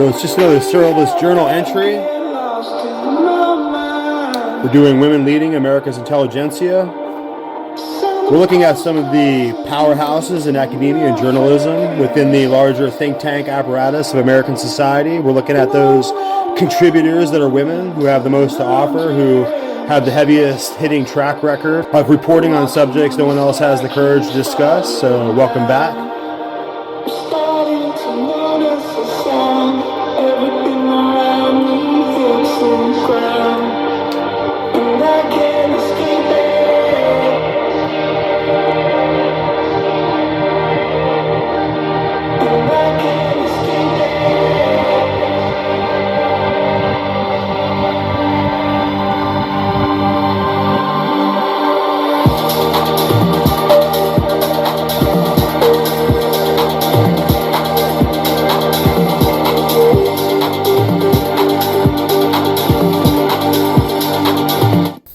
So it's just another serverless journal entry. We're doing Women Leading America's Intelligentsia. We're looking at some of the powerhouses in academia and journalism within the larger think tank apparatus of American society. We're looking at those contributors that are women who have the most to offer, who have the heaviest hitting track record of reporting on subjects no one else has the courage to discuss. So welcome back.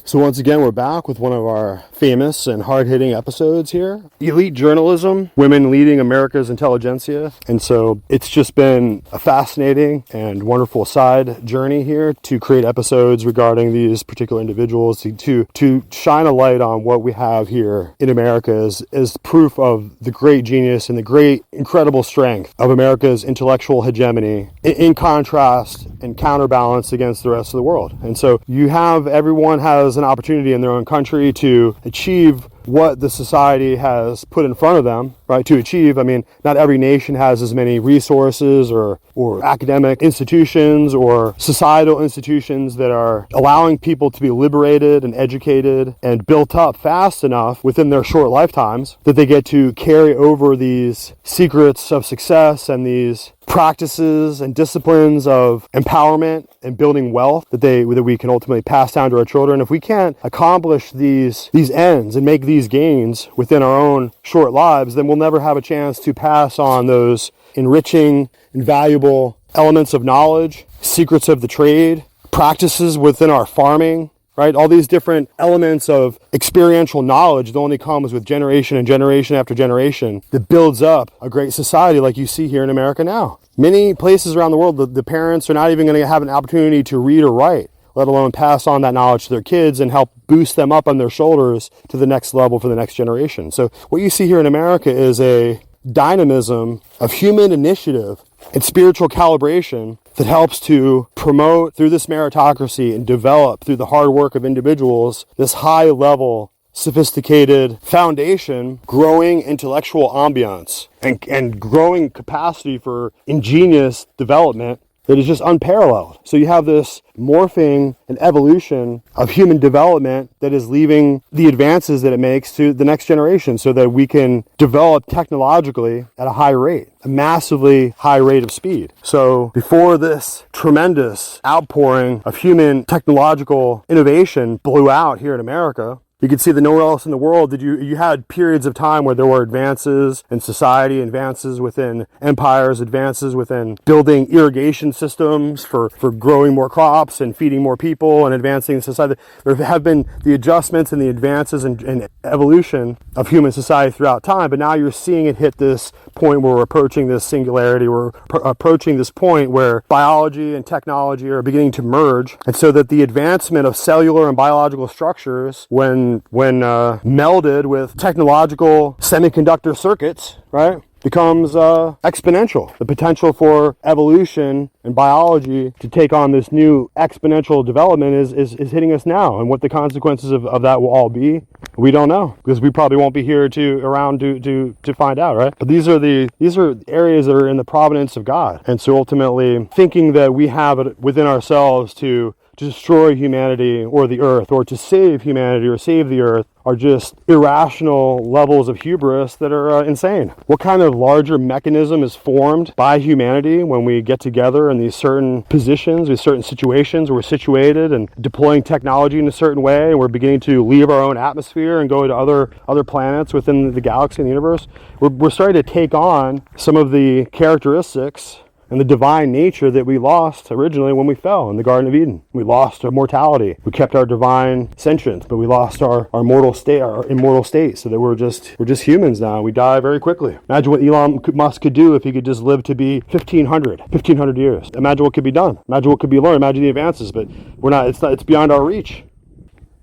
So once again, we're back with one of our famous and hard-hitting episodes here. Elite journalism, women leading America's intelligentsia. And so it's just been a fascinating and wonderful side journey here to create episodes regarding these particular individuals, to shine a light on what we have here in America as proof of the great genius and the great, incredible strength of America's intellectual hegemony in contrast and counterbalance against the rest of the world. And so everyone has an opportunity in their own country to achieve what the society has put in front of them, right? To achieve, I mean, not every nation has as many resources or academic institutions or societal institutions that are allowing people to be liberated and educated and built up fast enough within their short lifetimes that they get to carry over these secrets of success and these practices and disciplines of empowerment and building wealth that we can ultimately pass down to our children. If we can't accomplish these ends and make these gains within our own short lives, then we'll never have a chance to pass on those enriching and valuable elements of knowledge, secrets of the trade, practices within our farming, right? All these different elements of experiential knowledge that only comes with generation and generation after generation that builds up a great society like you see here in America now. Many places around the world, the parents are not even going to have an opportunity to read or write, let alone pass on that knowledge to their kids and help boost them up on their shoulders to the next level for the next generation. So what you see here in America is a dynamism of human initiative and spiritual calibration that helps to promote through this meritocracy and develop through the hard work of individuals this high level, sophisticated foundation, growing intellectual ambiance and growing capacity for ingenious development that is just unparalleled. So you have this morphing and evolution of human development that is leaving the advances that it makes to the next generation so that we can develop technologically at a high rate, a massively high rate of speed. So before this tremendous outpouring of human technological innovation blew out here in America, you could see that nowhere else in the world did you had periods of time where there were advances in society, advances within empires, advances within building irrigation systems for growing more crops and feeding more people and advancing society. There have been the adjustments and the advances and evolution of human society throughout time, but now you're seeing it hit this point where we're approaching this singularity, we're approaching this point where biology and technology are beginning to merge, and so that the advancement of cellular and biological structures, when melded with technological semiconductor circuits, right, becomes exponential. The potential for evolution and biology to take on this new exponential development is hitting us now. And what the consequences of that will all be, we don't know, because we probably won't be here around to find out, right? But these are areas that are in the providence of God. And so ultimately, thinking that we have it within ourselves to destroy humanity or the earth, or to save humanity or save the earth, are just irrational levels of hubris that are insane. What kind of larger mechanism is formed by humanity when we get together in these certain positions, these certain situations where we're situated and deploying technology in a certain way, and we're beginning to leave our own atmosphere and go to other planets within the galaxy and the universe? We're starting to take on some of the characteristics and the divine nature that we lost originally when we fell in the Garden of Eden. We lost our mortality. We kept our divine sentience, but we lost our immortal state, so that we're just humans now. We die very quickly. Imagine what Elon Musk could do if he could just live to be 1500 years. Imagine what could be done. Imagine what could be learned. Imagine the advances, but it's beyond our reach.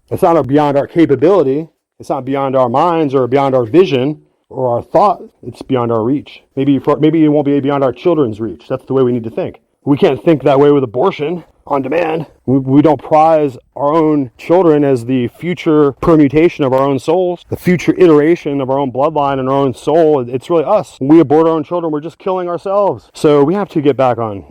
It's not beyond our capability. It's not beyond our minds or beyond our vision or our thought. It's beyond our reach. Maybe it won't be beyond our children's reach. That's the way we need to think. We can't think that way with abortion on demand. We don't prize our own children as the future permutation of our own souls, the future iteration of our own bloodline and our own soul. It's really us. When we abort our own children, we're just killing ourselves. So we have to get back on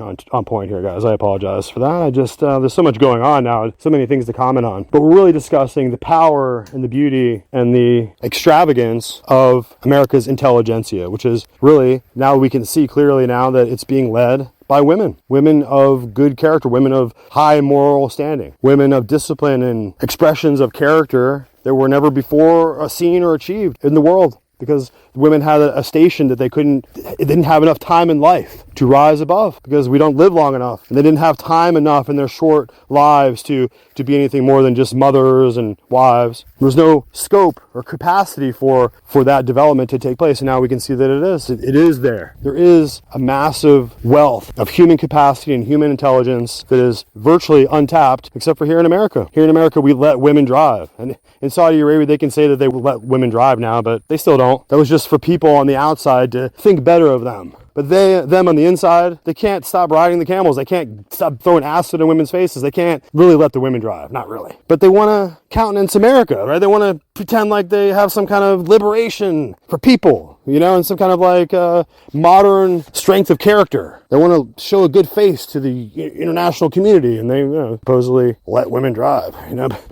point here, guys. I apologize for that. There's so much going on now, so many things to comment on. But we're really discussing the power and the beauty and the extravagance of America's intelligentsia, which is really, now we can see clearly now that it's being led by women of good character, women of high moral standing, women of discipline and expressions of character that were never before seen or achieved in the world, because women had a station that they didn't have enough time in life to rise above, because we don't live long enough, and they didn't have time enough in their short lives to be anything more than just mothers and wives. There was no scope or capacity for that development to take place, and now we can see that it is there. There is a massive wealth of human capacity and human intelligence that is virtually untapped, except for here in America. Here in America, we let women drive, and in Saudi Arabia, they can say that they will let women drive now, but they still don't. That was just for people on the outside to think better of them. But them on the inside, they can't stop riding the camels. They can't stop throwing acid in women's faces. They can't really let the women drive. Not really. But they want to countenance America, right? They want to pretend like they have some kind of liberation for people, and some kind of modern strength of character. They want to show a good face to the international community, and they supposedly let women drive,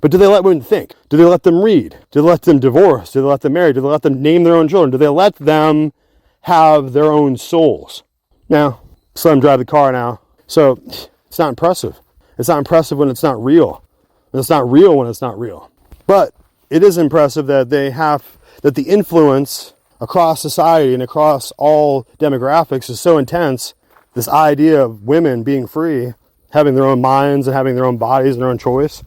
But do they let women think? Do they let them read? Do they let them divorce? Do they let them marry? Do they let them name their own children? Do they let them have their own souls? Now, so let them drive the car now. So it's not impressive. It's not impressive when it's not real. And it's not real when it's not real. But it is impressive that the influence across society and across all demographics is so intense. This idea of women being free, having their own minds and having their own bodies and their own choice,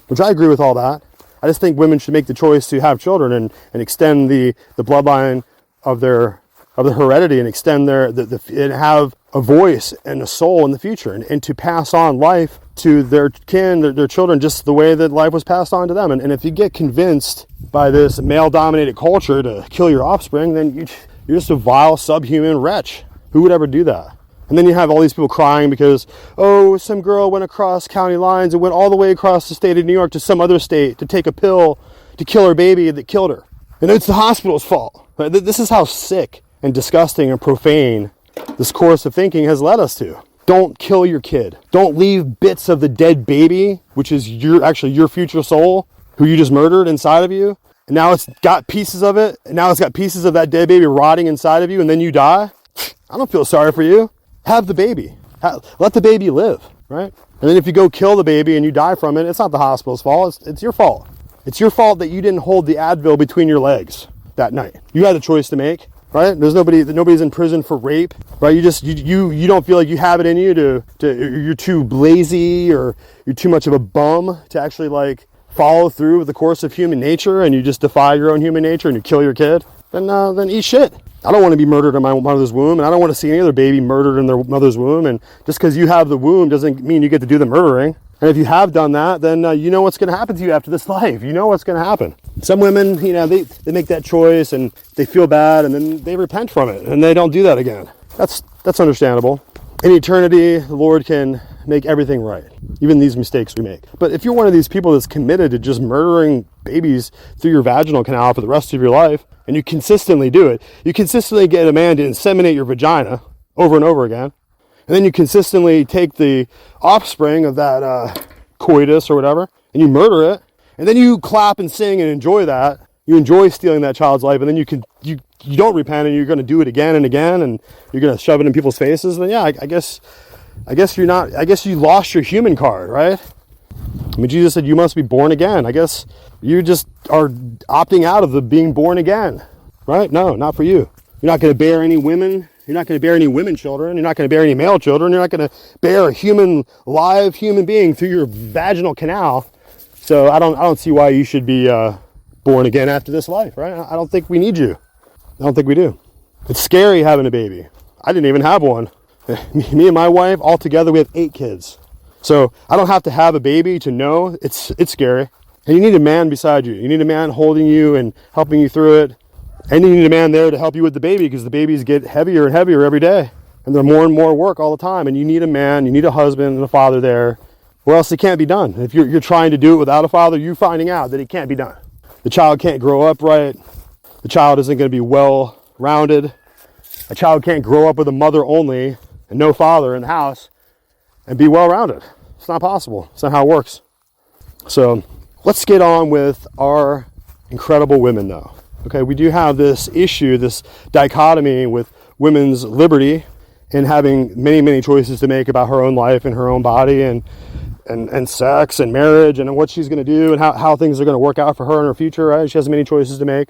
which I agree with all that. I just think women should make the choice to have children and extend the bloodline of their heredity, and extend and have a voice and a soul in the future, and to pass on life to their kin, their children, just the way that life was passed on to them. And if you get convinced by this male-dominated culture to kill your offspring, then you're just a vile, subhuman wretch. Who would ever do that? And then you have all these people crying because, some girl went across county lines and went all the way across the state of New York to some other state to take a pill to kill her baby that killed her. And it's the hospital's fault. This is how sick and disgusting and profane this course of thinking has led us to. Don't kill your kid. Don't leave bits of the dead baby, which is your future soul, who you just murdered inside of you. And now it's got pieces of it. And now it's got pieces of that dead baby rotting inside of you, and then you die. I don't feel sorry for you. Have the baby. Let the baby live, right? And then if you go kill the baby and you die from it, it's not the hospital's fault. It's your fault. It's your fault that you didn't hold the Advil between your legs that night. You had a choice to make. Right? Nobody's in prison for rape, right? You don't feel like you have it in you you're too lazy, or you're too much of a bum to actually follow through with the course of human nature, and you just defy your own human nature and you kill your kid. Then eat shit. I don't want to be murdered in my mother's womb, and I don't want to see any other baby murdered in their mother's womb. And just because you have the womb doesn't mean you get to do the murdering. And if you have done that, then you know what's going to happen to you after this life. You know what's going to happen. Some women, they make that choice and they feel bad, and then they repent from it and they don't do that again. That's understandable. In eternity, the Lord can make everything right, even these mistakes we make. But if you're one of these people that's committed to just murdering babies through your vaginal canal for the rest of your life, and you consistently do it, you consistently get a man to inseminate your vagina over and over again, and then you consistently take the offspring of that coitus or whatever, and you murder it, and then you clap and sing and enjoy that. You enjoy stealing that child's life, and then you don't repent, and you're going to do it again and again, and you're going to shove it in people's faces. Then I guess you lost your human card, right? I mean, Jesus said you must be born again. I guess you just are opting out of the being born again, right? No, not for you. You're not going to bear any women You're not going to bear any women children. You're not going to bear any male children. You're not going to bear a live human being through your vaginal canal. So I don't see why you should be born again after this life, right? I don't think we need you. I don't think we do. It's scary having a baby. I didn't even have one. Me and my wife, all together, we have 8 kids. So I don't have to have a baby to know it's scary. And you need a man beside you. You need a man holding you and helping you through it. And you need a man there to help you with the baby, because the babies get heavier and heavier every day. And they're more and more work all the time. And you need a man, you need a husband and a father there, or else it can't be done. If you're trying to do it without a father, you're finding out that it can't be done. The child can't grow up right. The child isn't going to be well-rounded. A child can't grow up with a mother only and no father in the house and be well-rounded. It's not possible. It's not how it works. So let's get on with our incredible women, though. Okay, we do have this issue, this dichotomy with women's liberty and having many, many choices to make about her own life and her own body and sex and marriage and what she's going to do and how things are going to work out for her in her future, right? She has many choices to make.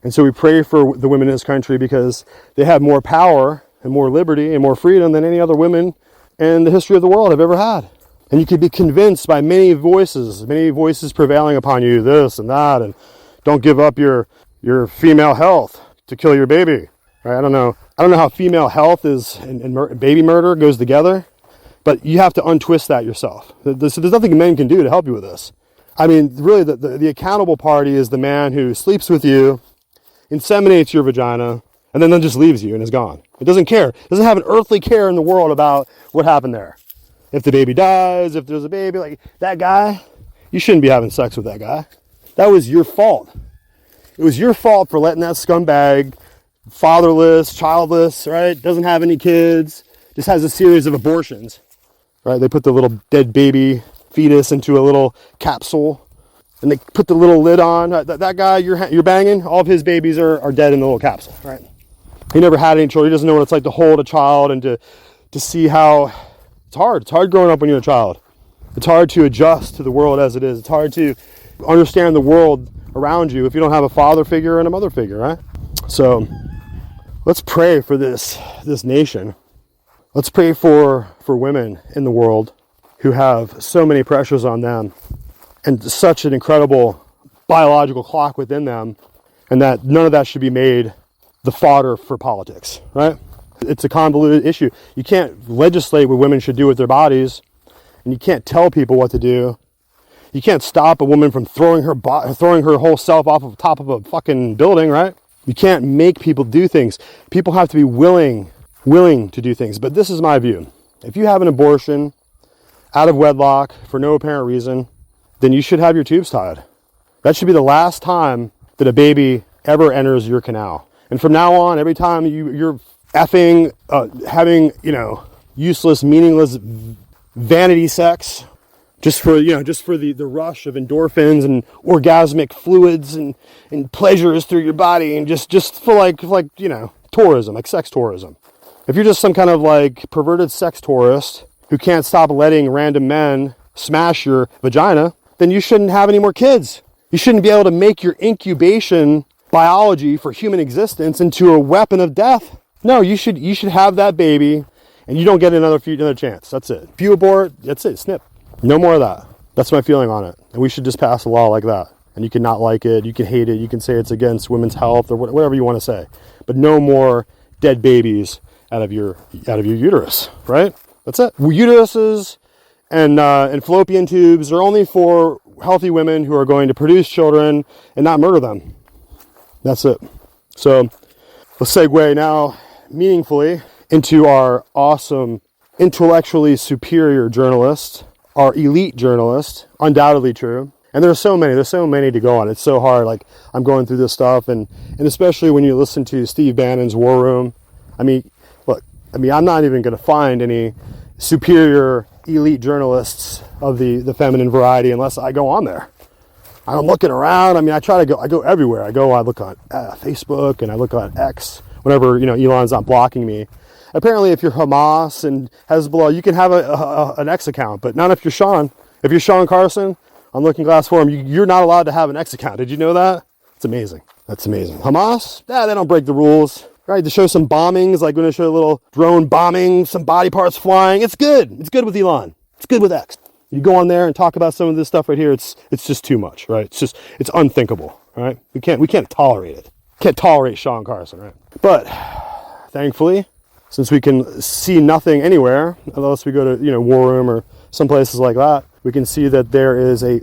And so we pray for the women in this country because they have more power and more liberty and more freedom than any other women in the history of the world have ever had. And you could be convinced by many voices prevailing upon you, this and that, and don't give up your female health to kill your baby. Right? I don't know how female health and baby murder goes together, but you have to untwist that yourself. There's nothing men can do to help you with this. I mean, really, the accountable party is the man who sleeps with you, inseminates your vagina, and then just leaves you and is gone. It doesn't care. It doesn't have an earthly care in the world about what happened there. If the baby dies, if there's a baby, like that guy, you shouldn't be having sex with that guy. That was your fault. It was your fault for letting that scumbag, fatherless, childless, right? Doesn't have any kids, just has a series of abortions, right? They put the little dead baby fetus into a little capsule, and they put the little lid on. That guy you're banging, all of his babies are dead in the little capsule, right? He never had any children. He doesn't know what it's like to hold a child and to see how it's hard. It's hard growing up when you're a child. It's hard to adjust to the world as it is. It's hard to understand the world around you if you don't have a father figure and a mother figure, right? So let's pray for this nation. Let's pray for women in the world who have so many pressures on them and such an incredible biological clock within them, and that none of that should be made the fodder for politics, right? It's a convoluted issue. You can't legislate what women should do with their bodies, and you can't tell people what to do. You can't stop a woman from throwing her whole self off of the top of a fucking building, right? You can't make people do things. People have to be willing to do things. But this is my view. If you have an abortion out of wedlock for no apparent reason, then you should have your tubes tied. That should be the last time that a baby ever enters your canal. And from now on, every time you're effing, having, useless, meaningless, vanity sex, just for the rush of endorphins and orgasmic fluids and pleasures through your body, and just for like tourism, like sex tourism. If you're just some kind of like perverted sex tourist who can't stop letting random men smash your vagina, then you shouldn't have any more kids. You shouldn't be able to make your incubation biology for human existence into a weapon of death. No, you should have that baby, and you don't get another chance. That's it. If you abort, that's it. Snip. No more of that. That's my feeling on it. And we should just pass a law like that. And you can not like it, you can hate it, you can say it's against women's health or whatever you want to say. But no more dead babies out of your uterus, right? That's it. Uteruses and fallopian tubes are only for healthy women who are going to produce children and not murder them. That's it. So let's segue now meaningfully into our awesome, intellectually superior journalist, our elite journalist, undoubtedly true. And there's so many to go on. It's so hard. Like, I'm going through this stuff, and especially when you listen to Steve Bannon's War Room. I'm not even going to find any superior elite journalists of the feminine variety unless I go on there. I'm looking around. I go everywhere. I look on Facebook, and I look on X whenever, Elon's not blocking me. Apparently, if you're Hamas and Hezbollah, you can have an X account, but not if you're Sean. If you're Sean Carson on Looking Glass Forum, you're not allowed to have an X account. Did you know that? It's amazing. That's amazing. Hamas? They don't break the rules. right? To show some bombings, like when they show a little drone bombing, some body parts flying. It's good. It's good with Elon. It's good with X. You go on there and talk about some of this stuff right here. It's just too much, right? It's unthinkable, right? We can't tolerate it. Can't tolerate Sean Carson, right? But thankfully, since we can see nothing anywhere, unless we go to, War Room or some places like that, we can see that there is a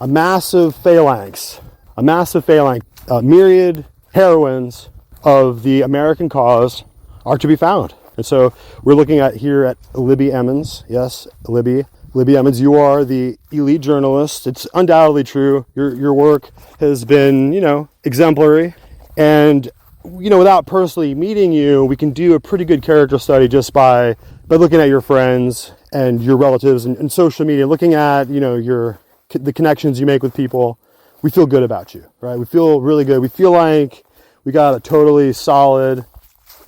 massive phalanx, myriad heroines of the American cause are to be found. And so we're looking at here at Libby Emmons. Yes, Libby Emmons, you are the elite journalist. It's undoubtedly true. Your work has been, exemplary. And, without personally meeting you, we can do a pretty good character study just by looking at your friends and your relatives and social media, looking at, the connections you make with people. We feel good about you, right? We feel really good. We feel like we got a totally solid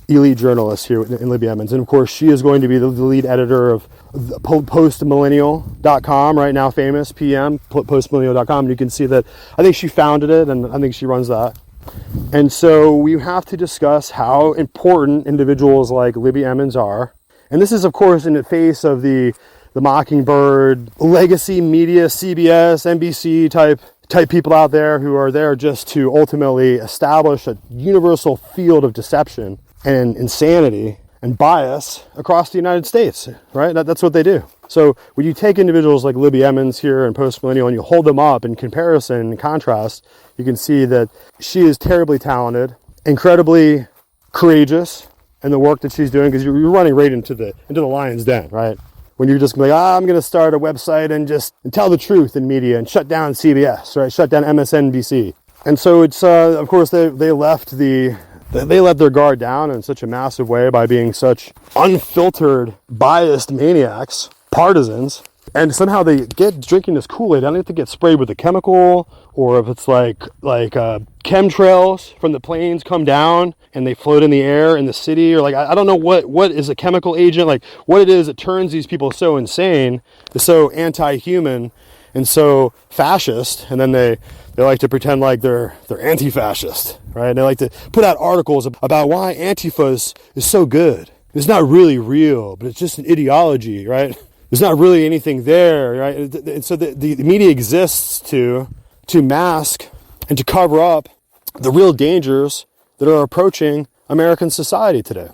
elite journalist here in Libby Emmons. And of course, she is going to be the lead editor of postmillennial.com, right now famous, PM, postmillennial.com. And you can see that I think she founded it and I think she runs that. And so we have to discuss how important individuals like Libby Emmons are. And this is, of course, in the face of the Mockingbird, legacy media, CBS, NBC type people out there who are there just to ultimately establish a universal field of deception and insanity and bias across the United States, right? That's what they do. So when you take individuals like Libby Emmons here and Postmillennial and you hold them up in comparison and contrast, you can see that she is terribly talented, incredibly courageous in the work that she's doing, because you're running right into the lion's den, right? When you're just like, I'm going to start a website and tell the truth in media and shut down CBS, right? Shut down MSNBC. And so it's, of course, they let their guard down in such a massive way by being such unfiltered, biased maniacs, partisans, and somehow they get drinking this Kool-Aid. I don't have to get sprayed with a chemical, or if it's like chemtrails from the planes come down and they float in the air in the city, or like I don't know what is a chemical agent, like what it is that turns these people so insane, so anti-human, and so fascist, and then they like to pretend like they're anti-fascist, right? And they like to put out articles about why Antifa is so good. It's not really real, but it's just an ideology, right? There's not really anything there, right? And so the media exists to mask and to cover up the real dangers that are approaching American society today,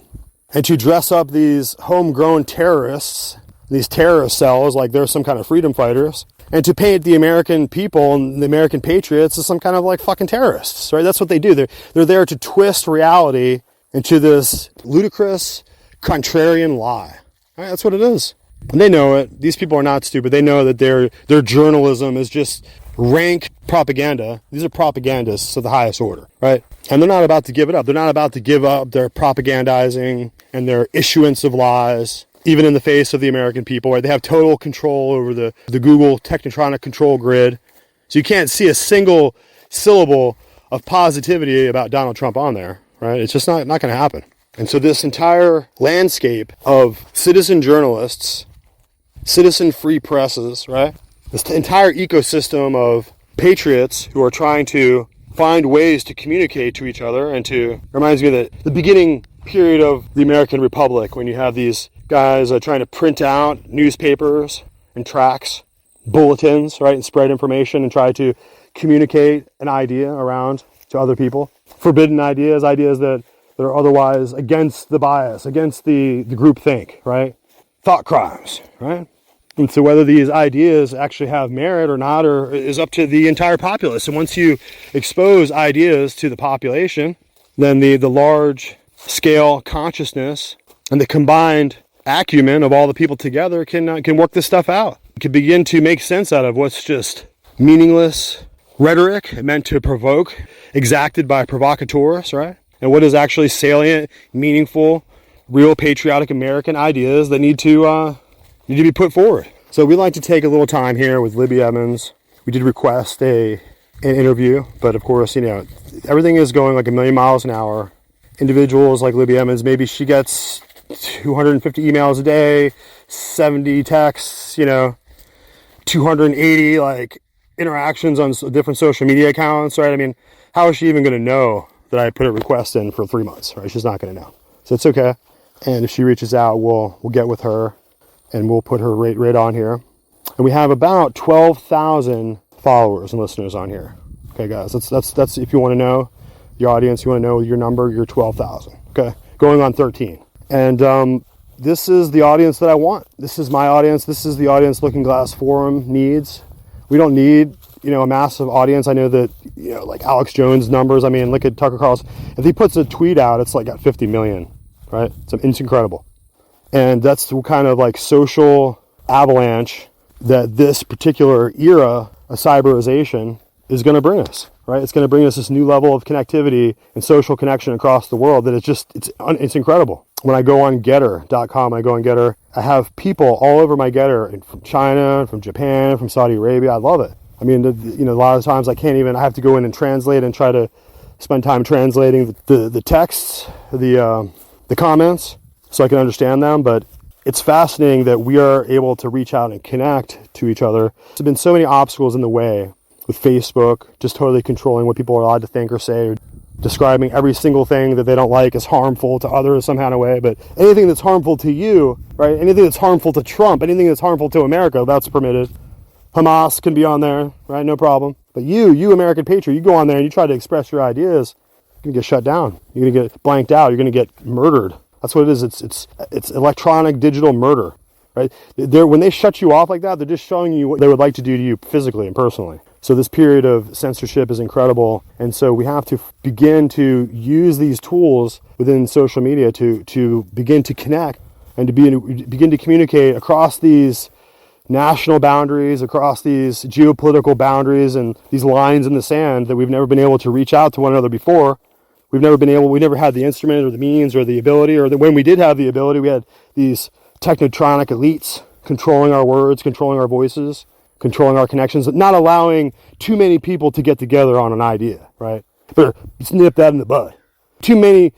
and to dress up these homegrown terrorists, these terrorist cells, like they're some kind of freedom fighters, and to paint the American people and the American patriots as some kind of like fucking terrorists, right? That's what they do. They're there to twist reality into this ludicrous, contrarian lie. Right? That's what it is. And they know it. These people are not stupid. They know that their journalism is just rank propaganda. These are propagandists of the highest order, right? And they're not about to give it up. They're not about to give up their propagandizing and their issuance of lies, even in the face of the American people, right? They have total control over the Google Technotronic control grid. So you can't see a single syllable of positivity about Donald Trump on there, right? It's just not going to happen. And so this entire landscape of citizen journalists, citizen free presses, right? This entire ecosystem of patriots who are trying to find ways to communicate to each other, and reminds me of the beginning period of the American Republic, when you have these guys trying to print out newspapers and tracts, bulletins, right, and spread information and try to communicate an idea around to other people. Forbidden ideas that are otherwise against the bias, against the groupthink, right? Thought crimes, right? And so whether these ideas actually have merit or not is up to the entire populace. And once you expose ideas to the population, then the large scale consciousness and the combined acumen of all the people together can work this stuff out. You can begin to make sense out of what's just meaningless rhetoric meant to provoke, exacted by provocateurs, right? And what is actually salient, meaningful, real patriotic American ideas that need to be put forward. So we'd like to take a little time here with Libby Emmons. We did request an interview, but of course, everything is going like a million miles an hour. Individuals like Libby Emmons, maybe she gets 250 emails a day, 70 texts, 280 like interactions on different social media accounts, right? I mean, how is she even going to know that I put a request in for 3 months, right? She's not going to know. So it's okay. And if she reaches out, we'll get with her and we'll put her right on here. And we have about 12,000 followers and listeners on here. Okay, guys, that's if you want to know your audience, you want to know your number, you're 12,000. Okay, going on 13. And this is the audience that I want. This is my audience. This is the audience Looking Glass Forum needs. We don't need, a massive audience. I know that, like Alex Jones numbers. I mean, look at Tucker Carlson. If he puts a tweet out, it's like at 50 million, right? It's incredible. And that's the kind of like social avalanche that this particular era of cyberization is going to bring us, right? It's going to bring us this new level of connectivity and social connection across the world that it's incredible. When I go on Getter.com, I have people all over my Getter from China, from Japan, from Saudi Arabia. I love it. I mean, a lot of times I have to go in and translate and try to spend time translating the texts, the comments, so I can understand them. But it's fascinating that we are able to reach out and connect to each other. There's been so many obstacles in the way with Facebook, just totally controlling what people are allowed to think or say, or describing every single thing that they don't like as harmful to others some kind of way. But anything that's harmful to you, right? Anything that's harmful to Trump, anything that's harmful to America, that's permitted. Hamas can be on there, right? No problem. But you American patriot, you go on there and you try to express your ideas, you're going to get shut down. You're going to get blanked out. You're going to get murdered. That's what it is. It's electronic digital murder, right? When they shut you off like that, they're just showing you what they would like to do to you physically and personally. So this period of censorship is incredible. And so we have to begin to use these tools within social media to begin to connect and to begin to communicate across these national boundaries, across these geopolitical boundaries and these lines in the sand that we've never been able to reach out to one another before. We never had the instrument or the means or the ability, or when we did have the ability, we had these technotronic elites controlling our words, controlling our voices, controlling our connections, not allowing too many people to get together on an idea, right? Better nip that in the bud. Too many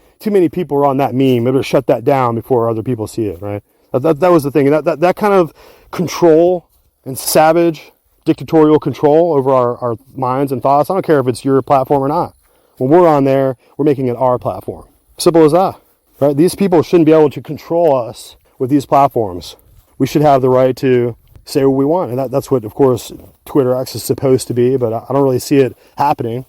people are on that meme. Better shut that down before other people see it, right? That was the thing. That kind of control and savage dictatorial control over our minds and thoughts. I don't care if it's your platform or not. When we're on there, we're making it our platform. Simple as that, right? These people shouldn't be able to control us with these platforms. We should have the right to say what we want. And that's what, of course, Twitter X is supposed to be, but I don't really see it happening.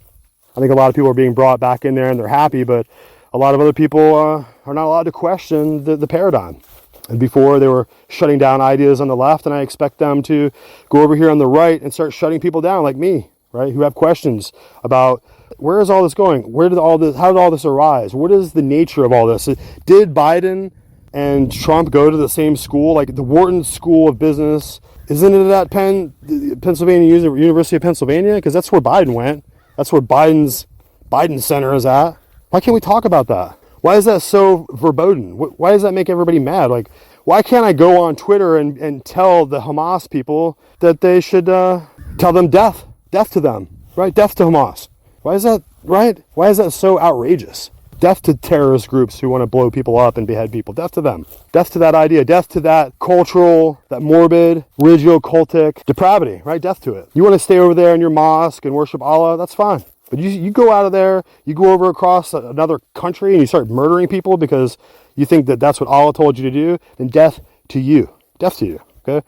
I think a lot of people are being brought back in there and they're happy, but a lot of other people are not allowed to question the paradigm. And before, they were shutting down ideas on the left, and I expect them to go over here on the right and start shutting people down like me, right, who have questions about where is all this going? How did all this arise? What is the nature of all this? Did Biden and Trump go to the same school, like the Wharton School of Business? Isn't it at Pennsylvania University of Pennsylvania? Because that's where Biden went. That's where Biden Center is at. Why can't we talk about that? Why is that so verboten? Why does that make everybody mad? Like, why can't I go on Twitter and tell the Hamas people that they should tell them death to them, right? Death to Hamas. Why is that, right? Why is that so outrageous? Death to terrorist groups who want to blow people up and behead people. Death to them. Death to that idea. Death to that cultural, that morbid, religio-cultic depravity, right? Death to it. You want to stay over there in your mosque and worship Allah, that's fine. But you go out of there, you go over across another country and you start murdering people because you think that that's what Allah told you to do, then death to you. Death to you, okay?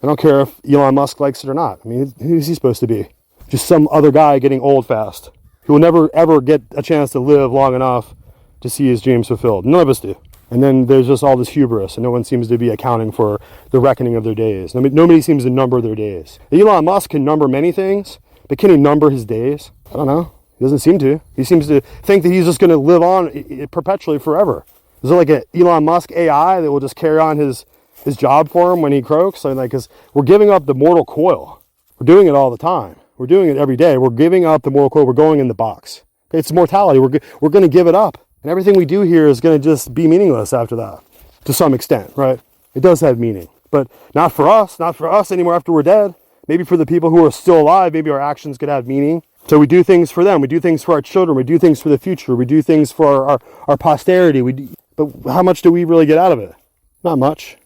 I don't care if Elon Musk likes it or not. I mean, who's he supposed to be? Just some other guy getting old fast, who will never, ever get a chance to live long enough to see his dreams fulfilled. None of us do. And then there's just all this hubris, and no one seems to be accounting for the reckoning of their days. I mean, nobody seems to number their days. Elon Musk can number many things, but can he number his days? I don't know. He doesn't seem to. He seems to think that he's just going to live on perpetually forever. Is there like an Elon Musk AI that will just carry on his job for him when he croaks? Because we're giving up the mortal coil. We're doing it all the time. We're doing it every day. We're giving up the mortal coil. We're going in the box. It's mortality. We're going to give it up. And everything we do here is going to just be meaningless after that, to some extent, right? It does have meaning. But not for us anymore after we're dead. Maybe for the people who are still alive, maybe our actions could have meaning. So we do things for them. We do things for our children. We do things for the future. We do things for our posterity. But how much do we really get out of it? Not much.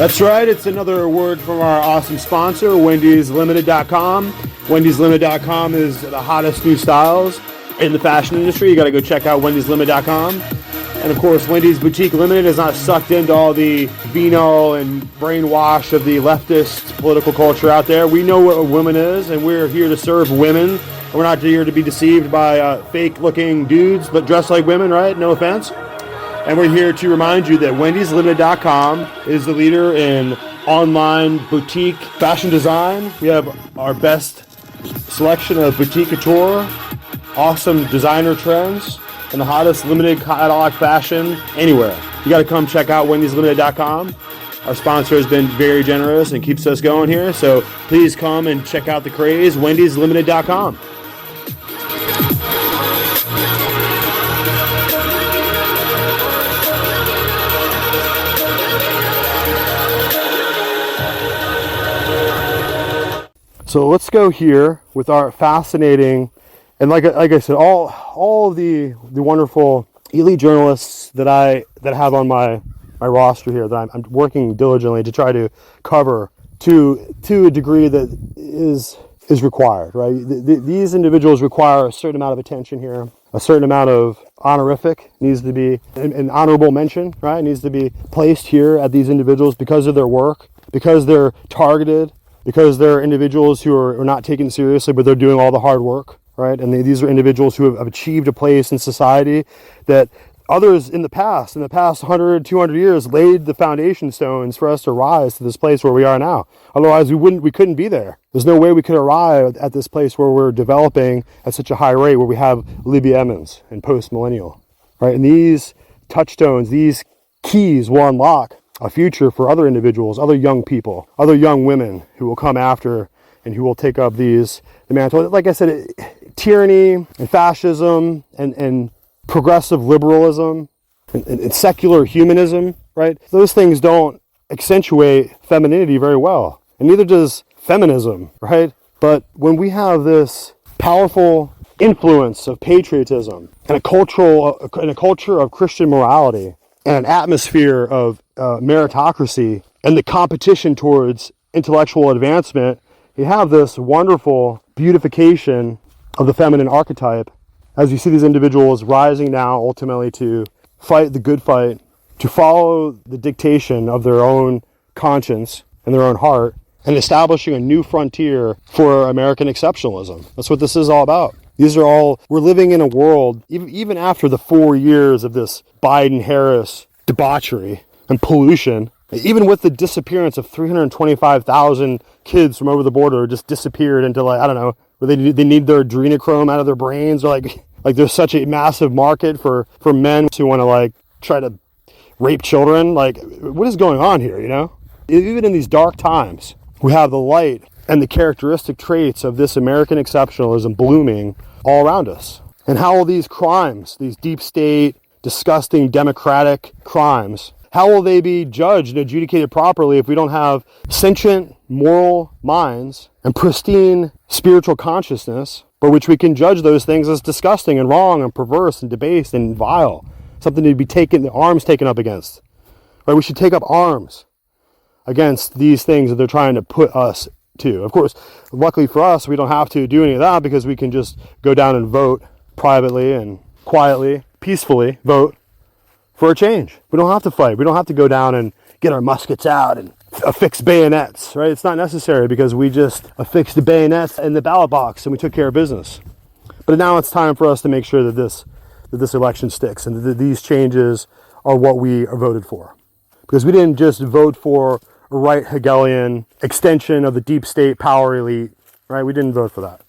That's right. It's another word from our awesome sponsor, wendyslimited.com. wendyslimited.com is the hottest new styles in the fashion industry. You got to go check out wendyslimited.com. And of course, Wendy's Boutique Limited is not sucked into all the vino and brainwash of the leftist political culture out there. We know what a woman is, and we're here to serve women. We're not here to be deceived by fake-looking dudes, but dressed like women, right? No offense. And we're here to remind you that wendyslimited.com is the leader in online boutique fashion design. We have our best selection of boutique couture, awesome designer trends, and the hottest limited catalog fashion anywhere. You got to come check out wendyslimited.com. Our sponsor has been very generous and keeps us going here, so please come and check out the craze, wendyslimited.com. So let's go here with our fascinating, and like I said, all of the wonderful elite journalists that I have on my roster here that I'm working diligently to try to cover to a degree that is required, right? These individuals require a certain amount of attention here, a certain amount of honorific needs to be, an honorable mention, right? Needs to be placed here at these individuals because of their work, because they're targeted, because they're individuals who are not taken seriously, but they're doing all the hard work, right? And these are individuals who have achieved a place in society that others in the past 100, 200 years laid the foundation stones for us to rise to this place where we are now. Otherwise, we couldn't be there. There's no way we could arrive at this place where we're developing at such a high rate, where we have Libby Emmons and post-millennial, right? And these touchstones, these keys will unlock a future for other individuals, other young people, other young women who will come after and who will take up the mantle. Like I said, tyranny and fascism and progressive liberalism and secular humanism, right? Those things don't accentuate femininity very well, and neither does feminism, right? But when we have this powerful influence of patriotism and a culture of Christian morality and an atmosphere of meritocracy and the competition towards intellectual advancement, you have this wonderful beautification of the feminine archetype as you see these individuals rising now ultimately to fight the good fight, to follow the dictation of their own conscience and their own heart, and establishing a new frontier for American exceptionalism. That's what this is all about. We're living in a world, even after the 4 years of this Biden-Harris debauchery and pollution, even with the disappearance of 325,000 kids from over the border just disappeared into, like, I don't know, where they need their adrenochrome out of their brains, or like there's such a massive market for men who want to like try to rape children. Like, what is going on here, you know? Even in these dark times, we have the light and the characteristic traits of this American exceptionalism blooming all around us. And how will these crimes, these deep state, disgusting democratic crimes, how will they be judged and adjudicated properly if we don't have sentient moral minds and pristine spiritual consciousness by which we can judge those things as disgusting and wrong and perverse and debased and vile, something to be arms taken up against? Right? We should take up arms against these things that they're trying to put us to. Of course, luckily for us, we don't have to do any of that because we can just go down and vote privately and quietly, peacefully vote for a change. We don't have to fight. We don't have to go down and get our muskets out and affix bayonets, right? It's not necessary because we just affixed the bayonets in the ballot box and we took care of business. But now it's time for us to make sure that this election sticks and that these changes are what we are voted for. Because we didn't just vote for a right Hegelian extension of the deep state power elite, right? We didn't vote for that.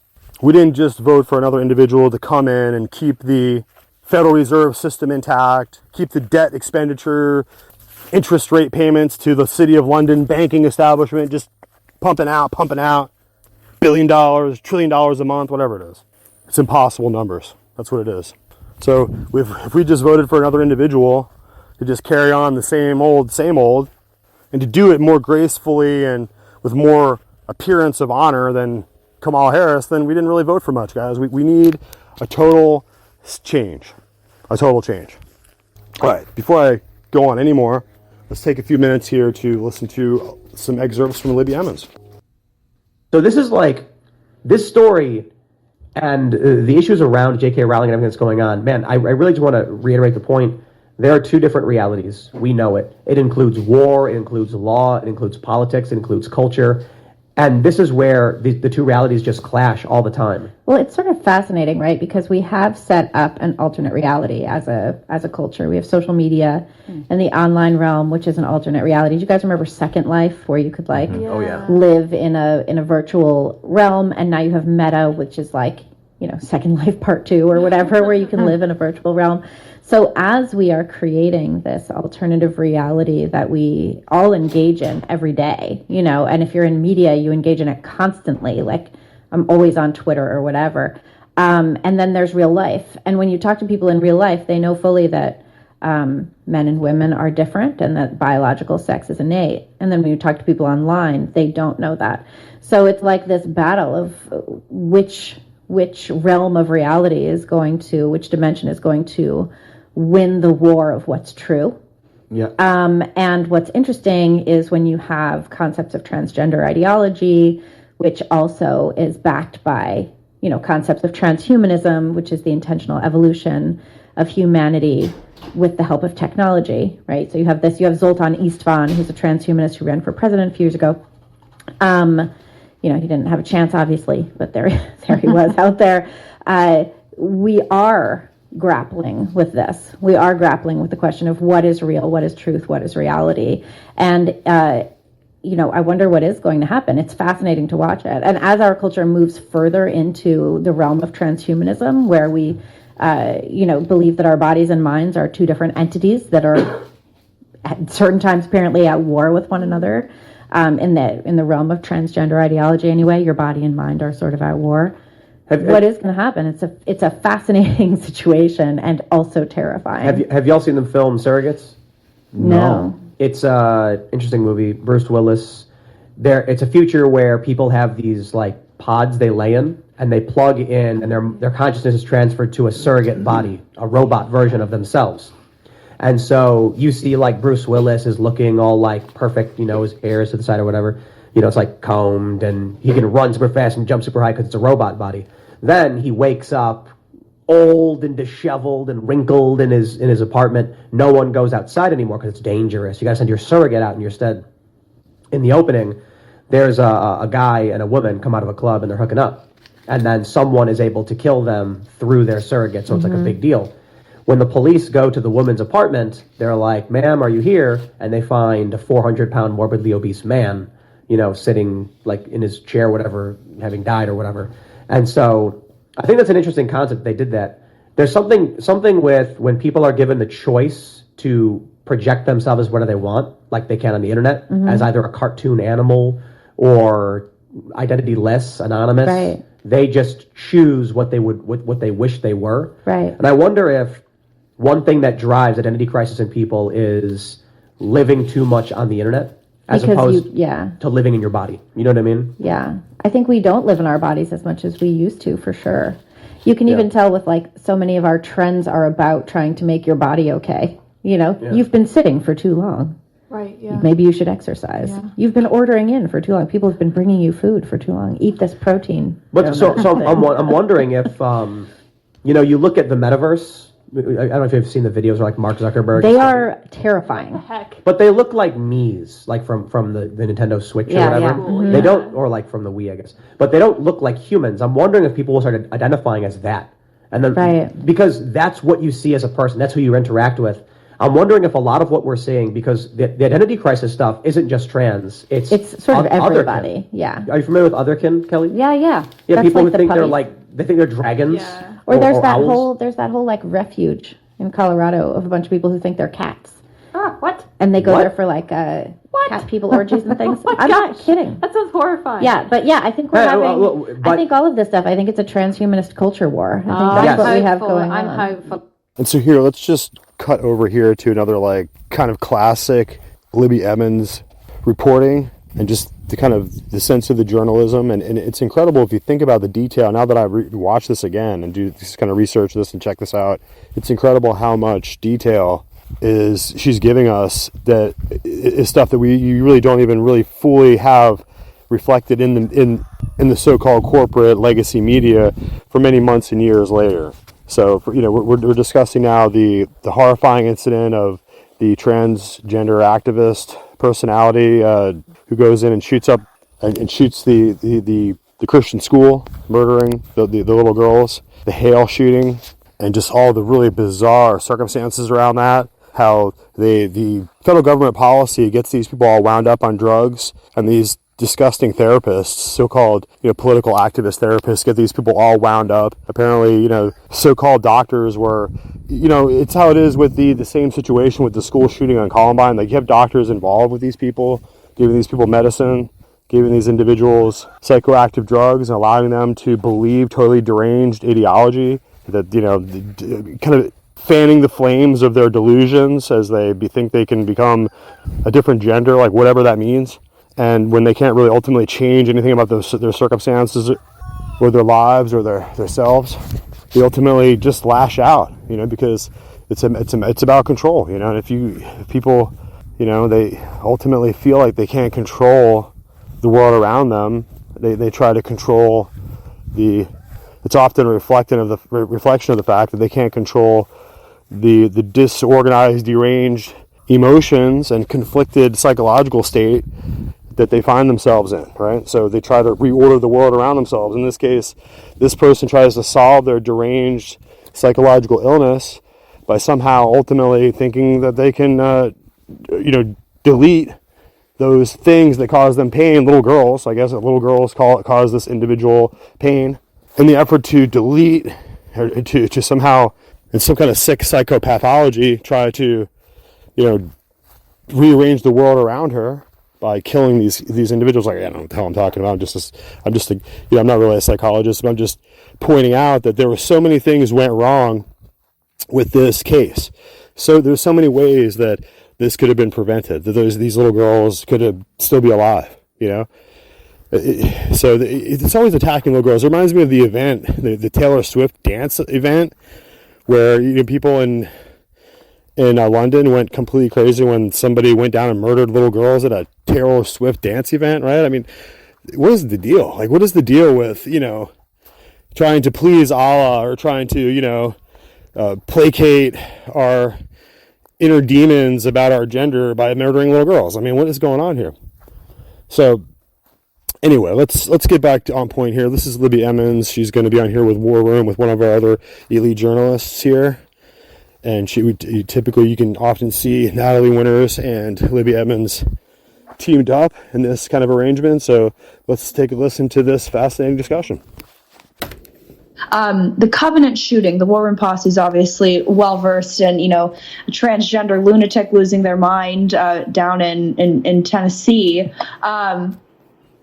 We didn't just vote for another individual to come in and keep the Federal Reserve System intact, keep the debt expenditure, interest rate payments to the City of London banking establishment just pumping out, $1 billion, $1 trillion a month, whatever it is. It's impossible numbers. That's what it is. So if we just voted for another individual to just carry on the same old, and to do it more gracefully and with more appearance of honor than Kamala Harris, then we didn't really vote for much, guys. We need a total change. A total change. All right, before I go on anymore, let's take a few minutes here to listen to some excerpts from Libby Emmons. So this is like, this story and the issues around J.K. Rowling and everything that's going on, man, I really just want to reiterate the point. There are two different realities. We know it. It includes war, it includes law, it includes politics, it includes culture. And this is where the two realities just clash all the time. Well, it's sort of fascinating, right? Because we have set up an alternate reality as a culture. We have social media and the online realm, which is an alternate reality. Do you guys remember Second Life, where you could live in a virtual realm, and now you have Meta, which is like, Second Life Part 2 or whatever, where you can live in a virtual realm. So as we are creating this alternative reality that we all engage in every day, and if you're in media, you engage in it constantly, like I'm always on Twitter or whatever. And then there's real life. And when you talk to people in real life, they know fully that men and women are different and that biological sex is innate. And then when you talk to people online, they don't know that. So it's like this battle of which realm of reality is going to, which dimension is going to win the war of what's true. Yeah. And what's interesting is when you have concepts of transgender ideology, which also is backed by, concepts of transhumanism, which is the intentional evolution of humanity with the help of technology, right? So you have Zoltan Istvan, who's a transhumanist who ran for president a few years ago. He didn't have a chance, obviously, but there he was out there. We are grappling with this. We are grappling with the question of what is real, what is truth, what is reality. And, I wonder what is going to happen. It's fascinating to watch it. And as our culture moves further into the realm of transhumanism, where we, believe that our bodies and minds are two different entities that are at certain times apparently at war with one another, in the realm of transgender ideology anyway, your body and mind are sort of at war. What is going to happen? It's a fascinating situation and also terrifying. Have y'all seen the film Surrogates? No. It's an interesting movie. Bruce Willis. It's a future where people have these like pods they lay in, and they plug in, and their consciousness is transferred to a surrogate body, a robot version of themselves. And so you see like Bruce Willis is looking all like perfect, his hair is to the side or whatever. It's like combed, and he can run super fast and jump super high because it's a robot body. Then he wakes up old and disheveled and wrinkled in his apartment. No one goes outside anymore because it's dangerous. You got to send your surrogate out in your stead. In the opening, there's a guy and a woman come out of a club and they're hooking up. And then someone is able to kill them through their surrogate, so it's like a big deal. When the police go to the woman's apartment, they're like, "Ma'am, are you here?" And they find a 400-pound morbidly obese man, sitting like in his chair, whatever, having died or whatever. And so I think that's an interesting concept. They did that. There's something with when people are given the choice to project themselves as whatever they want, like they can on the internet, as either a cartoon animal or identity-less, anonymous. Right. They just choose what they wish they were. Right. And I wonder if one thing that drives identity crisis in people is living too much on the internet as opposed to living in your body. You know what I mean? Yeah. I think we don't live in our bodies as much as we used to, for sure. You can even tell with like so many of our trends are about trying to make your body okay. You've been sitting for too long. Right, yeah. Maybe you should exercise. Yeah. You've been ordering in for too long. People have been bringing you food for too long. Eat this protein. But so I'm wondering if you look at the metaverse. I don't know if you've seen the videos of like Mark Zuckerberg. They are terrifying. What the heck? But they look like Mii's, like from the Nintendo Switch or whatever. Yeah. Cool, They don't, or like from the Wii, I guess. But they don't look like humans. I'm wondering if people will start identifying as that. And then, because that's what you see as a person. That's who you interact with. I'm wondering if a lot of what we're seeing, because the identity crisis stuff isn't just trans. It's sort of everybody. Yeah. Are you familiar with Otherkin, Kelly? Yeah. Yeah, That's people like who think puppies. they think they're dragons. Yeah. Or there's that owls. whole like refuge in Colorado of a bunch of people who think they're cats. Ah, what? And they go What? there for like cat people orgies and things. Oh my I'm not gosh. kidding. That sounds horrifying. Yeah, but I think we're having. I think all of this stuff. I think it's a transhumanist culture war. I think that's what we have going on. I'm hopeful. And so here, let's just cut over here to another like kind of classic Libby Emmons reporting and just the sense of the journalism. And it's incredible if you think about the detail. Now that I've watched this again and do this kind of research this and check this out, it's incredible how much detail is she's giving us that is stuff that you really don't even really fully have reflected in the so-called corporate legacy media for many months and years later. So we're discussing now the horrifying incident of the transgender activist personality who goes in and shoots up and shoots the Christian school, murdering the little girls, the Hale shooting, and just all the really bizarre circumstances around that. How the federal government policy gets these people all wound up on drugs, and these disgusting therapists, so-called political activist therapists, get these people all wound up. Apparently, so-called doctors were, it's how it is with the same situation with the school shooting on Columbine. Like, you have doctors involved with these people, giving these people medicine, giving these individuals psychoactive drugs, and allowing them to believe totally deranged ideology that, kind of fanning the flames of their delusions as they think they can become a different gender, like whatever that means. And when they can't really ultimately change anything about their circumstances or their lives or their selves, they ultimately just lash out, because it's about control, and if people, they ultimately feel like they can't control the world around them, they try to control it's often a reflection of the fact that they can't control the disorganized, deranged emotions and conflicted psychological state that they find themselves in, right? So they try to reorder the world around themselves. In this case, this person tries to solve their deranged psychological illness by somehow ultimately thinking that they can, delete those things that cause them pain. Little girls, I guess, little girls cause this individual pain, in the effort to delete or to somehow, in some kind of sick psychopathology, try to, rearrange the world around her by killing these individuals. Like, I don't know what the hell I'm talking about. I'm not really a psychologist, but I'm just pointing out that there were so many things went wrong with this case. So there's so many ways that this could have been prevented, that these little girls could have still be alive, So it's always attacking little girls. It reminds me of the event, the Taylor Swift dance event, where people in London went completely crazy when somebody went down and murdered little girls at a Taylor Swift dance event, right? I mean, what is the deal? Like, what is the deal with, trying to please Allah or trying to, placate our inner demons about our gender by murdering little girls? I mean, what is going on here? So anyway, let's get back on point here. This is Libby Emmons. She's going to be on here with War Room with one of our other elite journalists here. And typically you can often see Natalie Winters and Libby Emmons teamed up in this kind of arrangement. So let's take a listen to this fascinating discussion. The Covenant shooting, the War Room posse is obviously well versed in, a transgender lunatic losing their mind down in Tennessee.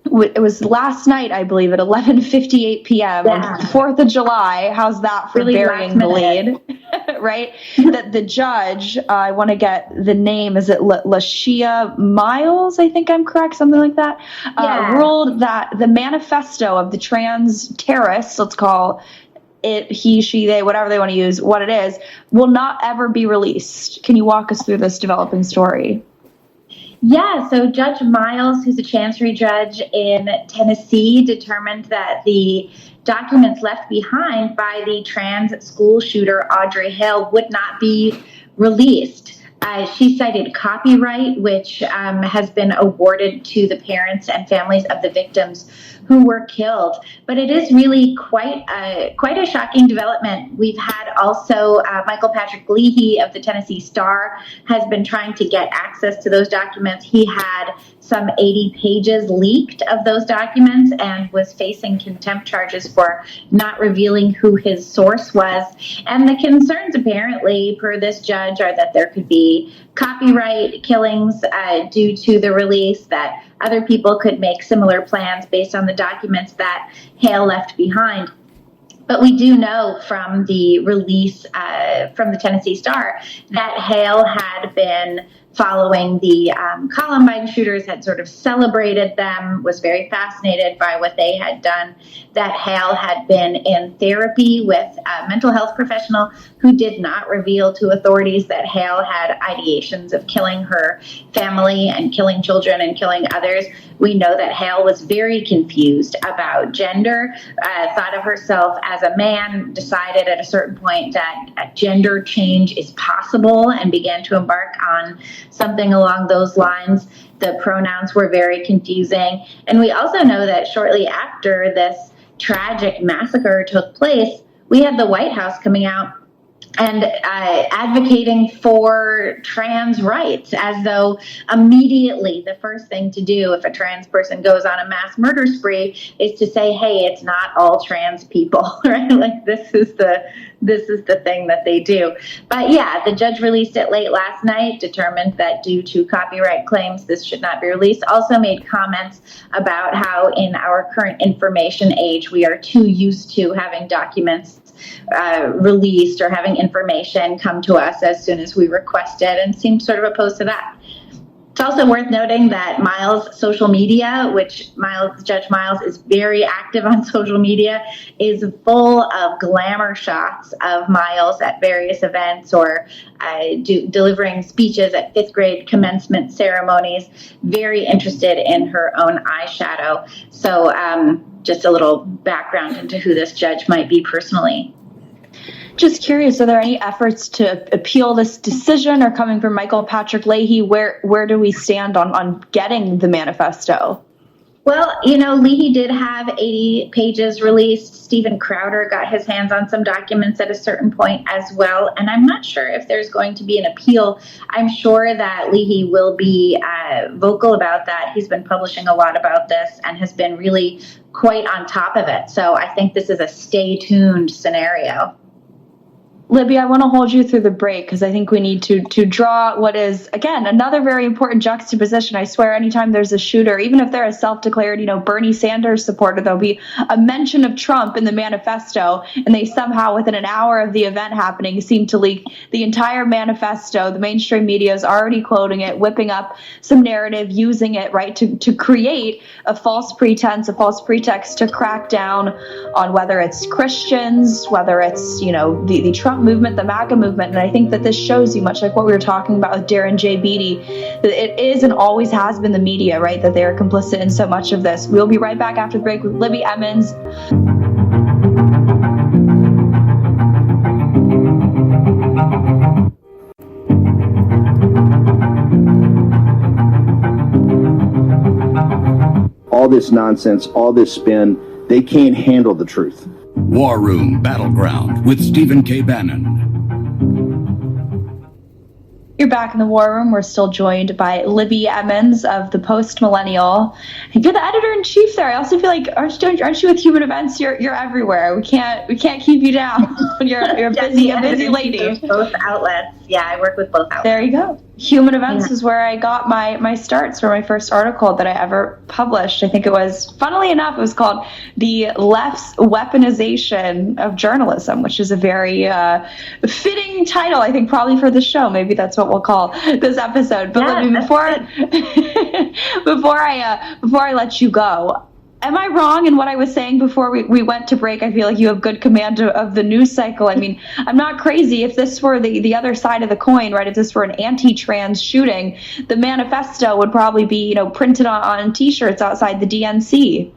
It was last night, I believe, at 11:58 p.m. on the 4th of July. How's that for really burying the lead? Right? That the judge, I want to get the name, is it Lashia Miles? I think I'm correct, something like that. Ruled that the manifesto of the trans terrorists, let's call it he, she, they, whatever they want to use, what it is, will not ever be released. Can you walk us through this developing story? Yeah, so Judge Miles, who's a chancery judge in Tennessee, determined that the documents left behind by the trans school shooter Audrey Hale would not be released. She cited copyright, which has been awarded to the parents and families of the victims who were killed. But it is really quite a shocking development. We've had also Michael Patrick Leahy of the Tennessee Star has been trying to get access to those documents. He had some 80 pages leaked of those documents and was facing contempt charges for not revealing who his source was. And the concerns apparently, per this judge, are that there could be copyright killings due to the release, that other people could make similar plans based on the documents that Hale left behind. But we do know from the release from the Tennessee Star that Hale had been following the Columbine shooters, had sort of celebrated them, was very fascinated by what they had done, that Hale had been in therapy with a mental health professional who did not reveal to authorities that Hale had ideations of killing her family and killing children and killing others. We know that Hale was very confused about gender, thought of herself as a man, decided at a certain point that a gender change is possible, and began to embark on something along those lines. The pronouns were very confusing. And we also know that shortly after this tragic massacre took place, we had the White House coming out and advocating for trans rights, as though immediately the first thing to do if a trans person goes on a mass murder spree is to say, hey, it's not all trans people, right? Like this is the thing that they do. But yeah, the judge released it late last night, determined that due to copyright claims, this should not be released. Also made comments about how in our current information age, we are too used to having documents released or having information come to us as soon as we request it, and seemed sort of opposed to that. It's also worth noting that Miles' social media, which Judge Miles is very active on social media, is full of glamour shots of Miles at various events or delivering speeches at fifth grade commencement ceremonies, very interested in her own eyeshadow. So just a little background into who this judge might be personally. Just curious, are there any efforts to appeal this decision, or coming from Michael Patrick Leahy, where do we stand on getting the manifesto? Well, Leahy did have 80 pages released. Stephen Crowder got his hands on some documents at a certain point as well. And I'm not sure if there's going to be an appeal. I'm sure that Leahy will be vocal about that. He's been publishing a lot about this and has been really quite on top of it. So I think this is a stay tuned scenario. Libby, I want to hold you through the break because I think we need to draw what is, again, another very important juxtaposition. I swear anytime there's a shooter, even if they're a self-declared, Bernie Sanders supporter, there'll be a mention of Trump in the manifesto, and they somehow, within an hour of the event happening, seem to leak the entire manifesto. The mainstream media is already quoting it, whipping up some narrative, using it, right, to create a false pretense, a false pretext to crack down on whether it's Christians, whether it's, the Trump movement, the MAGA movement. And I think that this shows you, much like what we were talking about with Darren J. Beatty, that it is and always has been the media, right, that they are complicit in so much of this. We'll be right back after the break with Libby Emmons. All this nonsense, all this spin, they can't handle the truth. War Room Battleground with Stephen K. Bannon. You're back in the War Room. We're still joined by Libby Emmons of the Post Millennial. You're the editor-in-chief there. I also feel like, aren't you with Human Events? You're everywhere. We can't keep you down. You're a busy lady. Both outlets. Yeah, I work with both outlets. There you go. Human Events is where I got my starts for my first article that I ever published. I think it was, funnily enough, it was called The Left's Weaponization of Journalism, which is a very fitting title, I think, probably for the show. Maybe that's what we'll call this episode. But Libby, before I let you go, am I wrong in what I was saying before we went to break? I feel like you have good command of the news cycle. I mean, I'm not crazy. If this were the other side of the coin, right, if this were an anti-trans shooting, the manifesto would probably be, printed on T-shirts outside the DNC.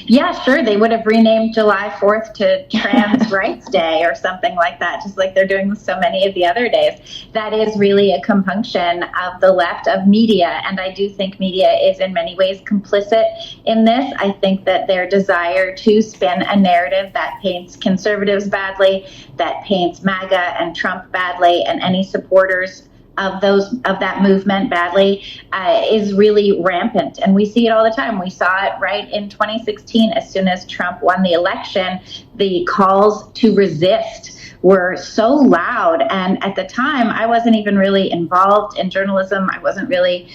Yeah, sure. They would have renamed July 4th to Trans Rights Day or something like that, just like they're doing with so many of the other days. That is really a compunction of the left, of media. And I do think media is in many ways complicit in this. I think that their desire to spin a narrative that paints conservatives badly, that paints MAGA and Trump badly, and any supporters of that movement badly is really rampant. And we see it all the time. We saw it right in 2016. As soon as Trump won the election, the calls to resist were so loud. And at the time, I wasn't even really involved in journalism. I wasn't really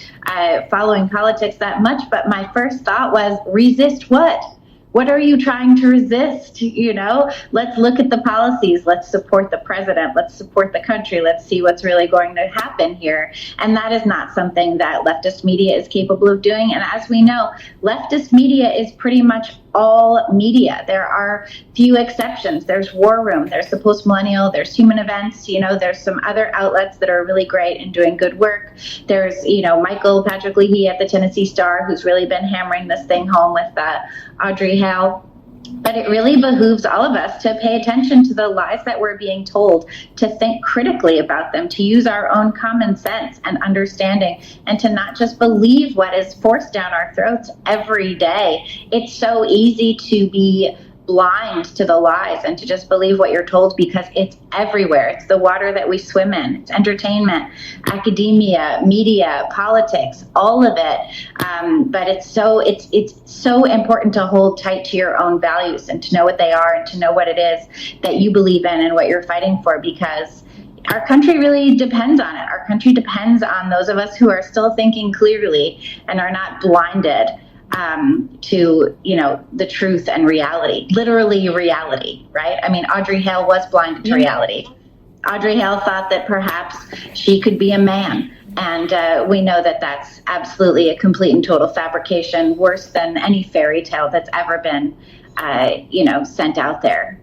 following politics that much. But my first thought was, resist what? What are you trying to resist? Let's look at the policies. Let's support the president. Let's support the country. Let's see what's really going to happen here. And that is not something that leftist media is capable of doing. And as we know, leftist media is pretty much all media. There are few exceptions. There's War Room, there's the Post Millennial, there's Human Events, there's some other outlets that are really great and doing good work. There's, Michael Patrick Leahy at the Tennessee Star, who's really been hammering this thing home with Audrey Hale. But it really behooves all of us to pay attention to the lies that we're being told, to think critically about them, to use our own common sense and understanding, and to not just believe what is forced down our throats every day. It's so easy to be blind to the lies and to just believe what you're told because it's everywhere. It's the water that we swim in. It's entertainment, academia, media, politics, all of it. But it's so important to hold tight to your own values and to know what they are and to know what it is that you believe in and what you're fighting for, because our country really depends on it. Our country depends on those of us who are still thinking clearly and are not blinded to, the truth and reality, literally reality, right? I mean, Audrey Hale was blinded to reality. Audrey Hale thought that perhaps she could be a man. And we know that that's absolutely a complete and total fabrication, worse than any fairy tale that's ever been, sent out there.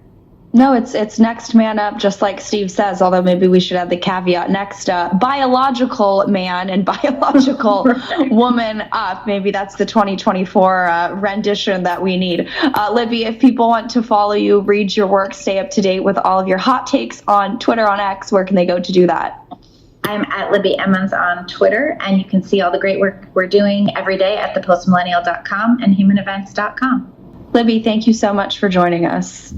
No, it's next man up, just like Steve says, although maybe we should add the caveat next biological man and biological woman up. Maybe that's the 2024 rendition that we need. Libby, if people want to follow you, read your work, stay up to date with all of your hot takes on Twitter, on X, where can they go to do that? I'm at Libby Emmons on Twitter, and you can see all the great work we're doing every day at thepostmillennial.com and humanevents.com. Libby, thank you so much for joining us.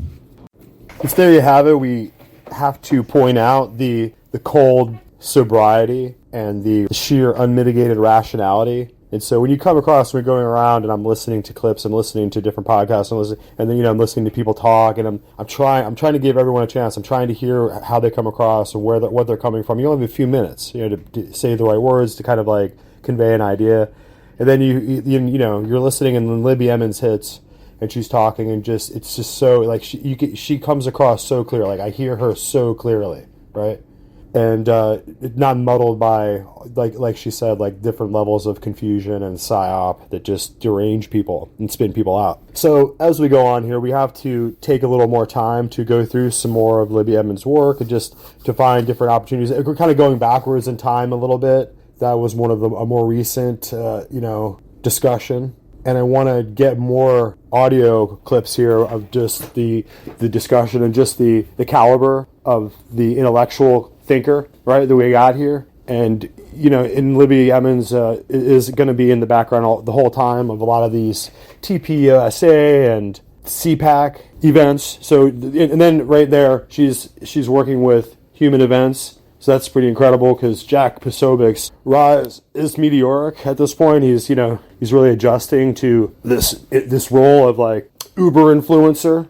So there you have it. We have to point out the cold sobriety and the sheer unmitigated rationality. And so when you come across, when we're going around and I'm listening to clips, I'm listening to different podcasts, and then I'm listening to people talk, and I'm trying to give everyone a chance. I'm trying to hear how they come across and what they're coming from. You only have a few minutes, to say the right words, to kind of like convey an idea, and then you're listening, and then Libby Emmons hits. And she's talking, and it's just so like she comes across so clear. Like I hear her so clearly, right? And not muddled by like she said, like different levels of confusion and psyop that just derange people and spin people out. So as we go on here, we have to take a little more time to go through some more of Libby Emmons' work and just to find different opportunities. We're kind of going backwards in time a little bit. That was one of a more recent, discussion. And I want to get more audio clips here of just the discussion and just the caliber of the intellectual thinker, right, that we got here. And, in Libby Emmons is going to be in the background the whole time of a lot of these TPUSA and CPAC events. So, and then right there, she's working with Human Events. So that's pretty incredible because Jack Posobiec's rise is meteoric at this point. He's really adjusting to this role of like Uber influencer,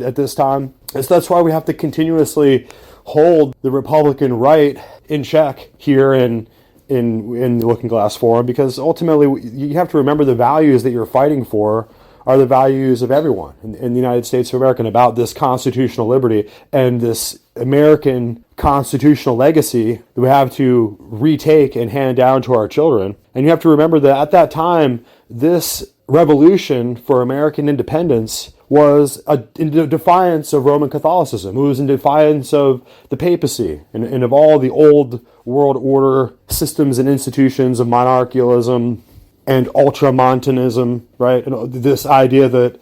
at this time. And so that's why we have to continuously hold the Republican right in check here in the Looking Glass Forum, because ultimately you have to remember the values that you're fighting for are the values of everyone in the United States of America, and about this constitutional liberty and this American constitutional legacy that we have to retake and hand down to our children. And you have to remember that at that time, this revolution for American independence was in defiance of Roman Catholicism. It was in defiance of the papacy and of all the old world order systems and institutions of monarchialism and ultramontanism, right? And this idea that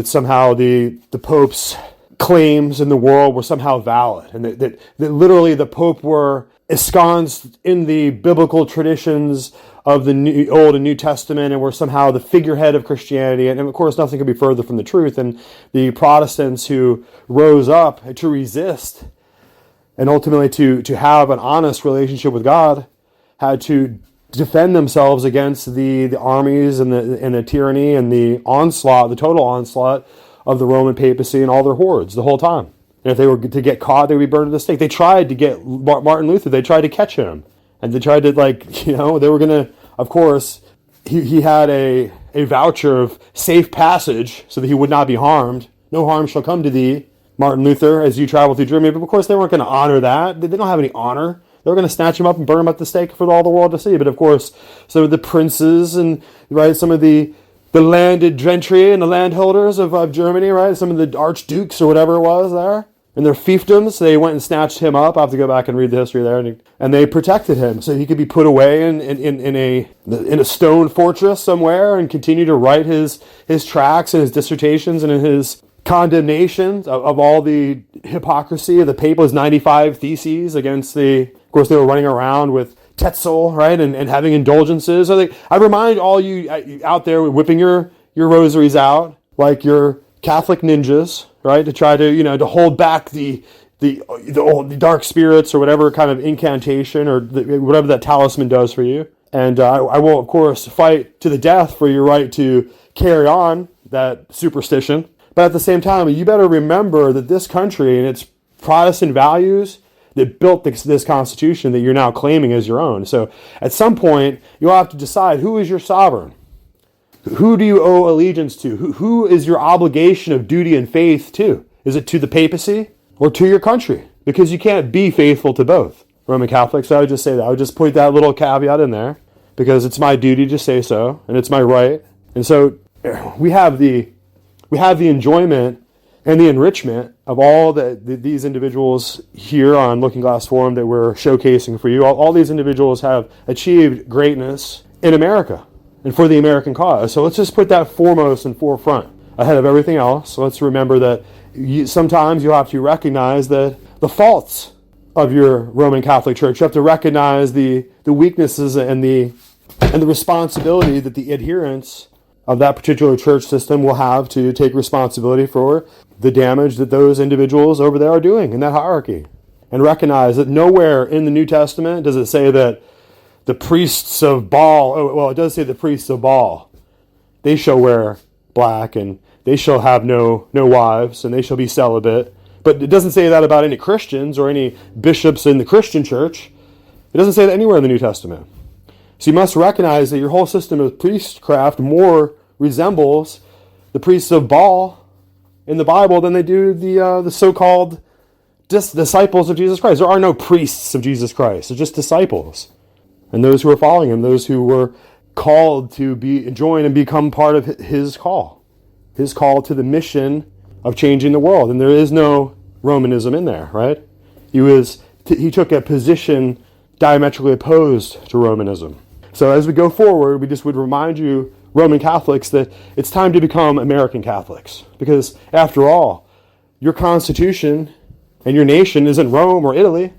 somehow the Pope's claims in the world were somehow valid, and that literally the Pope were ensconced in the biblical traditions of the Old and New Testament and were somehow the figurehead of Christianity. And of course, nothing could be further from the truth. And the Protestants who rose up to resist and ultimately to have an honest relationship with God had to defend themselves against the armies and the tyranny and the total onslaught of the Roman papacy and all their hordes the whole time. And if they were to get caught, they would be burned at the stake. They tried to get Martin Luther. They tried to catch him. And they tried to, they were going to, of course, he had a a voucher of safe passage so that he would not be harmed. No harm shall come to thee, Martin Luther, as you travel through Germany. But of course, they weren't going to honor that. They don't have any honor. They were going to snatch him up and burn him at the stake for all the world to see. But of course, some of the princes and some of the landed gentry and the landholders of Germany, right? Some of the archdukes or whatever it was there, and their fiefdoms, they went and snatched him up. I have to go back and read the history there, and they protected him so he could be put away in a stone fortress somewhere and continue to write his tracts and his dissertations and his condemnations of all the hypocrisy of the papa's 95 theses against of course, they were running around with Tetzel, right, and having indulgences. So I remind all you out there whipping your rosaries out like you're Catholic ninjas, right, to try to to hold back the dark spirits or whatever kind of incantation or whatever that talisman does for you. And I will, of course, fight to the death for your right to carry on that superstition. But at the same time, you better remember that this country and its Protestant values that built this Constitution that you're now claiming as your own. So at some point, you'll have to decide who is your sovereign. Who do you owe allegiance to? Who is your obligation of duty and faith to? Is it to the papacy or to your country? Because you can't be faithful to both. Roman Catholics, so I would just say that. I would just put that little caveat in there because it's my duty to say so, and it's my right. And so we have the enjoyment and the enrichment of all these individuals here on Looking Glass Forum that we're showcasing for you. All these individuals have achieved greatness in America and for the American cause. So let's just put that foremost and forefront ahead of everything else. So let's remember that sometimes you have to recognize the faults of your Roman Catholic Church. You have to recognize the weaknesses and the responsibility that the adherents of that particular church system will have to take responsibility for the damage that those individuals over there are doing in that hierarchy. And recognize that nowhere in the New Testament does it say that the priests of Baal, it does say the priests of Baal, they shall wear black and they shall have no wives and they shall be celibate. But it doesn't say that about any Christians or any bishops in the Christian church. It doesn't say that anywhere in the New Testament. So you must recognize that your whole system of priestcraft more resembles the priests of Baal in the Bible than they do the so-called disciples of Jesus Christ. There are no priests of Jesus Christ. They're just disciples. And those who are following him, those who were called to join and become part of his call to the mission of changing the world. And there is no Romanism in there, right? He took a position diametrically opposed to Romanism. So as we go forward, we just would remind you, Roman Catholics, that it's time to become American Catholics. Because after all, your Constitution and your nation isn't Rome or Italy.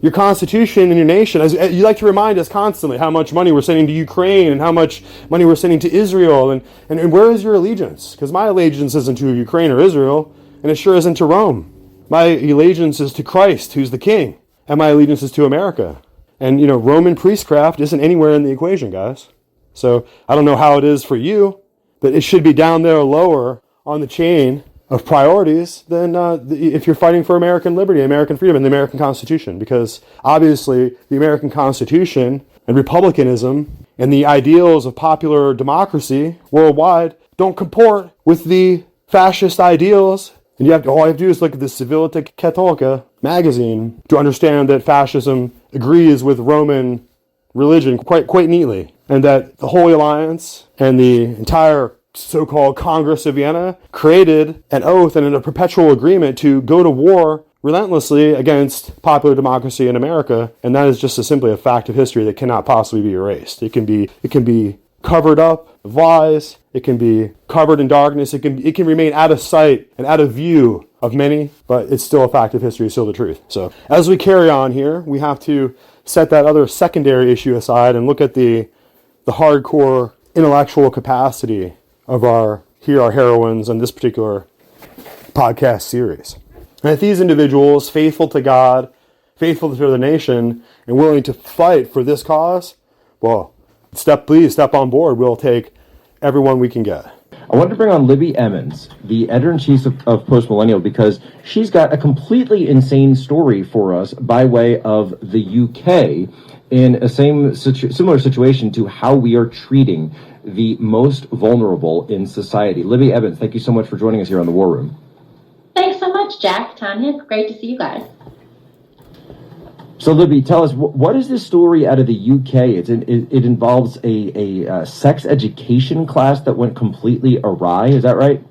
Your Constitution and your nation, as you like to remind us constantly, how much money we're sending to Ukraine and how much money we're sending to Israel. And where is your allegiance? Because my allegiance isn't to Ukraine or Israel, and it sure isn't to Rome. My allegiance is to Christ, who's the King, and my allegiance is to America. And, Roman priestcraft isn't anywhere in the equation, guys. So I don't know how it is for you, but it should be down there lower on the chain of priorities than if you're fighting for American liberty, American freedom, and the American Constitution. Because obviously the American Constitution and republicanism and the ideals of popular democracy worldwide don't comport with the fascist ideals. And all you have to do is look at the Civilita Cattolica magazine to understand that fascism agrees with Roman religion quite neatly, and that the Holy Alliance and the entire so-called Congress of Vienna created an oath and a perpetual agreement to go to war relentlessly against popular democracy in America, and that is just simply a fact of history that cannot possibly be erased. It can be covered up with lies. It can be covered in darkness. It can remain out of sight and out of view of many, but it's still a fact of history, it's still the truth. So as we carry on here, we have to set that other secondary issue aside and look at the hardcore intellectual capacity of our heroines in this particular podcast series. And if these individuals, faithful to God, faithful to the nation, and willing to fight for this cause, well, please step on board. We'll take everyone we can get. I wanted to bring on Libby Emmons, the editor-in-chief of Postmillennial, because she's got a completely insane story for us by way of the UK in a similar situation to how we are treating the most vulnerable in society. Libby Evans, thank you so much for joining us here on The War Room. Thanks so much, Jack, Tanya. Great to see you guys. So, Libby, tell us, what is this story out of the UK? It involves a sex education class that went completely awry. Is that right?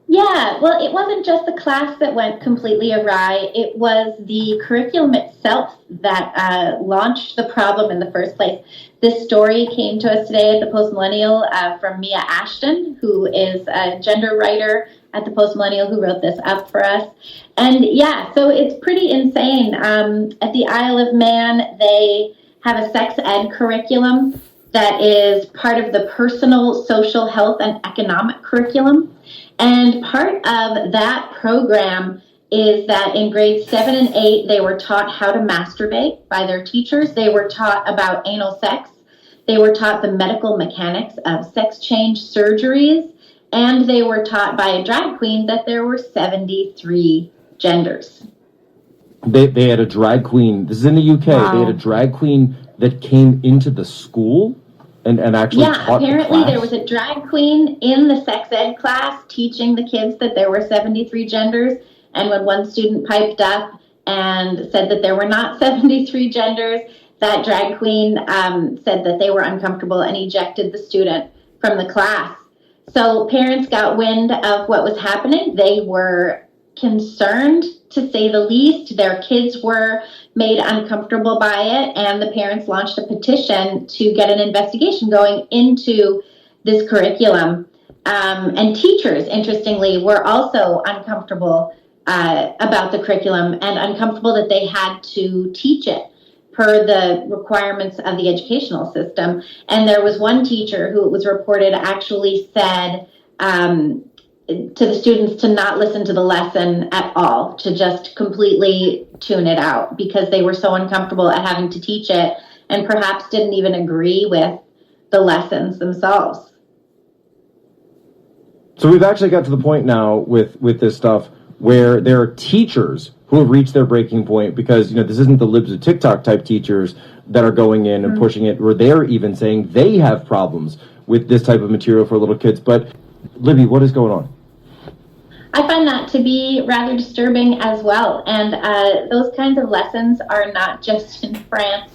Yeah, well, it wasn't just the class that went completely awry. It was the curriculum itself that launched the problem in the first place. This story came to us today at the Post Millennial from Mia Ashton, who is a gender writer at the Post Millennial, who wrote this up for us. And yeah, so it's pretty insane. At the Isle of Man, they have a sex ed curriculum that is part of the personal, social, health, and economic curriculum. And part of that program is that in grades 7 and 8, they were taught how to masturbate by their teachers. They were taught about anal sex. They were taught the medical mechanics of sex change surgeries. And they were taught by a drag queen that there were 73 genders. They had a drag queen. This is in the UK. Wow. They had a drag queen that came into the school and actually taught the class. Apparently there was a drag queen in the sex ed class teaching the kids that there were 73 genders. And when one student piped up and said that there were not 73 genders, that drag queen said that they were uncomfortable and ejected the student from the class. So parents got wind of what was happening. They were concerned, to say the least. Their kids were made uncomfortable by it, and the parents launched a petition to get an investigation going into this curriculum. And teachers, interestingly, were also uncomfortable about the curriculum and uncomfortable that they had to teach it per the requirements of the educational system. And there was one teacher who, it was reported, actually said to the students to not listen to the lesson at all, to just completely tune it out, because they were so uncomfortable at having to teach it and perhaps didn't even agree with the lessons themselves. So we've actually got to the point now with this stuff where there are teachers who have reached their breaking point, because, this isn't the libs of TikTok type teachers that are going in and pushing it, where they're even saying they have problems with this type of material for little kids. But Libby, what is going on? I find that to be rather disturbing as well. And those kinds of lessons are not just in France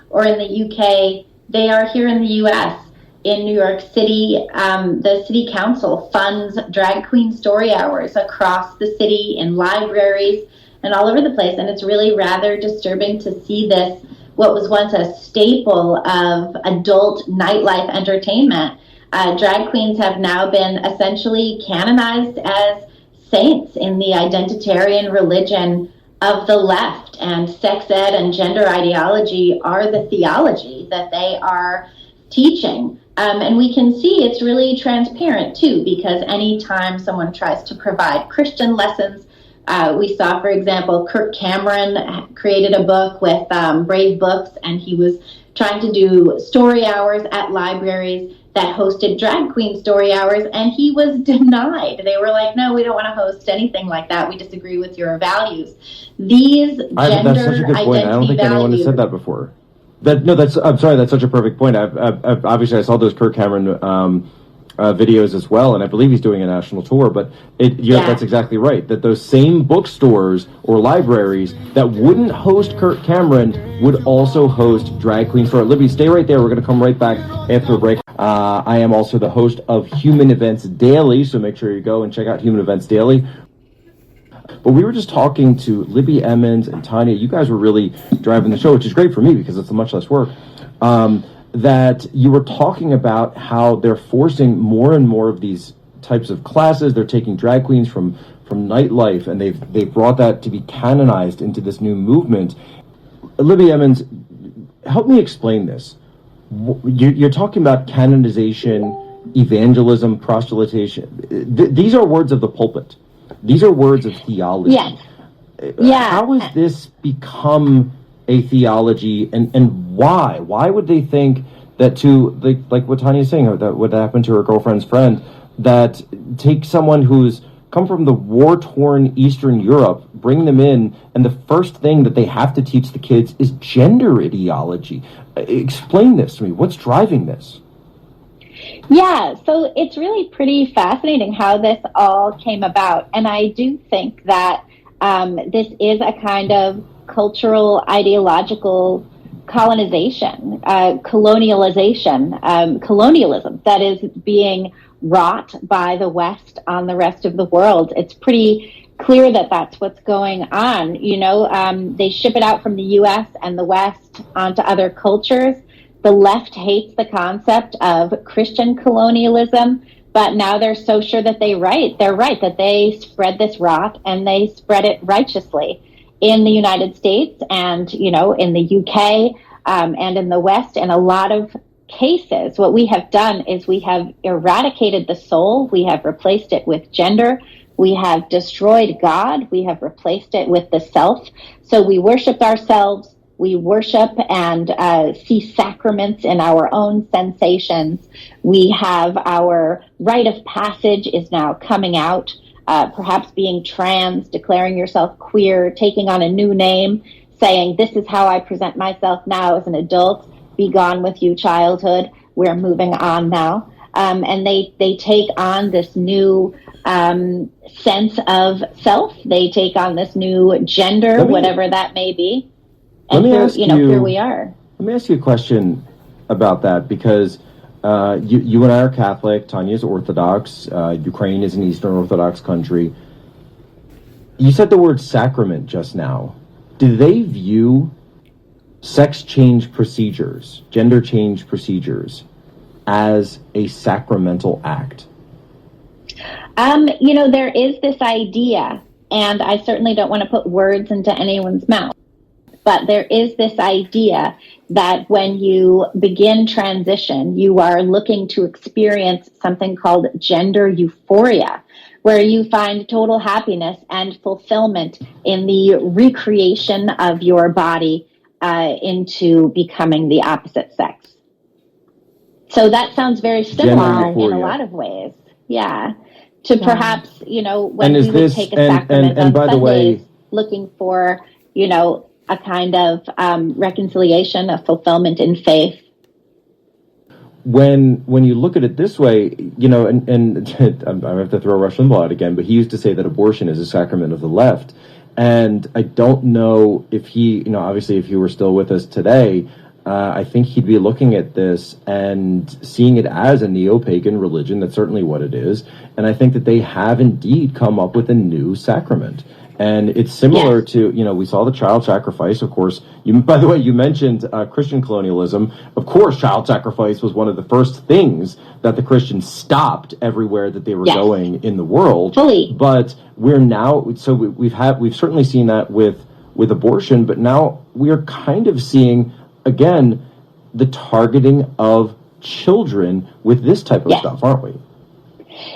or in the UK. They are here in the US. In New York City, the city council funds drag queen story hours across the city, in libraries, and all over the place. And it's really rather disturbing to see this, what was once a staple of adult nightlife entertainment. Drag queens have now been essentially canonized as saints in the identitarian religion of the left, and sex ed and gender ideology are the theology that they are teaching. And we can see it's really transparent too, because anytime someone tries to provide Christian lessons, we saw, for example, Kirk Cameron created a book with Brave Books, and he was trying to do story hours at libraries that hosted drag queen story hours, and he was denied. They were like, no, we don't want to host anything like that. We disagree with your values. These gender that's such a good point. I don't think anyone has said that before. I'm sorry, that's such a perfect point. Obviously I saw those Kirk Cameron videos as well, and I believe he's doing a national tour, but that's exactly right, that those same bookstores or libraries that wouldn't host Kirk Cameron would also host drag queen story. Libby, stay right there. We're going to come right back after a break. I am also the host of Human Events Daily, so make sure you go and check out Human Events Daily. But we were just talking to Libby Emmons and Tanya. You guys were really driving the show, which is great for me because it's much less work. That you were talking about how they're forcing more and more of these types of classes. They're taking drag queens from nightlife, and they've brought that to be canonized into this new movement. Libby Emmons, help me explain this. You're talking about canonization, evangelism, proselytization. These are words of the pulpit. These are words of theology. Yes. Yeah. How has this become a theology, and why? Why would they think that to, like what Tanya's saying, that what happened to her girlfriend's friend, that take someone who's come from the war-torn Eastern Europe, bring them in, and the first thing that they have to teach the kids is gender ideology? Explain this to me. What's driving this? Yeah, so it's really pretty fascinating how this all came about. And I do think that this is a kind of cultural, ideological colonization, colonialism that is being wrought by the West on the rest of the world. It's pretty clear that that's what's going on. They ship it out from the US and the West onto other cultures. The left hates the concept of Christian colonialism, but now they're so sure that they're right, that they spread this rot and they spread it righteously in the United States and, in the UK and in the West. In a lot of cases, what we have done is we have eradicated the soul. We have replaced it with gender. We have destroyed God. We have replaced it with the self. So we worship ourselves. We worship and see sacraments in our own sensations. We have our rite of passage is now coming out, perhaps being trans, declaring yourself queer, taking on a new name, saying, this is how I present myself now as an adult. Be gone with you, childhood. We're moving on now. And they take on this new sense of self. They take on this new gender, whatever that may be. And here we are. Let me ask you a question about that, because you and I are Catholic. Tanya is Orthodox. Ukraine is an Eastern Orthodox country. You said the word sacrament just now. Do they view sex change procedures, gender change procedures, as a sacramental act? There is this idea, and I certainly don't want to put words into anyone's mouth, but there is this idea that when you begin transition, you are looking to experience something called gender euphoria, where you find total happiness and fulfillment in the recreation of your body into becoming the opposite sex. So that sounds very similar in a lot of ways. Yeah. To perhaps, when we would take a sacrament on Sundays, looking for, a kind of reconciliation, a fulfillment in faith. When you look at it this way, and I have to throw Rush Limbaugh out again, but he used to say that abortion is a sacrament of the left. And I don't know if he, obviously if he were still with us today, I think he'd be looking at this and seeing it as a neo-pagan religion. That's certainly what it is. And I think that they have indeed come up with a new sacrament. And it's similar to, we saw the child sacrifice, of course. By the way, you mentioned Christian colonialism. Of course, child sacrifice was one of the first things that the Christians stopped everywhere that they were going in the world. Fully. But we're now, so we've certainly seen that with abortion, but now we're kind of seeing, again, the targeting of children with this type of stuff, aren't we?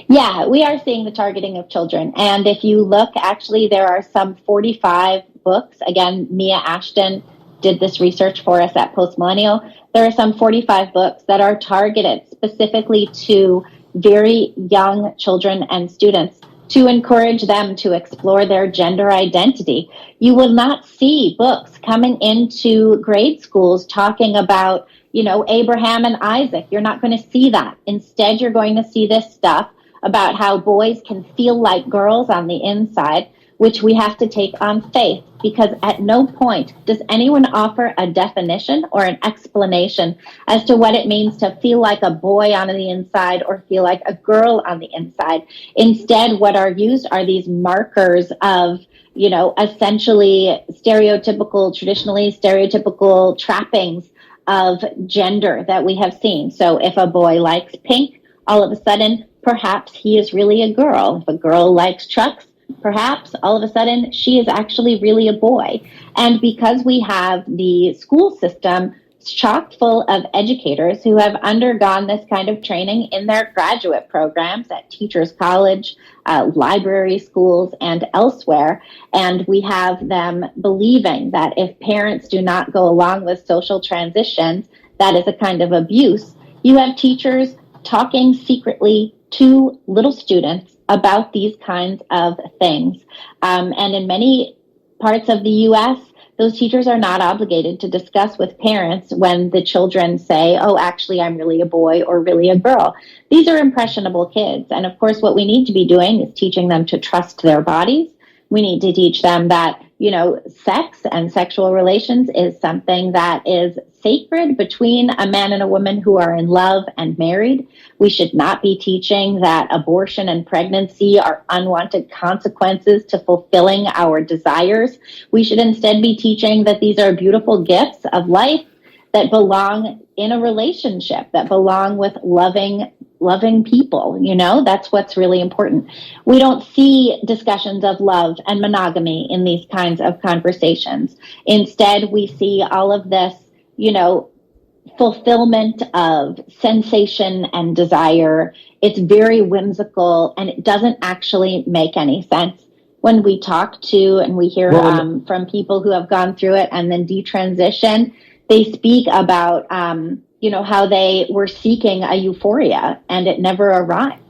Yeah, we are seeing the targeting of children. And if you look, actually, there are some 45 books. Again, Mia Ashton did this research for us at Post Millennial. There are some 45 books that are targeted specifically to very young children and students to encourage them to explore their gender identity. You will not see books coming into grade schools talking about, Abraham and Isaac. You're not going to see that. Instead, you're going to see this stuff about how boys can feel like girls on the inside, which we have to take on faith, because at no point does anyone offer a definition or an explanation as to what it means to feel like a boy on the inside or feel like a girl on the inside. Instead, what are used are these markers of, essentially traditionally stereotypical trappings of gender that we have seen. So if a boy likes pink, all of a sudden, perhaps he is really a girl. If a girl likes trucks, perhaps all of a sudden she is actually really a boy. And because we have the school system chock full of educators who have undergone this kind of training in their graduate programs at Teachers College, library schools, and elsewhere, and we have them believing that if parents do not go along with social transitions, that is a kind of abuse. You have teachers talking secretly to little students about these kinds of things. And in many parts of the U.S., those teachers are not obligated to discuss with parents when the children say, oh, actually, I'm really a boy or really a girl. These are impressionable kids. And of course, what we need to be doing is teaching them to trust their bodies. We need to teach them that, sex and sexual relations is something that is sacred between a man and a woman who are in love and married. We should not be teaching that abortion and pregnancy are unwanted consequences to fulfilling our desires. We should instead be teaching that these are beautiful gifts of life that belong in a relationship, that belong with loving people. That's what's really important. We don't see discussions of love and monogamy in these kinds of conversations. Instead, we see all of this, fulfillment of sensation and desire. It's very whimsical, and it doesn't actually make any sense. When we talk to and we hear from people who have gone through it and then detransition, they speak about how they were seeking a euphoria and it never arrived.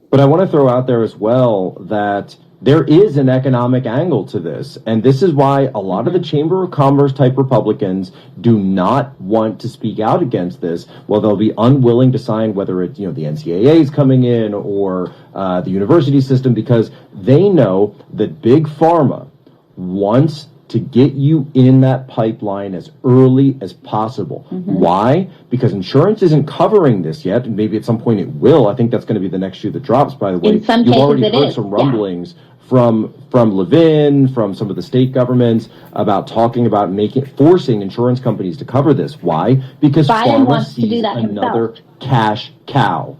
But I want to throw out there as well that there is an economic angle to this. And this is why a lot of the Chamber of Commerce type Republicans do not want to speak out against this. Well, they'll be unwilling to sign whether it's, the NCAA is coming in or the university system, because they know that Big Pharma wants to get you in that pipeline as early as possible. Why? Because insurance isn't covering this yet, and maybe at some point it will. I think that's going to be the next shoe that drops, by the way. In some You've cases already it heard is. some rumblings from Levin, from some of the state governments about talking about forcing insurance companies to cover this. Why? Because Biden pharma wants to do sees that another himself. Cash cow.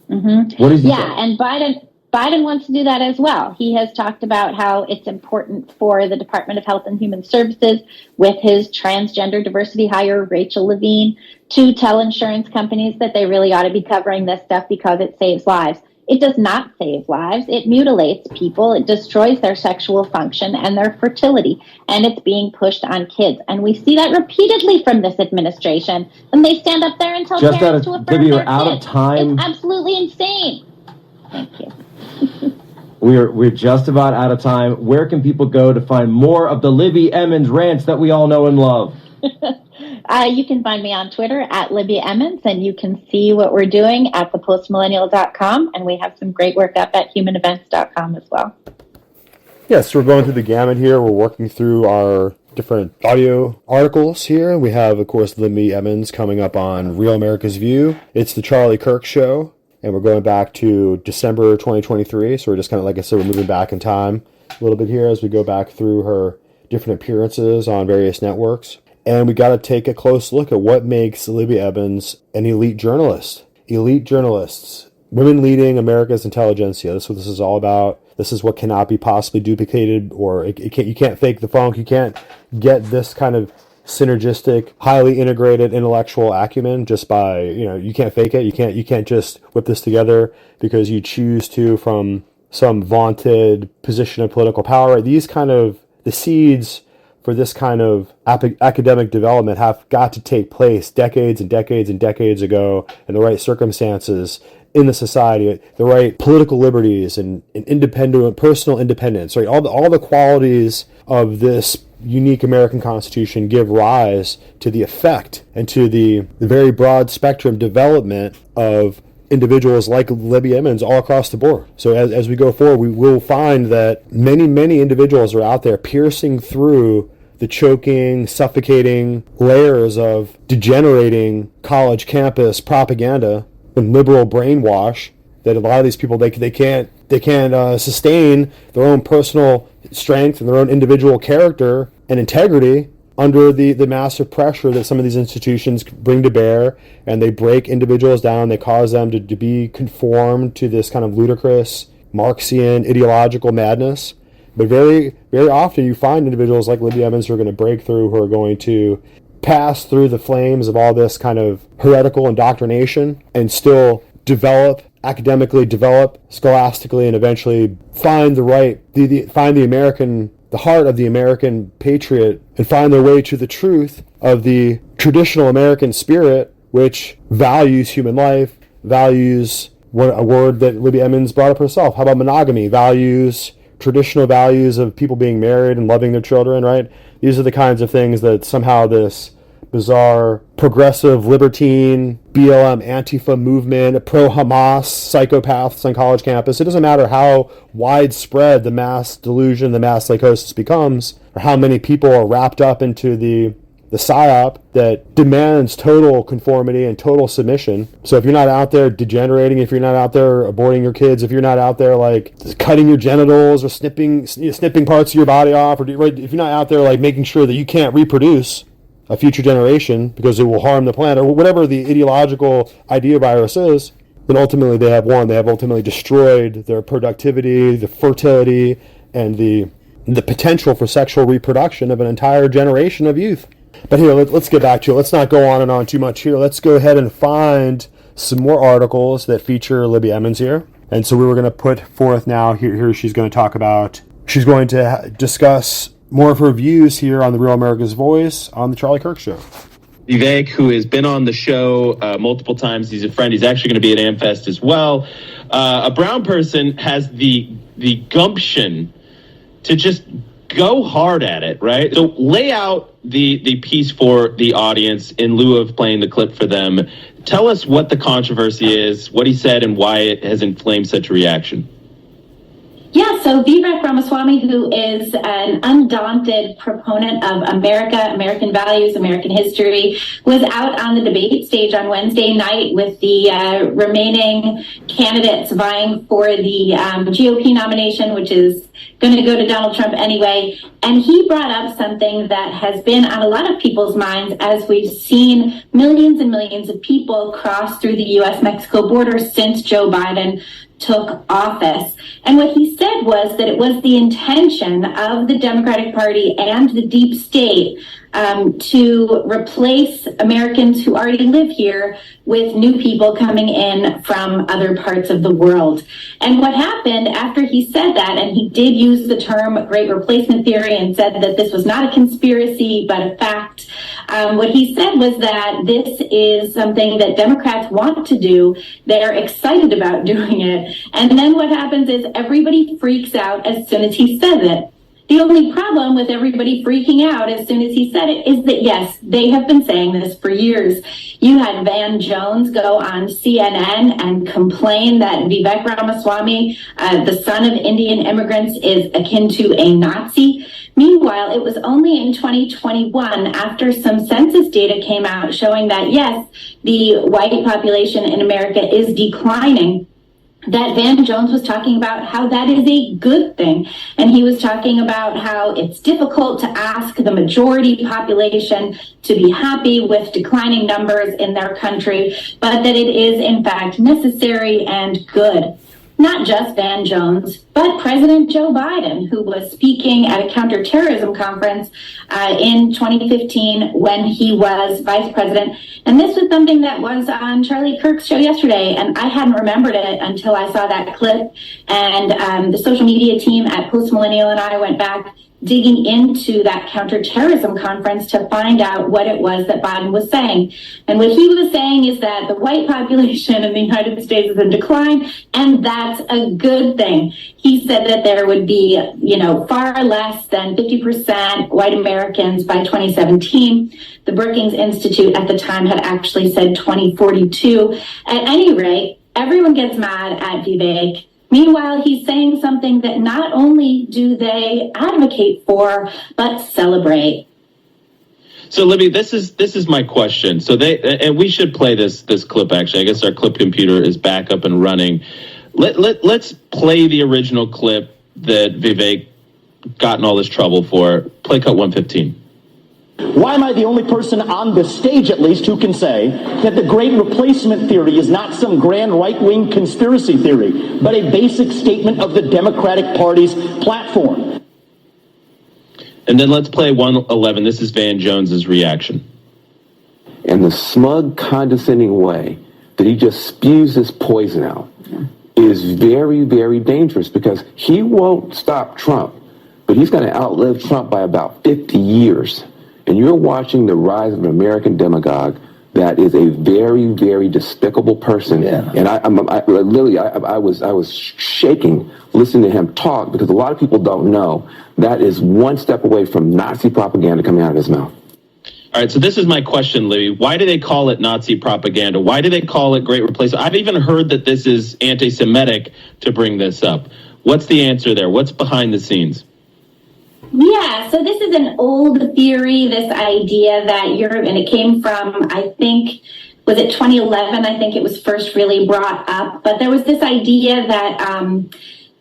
What does he say? And Biden wants to do that as well. He has talked about how it's important for the Department of Health and Human Services, with his transgender diversity hire, Rachel Levine, to tell insurance companies that they really ought to be covering this stuff because it saves lives. It does not save lives. It mutilates people. It destroys their sexual function and their fertility. And it's being pushed on kids. And we see that repeatedly from this administration. And they stand up there and tell parents to affirm their out kids. of time. It's absolutely insane. Thank you. We're just about out of time. Where can people go to find more of the Libby Emmons rants that we all know and love? You can find me on Twitter at Libby Emmons, and you can see what we're doing at thepostmillennial.com, and we have some great work up at humanevents.com as well. Yes, we're going through the gamut here. We're working through our different audio articles here. We have, of course, Libby Emmons coming up on Real America's View. It's the Charlie Kirk Show, and we're going back to December 2023. So we're just kind of, like I said, we're moving back in time a little bit here as we go back through her different appearances on various networks. And we got to take a close look at what makes Libby Emmons an elite journalist. Elite journalists, women leading America's intelligentsia. That's what this is all about. This is what cannot be possibly duplicated, or you can't fake the funk. You can't get this kind of synergistic, highly integrated intellectual acumen just by, you can't fake it. You can't just whip this together because you choose to from some vaunted position of political power. These kind of, the seeds for this kind of academic development have got to take place decades and decades and decades ago in the right circumstances in the society, the right political liberties and independent, personal independence, right? All the qualities of this unique American Constitution give rise to the effect and to the very broad spectrum development of individuals like Libby Emmons all across the board. So as we go forward, we will find that many individuals are out there piercing through the choking, suffocating layers of degenerating college campus propaganda and liberal brainwash that a lot of these people they can't sustain their own personal strength and their own individual character and integrity under the massive pressure that some of these institutions bring to bear, and they break individuals down. They cause them to be conformed to this kind of ludicrous Marxian ideological madness. But very, very often you find individuals like Libby Emmons who are going to break through, who are going to pass through the flames of all this kind of heretical indoctrination and still academically develop scholastically, and eventually find find the heart of the American patriot, and find their way to the truth of the traditional American spirit, which values human life, values a word that Libby Emmons brought up herself. How about monogamy? Values traditional values of people being married and loving their children, right? These are the kinds of things that somehow this bizarre progressive libertine BLM Antifa movement, pro-Hamas psychopaths on college campus, it doesn't matter how widespread the mass delusion, the mass psychosis becomes, or how many people are wrapped up into the psyop that demands total conformity and total submission. So if you're not out there degenerating, if you're not out there aborting your kids, if you're not out there like cutting your genitals or snipping parts of your body off, or if you're not out there like making sure that you can't reproduce a future generation because it will harm the planet, or whatever the ideological idea virus is, then ultimately they have won. They have ultimately destroyed their productivity, the fertility, and the potential for sexual reproduction of an entire generation of youth. But here, let's get back to it. Let's not go on and on too much here. Let's go ahead and find some more articles that feature Libby Emmons here. And so we were going to put forth now, here she's going to talk about, she's going to discuss more of her views here on The Real America's Voice on The Charlie Kirk Show. Vivek, who has been on the show multiple times, he's a friend. He's actually going to be at AmFest as well. A brown person has the gumption to just go hard at it, right? So lay out the piece for the audience in lieu of playing the clip for them. Tell us what the controversy is, what he said, and why it has inflamed such a reaction. Yeah, so Vivek Ramaswamy, who is an undaunted proponent of America, American values, American history, was out on the debate stage on Wednesday night with the remaining candidates vying for the GOP nomination, which is going to go to Donald Trump anyway. And he brought up something that has been on a lot of people's minds as we've seen millions and millions of people cross through the U.S.-Mexico border since Joe Biden took office. And what he said was that it was the intention of the Democratic Party and the deep state to replace Americans who already live here with new people coming in from other parts of the world. And what happened after he said that, and he did use the term Great Replacement Theory and said that this was not a conspiracy, but a fact, what he said was that this is something that Democrats want to do. They're excited about doing it. And then what happens is everybody freaks out as soon as he says it. The only problem with everybody freaking out as soon as he said it is that, yes, they have been saying this for years. You had Van Jones go on CNN and complain that Vivek Ramaswamy, the son of Indian immigrants, is akin to a Nazi. Meanwhile, it was only in 2021, after some census data came out showing that, yes, the white population in America is declining, that Van Jones was talking about how that is a good thing. And he was talking about how it's difficult to ask the majority population to be happy with declining numbers in their country, but that it is in fact necessary and good. Not just Van Jones, but President Joe Biden, who was speaking at a counterterrorism conference in 2015 when he was vice president. And this was something that was on Charlie Kirk's show yesterday, and I hadn't remembered it until I saw that clip. And the social media team at Post Millennial and I went back digging into that counterterrorism conference to find out what it was that Biden was saying. And what he was saying is that the white population in the United States is in decline, and that's a good thing. He said that there would be, far less than 50% white Americans by 2017. The Brookings Institute at the time had actually said 2042. At any rate, everyone gets mad at Vivek. Meanwhile, he's saying something that not only do they advocate for, but celebrate. So, Libby, this is my question. So and we should play this clip, actually. I guess our clip computer is back up and running. Let's play the original clip that Vivek got in all this trouble for. Play cut 115. Why am I the only person on this stage, at least, who can say that the Great Replacement Theory is not some grand right-wing conspiracy theory, but a basic statement of the Democratic Party's platform? And then let's play 111. This is Van Jones's reaction. And the smug, condescending way that he just spews this poison out is very, very dangerous, because he won't stop Trump, but he's going to outlive Trump by about 50 years. And you're watching the rise of an American demagogue that is a very, very despicable person. Yeah. And I was shaking listening to him talk, because a lot of people don't know that is one step away from Nazi propaganda coming out of his mouth. All right, so this is my question, Libby. Why do they call it Nazi propaganda? Why do they call it Great Replacement? I've even heard that this is anti-Semitic to bring this up. What's the answer there? What's behind the scenes? Yeah, so this is an old theory, this idea that Europe, and it came from, I think, was it 2011? I think it was first really brought up. But there was this idea that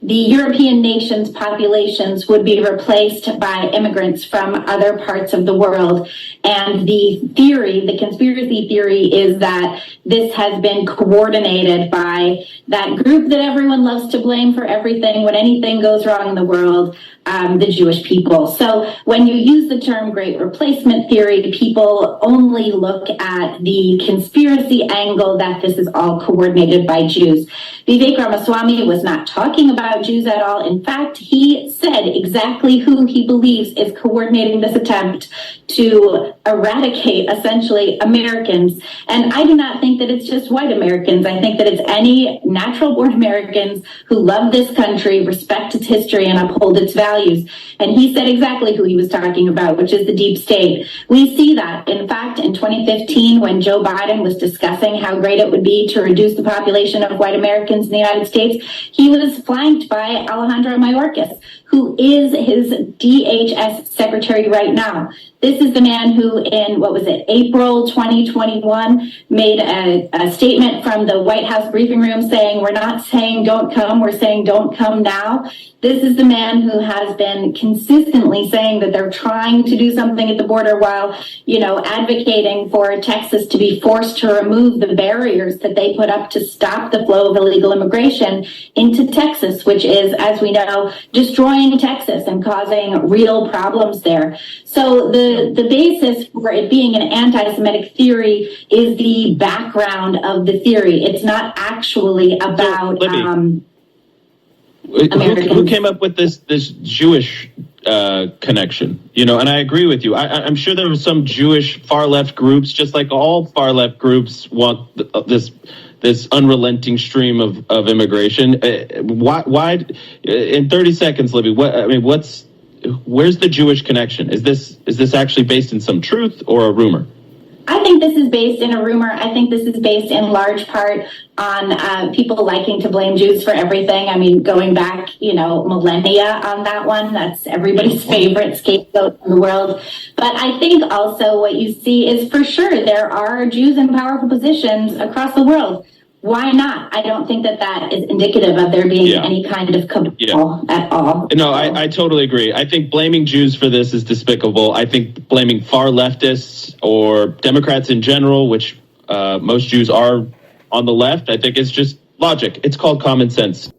the European nations' populations would be replaced by immigrants from other parts of the world. And the theory, the conspiracy theory, is that this has been coordinated by that group that everyone loves to blame for everything when anything goes wrong in the world, the Jewish people. So when you use the term Great Replacement Theory, people only look at the conspiracy angle that this is all coordinated by Jews. Vivek Ramaswamy was not talking about Jews at all. In fact, he said exactly who he believes is coordinating this attempt to eradicate, essentially, Americans. And I do not think that it's just white Americans. I think that it's any natural-born Americans who love this country, respect its history, and uphold its values. And he said exactly who he was talking about, which is the deep state. We see that. In fact, in 2015, when Joe Biden was discussing how great it would be to reduce the population of white Americans in the United States, he was flanked by Alejandro Mayorkas, who is his DHS secretary right now. This is the man who in, April 2021, made a statement from the White House briefing room saying, we're not saying don't come, we're saying don't come now. This is the man who has been consistently saying that they're trying to do something at the border while, advocating for Texas to be forced to remove the barriers that they put up to stop the flow of illegal immigration into Texas, which is, as we know, destroying Texas and causing real problems there. So the basis for it being an anti-Semitic theory is the background of the theory. It's not actually about who came up with this Jewish connection? And I agree with you. I'm sure there were some Jewish far left groups, just like all far left groups want this unrelenting stream of immigration. Why? In 30 seconds, Libby. Where's the Jewish connection? Is this actually based in some truth or a rumor? I think this is based in a rumor. I think this is based in large part on people liking to blame Jews for everything. I mean, going back, millennia on that one. That's everybody's favorite scapegoat in the world. But I think also what you see is, for sure, there are Jews in powerful positions across the world. Why not? I don't think that is indicative of there being any kind of cabal at all. No, I totally agree. I think blaming Jews for this is despicable. I think blaming far leftists or Democrats in general, which most Jews are on the left, I think it's just logic. It's called common sense.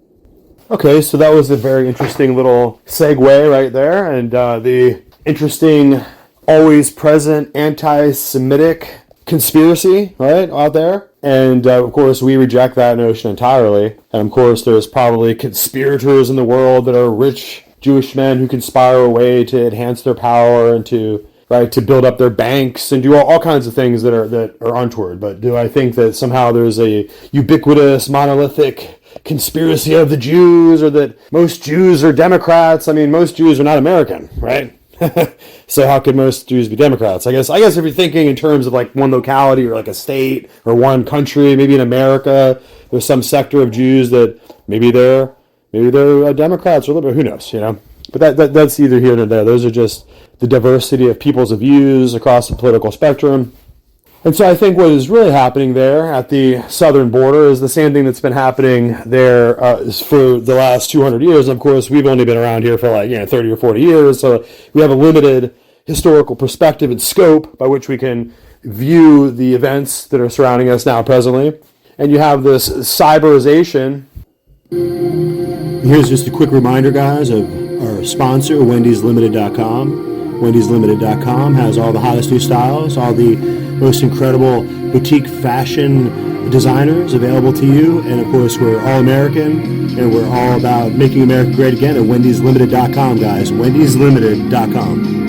Okay, so that was a very interesting little segue right there. And the interesting, always present anti-Semitic conspiracy, right, out there. And of course, we reject that notion entirely. And of course, there's probably conspirators in the world that are rich Jewish men who conspire away to enhance their power and to build up their banks and do all kinds of things that are untoward. But do I think that somehow there's a ubiquitous, monolithic conspiracy of the Jews, or that most Jews are Democrats? I mean, most Jews are not American, right? So how could most Jews be Democrats? I guess if you're thinking in terms of like one locality or like a state or one country, maybe in America, there's some sector of Jews that maybe they're Democrats or liberal. Who knows, But that's either here or there. Those are just the diversity of people's views across the political spectrum. And so I think what is really happening there at the southern border is the same thing that's been happening there for the last 200 years. And of course, we've only been around here for 30 or 40 years, so we have a limited historical perspective and scope by which we can view the events that are surrounding us now presently. And you have this cyberization. Here's just a quick reminder, guys, of our sponsor, Wendy'sLimited.com. Wendy'sLimited.com has all the hottest new styles, all the most incredible boutique fashion designers available to you. And of course, we're all American, and we're all about making America great again at Wendy'sLimited.com, guys. Wendy'sLimited.com.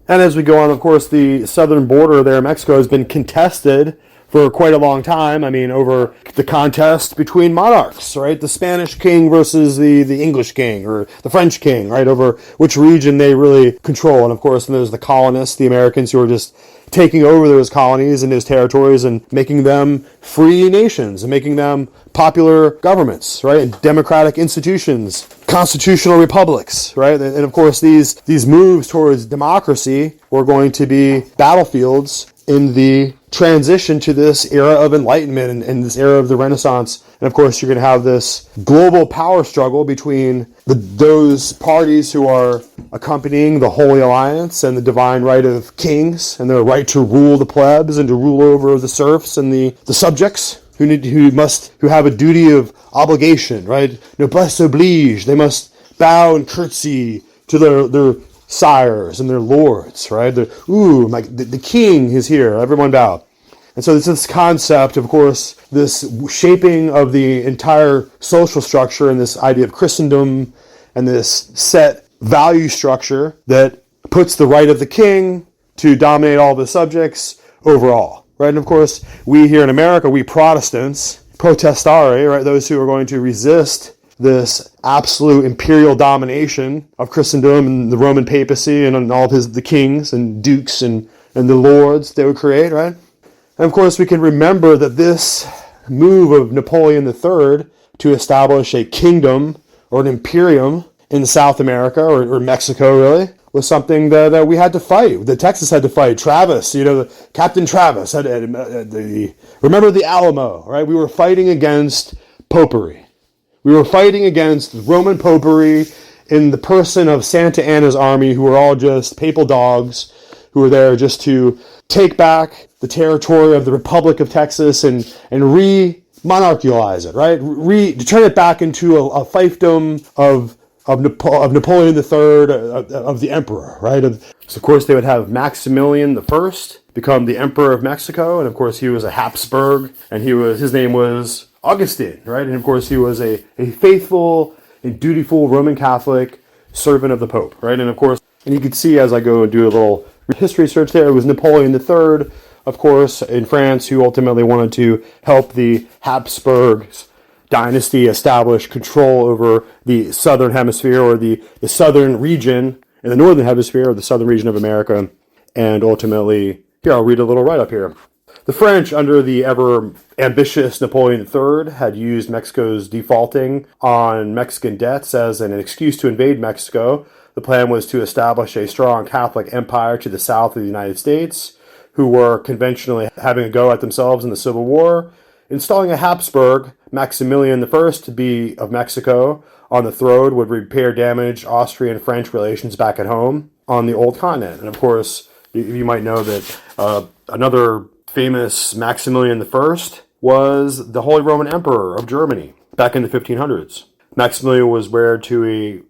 And as we go on, of course, the southern border there in Mexico has been contested for quite a long time. I mean, over the contest between monarchs, right? The Spanish king versus the English king or the French king, right? Over which region they really control. And of course, then there's the colonists, the Americans, who are just taking over those colonies and those territories and making them free nations and making them popular governments, right? And democratic institutions, constitutional republics, right? And of course, these moves towards democracy were going to be battlefields in the transition to this era of enlightenment and this era of the Renaissance. And of course, you're going to have this global power struggle between those parties who are accompanying the Holy Alliance and the divine right of kings and their right to rule the plebs and to rule over the serfs and the subjects who have a duty of obligation, right? Noblesse oblige. They must bow and curtsy to their sires and their lords, right? The king is here. Everyone bow. And so it's this concept, of course, this shaping of the entire social structure and this idea of Christendom and this set value structure that puts the right of the king to dominate all the subjects overall, right? And of course, we here in America, we Protestants, protestare, right? Those who are going to resist this absolute imperial domination of Christendom and the Roman papacy and all of the kings and dukes and the lords they would create, right? And of course, we can remember that this move of Napoleon III to establish a kingdom or an imperium in South America or Mexico, really, was something that we had to fight. That Texas had to fight. Travis, Captain Travis remember the Alamo, right? We were fighting against popery. We were fighting against Roman popery in the person of Santa Anna's army, who were all just papal dogs, who were there just to take back the territory of the Republic of Texas and re-monarchialize it, right? To turn it back into a fiefdom of Napoleon III, of the emperor, right? So of course they would have Maximilian I become the emperor of Mexico, and of course he was a Habsburg, and his name was Augustine, right? And of course he was a faithful and dutiful Roman Catholic servant of the Pope, right? And of course, and you can see as I go and do a little history search there, it was Napoleon III, of course, in France, who ultimately wanted to help the Habsburgs dynasty establish control over the southern hemisphere or the southern region in the northern hemisphere or the southern region of America. And ultimately, here, I'll read a little write-up here. The French, under the ever ambitious Napoleon III, had used Mexico's defaulting on Mexican debts as an excuse to invade Mexico. The plan was to establish a strong Catholic empire to the south of the United States, who were conventionally having a go at themselves in the Civil War. Installing a Habsburg, Maximilian I, to be of Mexico on the throne would repair damaged Austrian-French relations back at home on the old continent. And of course, you might know that another famous Maximilian I was the Holy Roman Emperor of Germany back in the 1500s. Maximilian was married to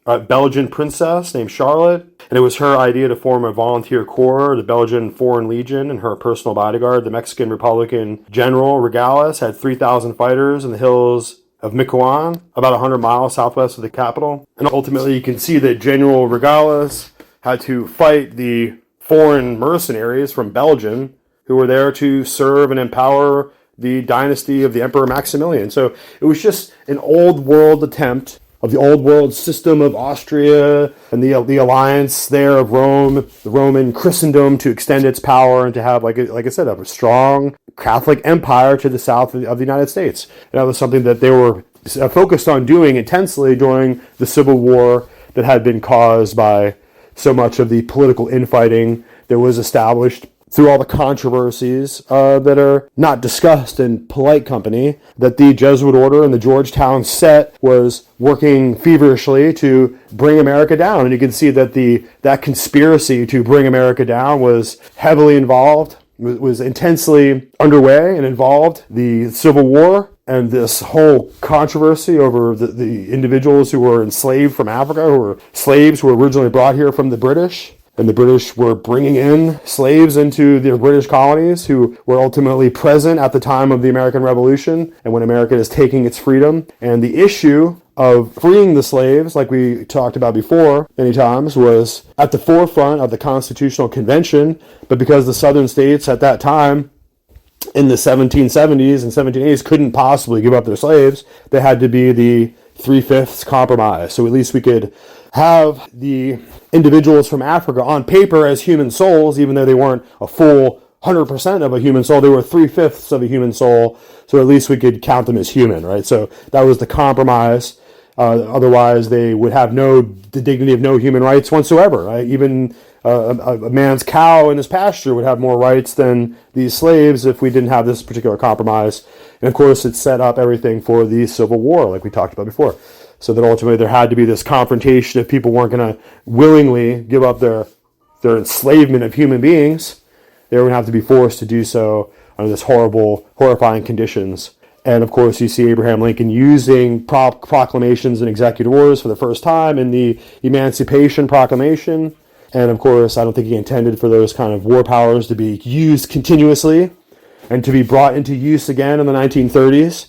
a Belgian princess named Charlotte, and it was her idea to form a volunteer corps, the Belgian Foreign Legion, and her personal bodyguard, the Mexican Republican General Regales, had 3,000 fighters in the hills of Michoacan, about 100 miles southwest of the capital. And ultimately, you can see that General Regales had to fight the foreign mercenaries from Belgium who were there to serve and empower the dynasty of the Emperor Maximilian. So it was just an old world attempt of the old world system of Austria and the alliance there of Rome, the Roman Christendom, to extend its power and to have, like I said, a strong Catholic empire to the south of the United States. And that was something that they were focused on doing intensely during the Civil War that had been caused by so much of the political infighting that was established through all the controversies that are not discussed in polite company, that the Jesuit order and the Georgetown set was working feverishly to bring America down. And you can see that that conspiracy to bring America down was heavily involved, was intensely underway and involved the Civil War and this whole controversy over the individuals who were enslaved from Africa, who were slaves who were originally brought here from the British. And the British were bringing in slaves into the British colonies who were ultimately present at the time of the American Revolution and when America is taking its freedom. And the issue of freeing the slaves, like we talked about before many times, was at the forefront of the Constitutional Convention. But because the southern states at that time, in the 1770s and 1780s, couldn't possibly give up their slaves, they had to be the 3/5 compromise. So at least we could have the individuals from Africa on paper as human souls, even though they weren't a full 100% of a human soul. They were 3/5 of a human soul. So at least we could count them as human, right? So that was the compromise. Otherwise, they would have the dignity of no human rights whatsoever, right? Even a man's cow in his pasture would have more rights than these slaves if we didn't have this particular compromise. And of course, it set up everything for the Civil War, like we talked about before. So that ultimately there had to be this confrontation if people weren't going to willingly give up their enslavement of human beings. They were going to have to be forced to do so under this horrifying conditions. And of course, you see Abraham Lincoln using proclamations and executive orders for the first time in the Emancipation Proclamation. And of course, I don't think he intended for those kind of war powers to be used continuously and to be brought into use again in the 1930s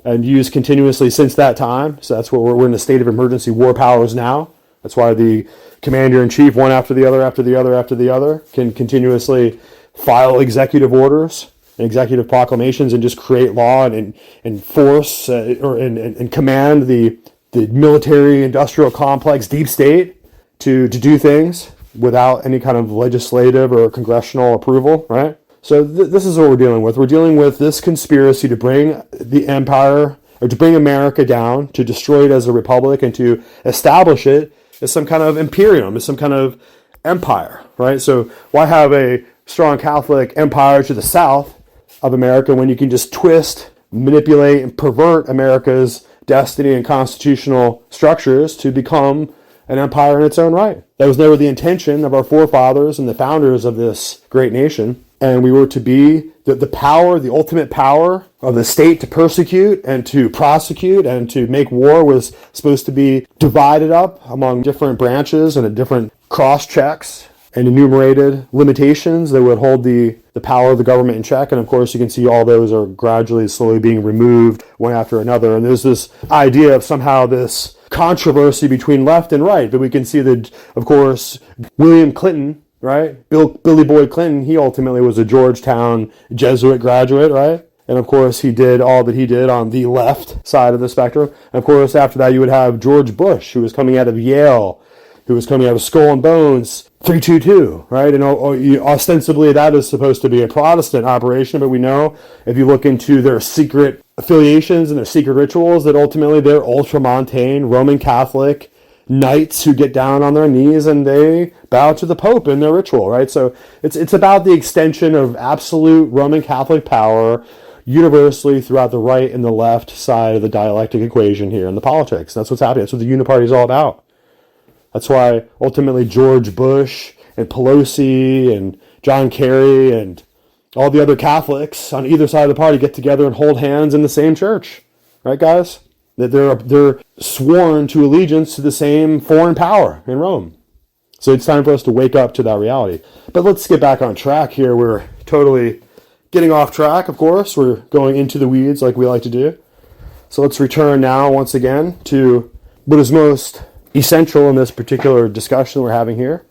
and used continuously since that time. So that's what we're in a state of emergency war powers now. That's why the commander-in-chief, one after the other, can continuously file executive orders and executive proclamations and just create law and force and command the military industrial complex deep state to do things without any kind of legislative or congressional approval, right? So this is what we're dealing with. We're dealing with this conspiracy to bring the empire, or to bring America down, to destroy it as a republic, and to establish it as some kind of imperium, as some kind of empire, right? So why have a strong Catholic empire to the south of America when you can just twist, manipulate, and pervert America's destiny and constitutional structures to become an empire in its own right? That was never the intention of our forefathers and the founders of this great nation. And we were to be the power, the ultimate power of the state to persecute and to prosecute and to make war was supposed to be divided up among different branches and different cross checks and enumerated limitations that would hold the power of the government in check. And of course, you can see all those are gradually, slowly being removed one after another. And there's this idea of somehow this controversy between left and right. But we can see that, of course, William Clinton, right? Billy Boy Clinton, he ultimately was a Georgetown Jesuit graduate, right? And of course, he did all that he did on the left side of the spectrum. And of course, after that, you would have George Bush, who was coming out of Yale, who was coming out of Skull and Bones 322, right? And ostensibly, that is supposed to be a Protestant operation, but we know if you look into their secret affiliations and their secret rituals, that ultimately they're ultramontane Roman Catholic knights who get down on their knees and they bow to the Pope in their ritual, right? So it's about the extension of absolute Roman Catholic power universally throughout the right and the left side of the dialectic equation here in the politics. That's what's happening. That's what the Uniparty is all about. That's why ultimately George Bush and Pelosi and John Kerry and all the other Catholics on either side of the party get together and hold hands in the same church, right, guys? That they're sworn to allegiance to the same foreign power in Rome. So it's time for us to wake up to that reality. But let's get back on track here. We're totally getting off track, of course. We're going into the weeds like we like to do. So let's return now once again to what is most essential in this particular discussion we're having here.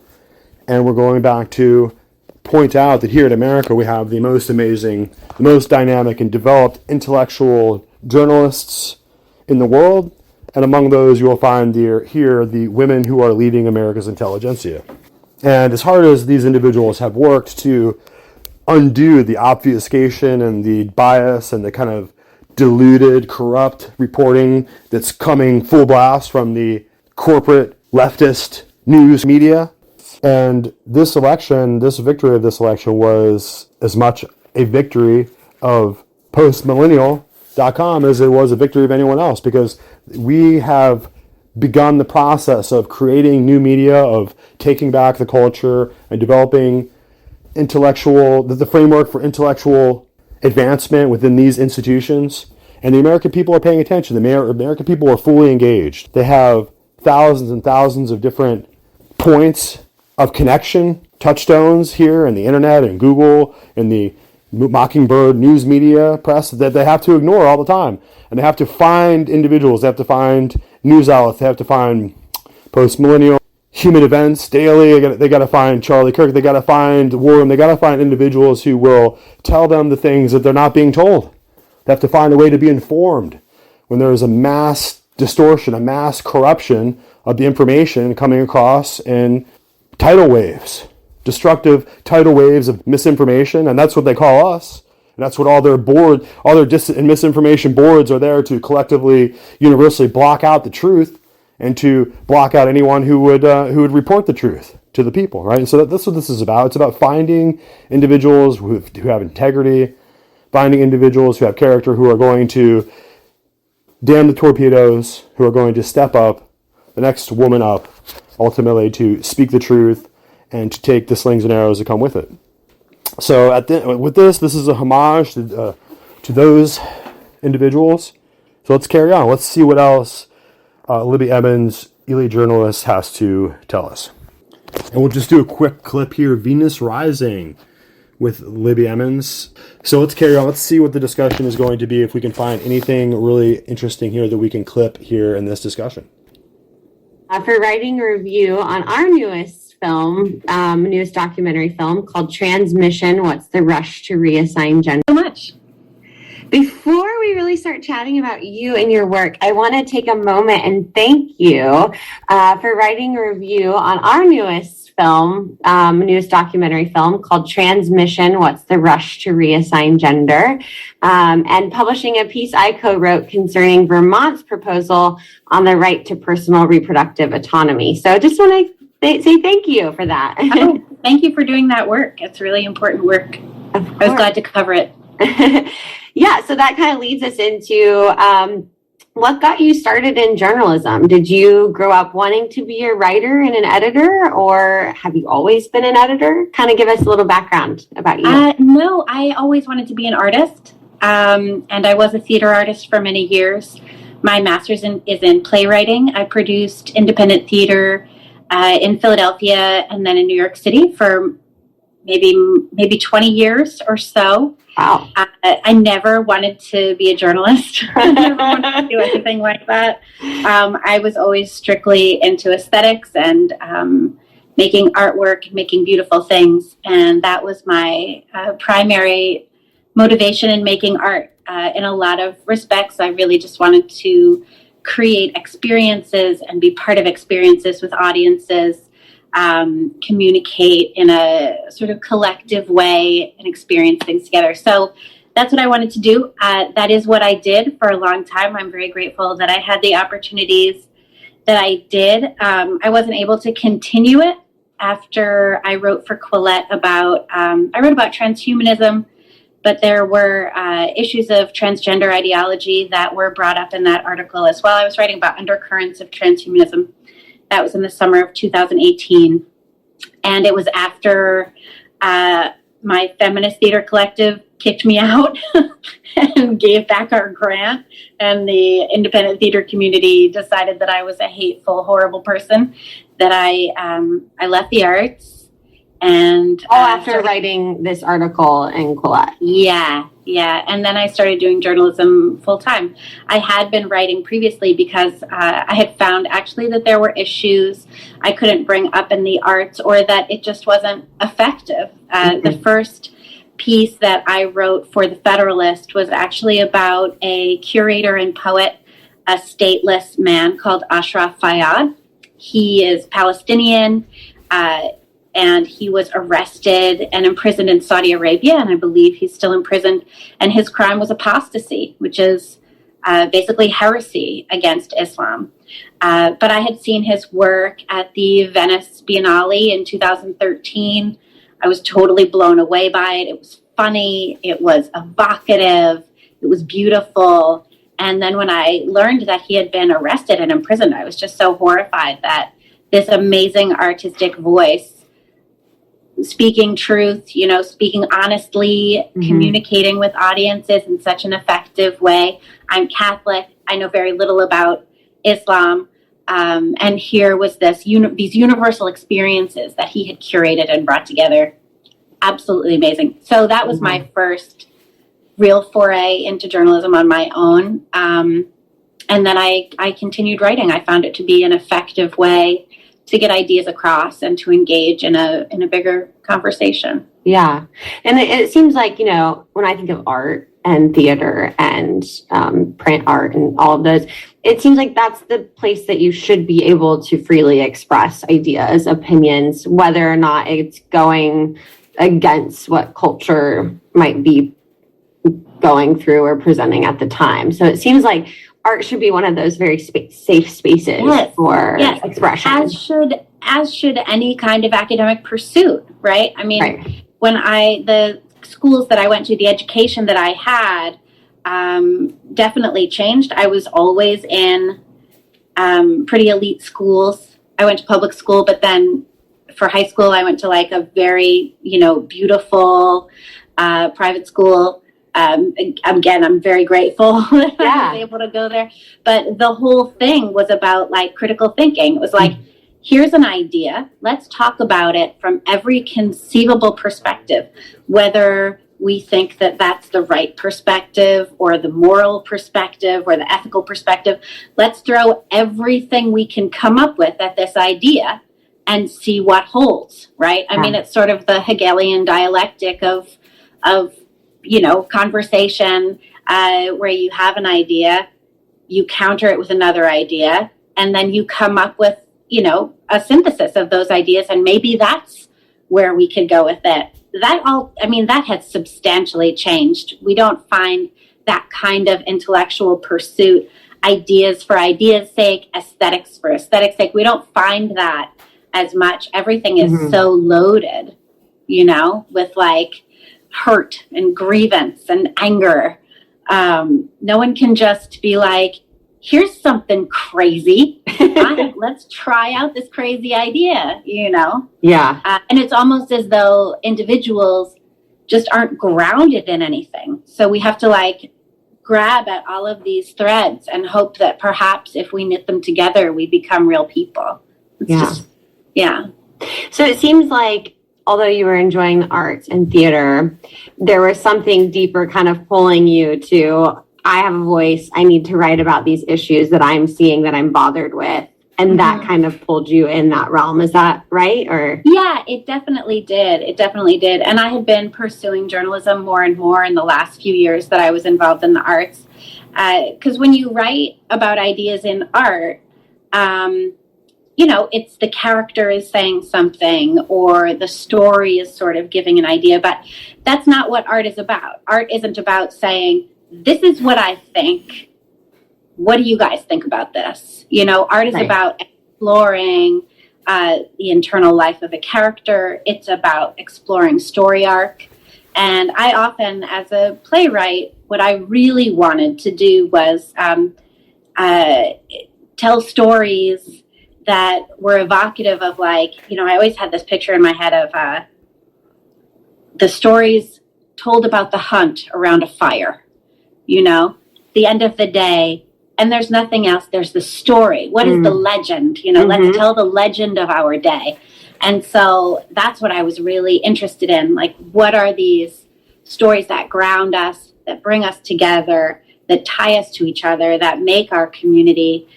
And we're going back to point out that here in America we have the most amazing, the most dynamic and developed intellectual journalists in the world. And among those you will find here the women who are leading America's intelligentsia. And as hard as these individuals have worked to undo the obfuscation and the bias and the kind of diluted, corrupt reporting that's coming full blast from the corporate leftist news media. And this election, this victory of this election was as much a victory of postmillennial.com as it was a victory of anyone else, because we have begun the process of creating new media, of taking back the culture and developing the framework for intellectual advancement within these institutions. And the American people are paying attention. The American people are fully engaged. They have thousands and thousands of different points of connection, touchstones here, and the internet and Google and the mockingbird news media press that they have to ignore all the time. And they have to find individuals, they have to find news outlets, they have to find post-millennial human events daily. They got to find Charlie Kirk, they got to find Warren, they got to find individuals who will tell them the things that they're not being told. They have to find a way to be informed when there is a mass distortion, a mass corruption of the information coming across in tidal waves, destructive tidal waves of misinformation. And that's what they call us. And that's what all their and misinformation boards are there to collectively, universally block out the truth and to block out anyone who would report the truth to the people, right? And so that's what this is about. It's about finding individuals who have integrity, finding individuals who have character, who are going to damn the torpedoes, who are going to step up, the next woman up, ultimately to speak the truth and to take the slings and arrows that come with it. So with this is a homage to those individuals. So let's carry on. Let's see what else Libby Emmons, elite journalist, has to tell us. And we'll just do a quick clip here, Venus Rising with Libby Emmons. So let's carry on. Let's see what the discussion is going to be, if we can find anything really interesting here that we can clip here in this discussion. For writing a review on our newest film, newest documentary film called Transmission, What's the Rush to Reassign Gender? So much. Before we really start chatting about you and your work, I want to take a moment and thank you for writing a review on our newest film, newest documentary film called Transmission, What's the Rush to Reassign Gender? And publishing a piece I co-wrote concerning Vermont's proposal on the right to personal reproductive autonomy. So I just want to say thank you for that. Oh, thank you for doing that work. It's really important work. I was glad to cover it. Yeah, so that kind of leads us into what got you started in journalism. Did you grow up wanting to be a writer and an editor, or have you always been an editor? Kind of give us a little background about you. No, I always wanted to be an artist, and I was a theater artist for many years. My master's is in playwriting. I produced independent theater in Philadelphia and then in New York City for maybe 20 years or so. Wow. I never wanted to be a journalist. I never wanted to do anything like that. I was always strictly into aesthetics and making artwork, making beautiful things. And that was my primary motivation in making art. In a lot of respects, I really just wanted to create experiences and be part of experiences with audiences. Communicate in a sort of collective way and experience things together. So that's what I wanted to do. That is what I did for a long time. I'm very grateful that I had the opportunities that I did. I wasn't able to continue it after I wrote for Quillette about transhumanism, but there were issues of transgender ideology that were brought up in that article as well. I was writing about undercurrents of transhumanism. That was in the summer of 2018. And it was after my feminist theater collective kicked me out and gave back our grant. And the independent theater community decided that I was a hateful, horrible person, that I left the arts. And after writing this article in Quillette. Yeah. And then I started doing journalism full time. I had been writing previously because I had found actually that there were issues I couldn't bring up in the arts, or that it just wasn't effective. The first piece that I wrote for the Federalist was actually about a curator and poet, a stateless man called Ashraf Fayyad. He is Palestinian. And he was arrested and imprisoned in Saudi Arabia, and I believe he's still imprisoned. And his crime was apostasy, which is basically heresy against Islam. But I had seen his work at the Venice Biennale in 2013. I was totally blown away by it. It was funny. It was evocative. It was beautiful. And then when I learned that he had been arrested and imprisoned, I was just so horrified that this amazing artistic voice, speaking truth, speaking honestly, communicating with audiences in such an effective way. I'm Catholic. I know very little about Islam. And here was these universal experiences that he had curated and brought together. absolutely amazing. So that was my first real foray into journalism on my own. And then I continued writing. I found it to be an effective way to get ideas across and to engage in a bigger conversation. Yeah. And it seems like, when I think of art and theater and print art and all of those, it seems like that's the place that you should be able to freely express ideas, opinions, whether or not it's going against what culture might be going through or presenting at the time. So it seems like art should be one of those very safe spaces for expression. As should any kind of academic pursuit, right? I mean, when the schools that I went to, the education that I had definitely changed. I was always in pretty elite schools. I went to public school, but then for high school, I went to like a very, beautiful private school. Again, I'm very grateful that I was able to go there. But the whole thing was about like critical thinking. It was like, here's an idea. Let's talk about it from every conceivable perspective, whether we think that that's the right perspective or the moral perspective or the ethical perspective. Let's throw everything we can come up with at this idea and see what holds, right? I mean, it's sort of the Hegelian dialectic of conversation, where you have an idea, you counter it with another idea, and then you come up with, a synthesis of those ideas, and maybe that's where we could go with it. That has substantially changed. We don't find that kind of intellectual pursuit, ideas for ideas' sake, aesthetics for aesthetics' sake. We don't find that as much. Everything is so loaded, with like hurt and grievance and anger. No one can just be like, here's something crazy. Let's try out this crazy idea, Yeah. And it's almost as though individuals just aren't grounded in anything. So we have to like grab at all of these threads and hope that perhaps if we knit them together, we become real people. So it seems like, although you were enjoying the arts and theater, there was something deeper kind of pulling you to, I have a voice, I need to write about these issues that I'm seeing, that I'm bothered with. And that kind of pulled you in that realm. Is that right? Or yeah, it definitely did. And I had been pursuing journalism more and more in the last few years that I was involved in the arts. Because when you write about ideas in art, it's the character is saying something or the story is sort of giving an idea, but that's not what art is about. Art isn't about saying, this is what I think. What do you guys think about this? Art is about exploring the internal life of a character. It's about exploring story arc. And I often, as a playwright, what I really wanted to do was tell stories that were evocative of I always had this picture in my head of the stories told about the hunt around a fire, the end of the day, and there's nothing else. There's the story. What is the legend? Let's tell the legend of our day. And so that's what I was really interested in. Like, what are these stories that ground us, that bring us together, that tie us to each other, that make our community?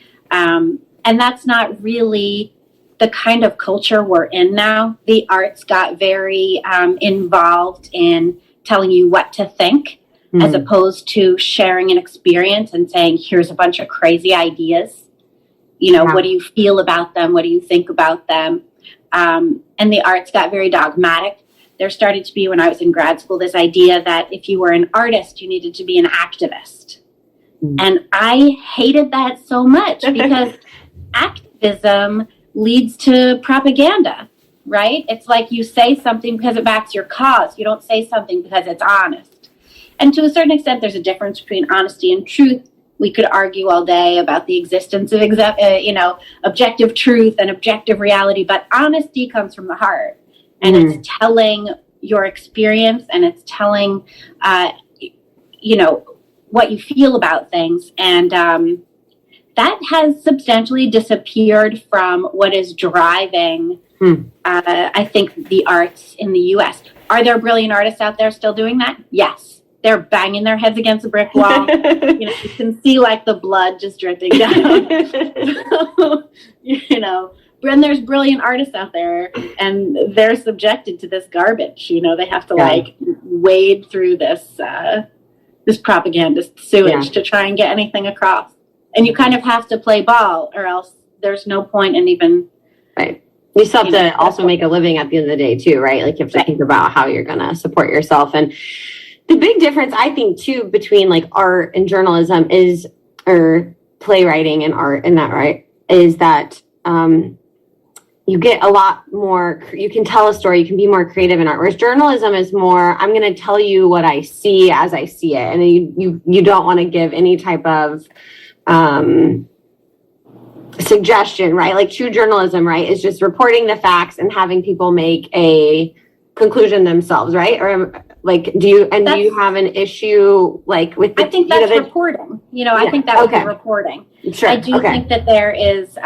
And that's not really the kind of culture we're in now. The arts got very involved in telling you what to think, as opposed to sharing an experience and saying, here's a bunch of crazy ideas. What do you feel about them? What do you think about them? And the arts got very dogmatic. There started to be, when I was in grad school, this idea that if you were an artist, you needed to be an activist. And I hated that so much because activism leads to propaganda, right? It's like you say something because it backs your cause. You don't say something because it's honest. And to a certain extent, there's a difference between honesty and truth. We could argue all day about the existence of, objective truth and objective reality, but honesty comes from the heart. And it's telling your experience, and it's telling, what you feel about things. And that has substantially disappeared from what is driving, I think, the arts in the U.S. Are there brilliant artists out there still doing that? Yes. They're banging their heads against a brick wall. You can see like the blood just dripping down. And there's brilliant artists out there, and they're subjected to this garbage. They have to like wade through this propagandist sewage to try and get anything across. And you kind of have to play ball, or else there's no point in even. Right. You still have to also make a living at the end of the day too, right? Like you have to think about how you're going to support yourself. And the big difference, I think, too, between like art and journalism or playwriting and art and that, right, is that you get a lot more, you can tell a story, you can be more creative in art, whereas journalism is more, I'm going to tell you what I see as I see it. And you don't want to give any type of suggestion, right? Like true journalism, right, is just reporting the facts and having people make a conclusion themselves, right? Or like, do you have an issue like with the, I think that's reporting. I think that would be reporting. Sure. I do think that there is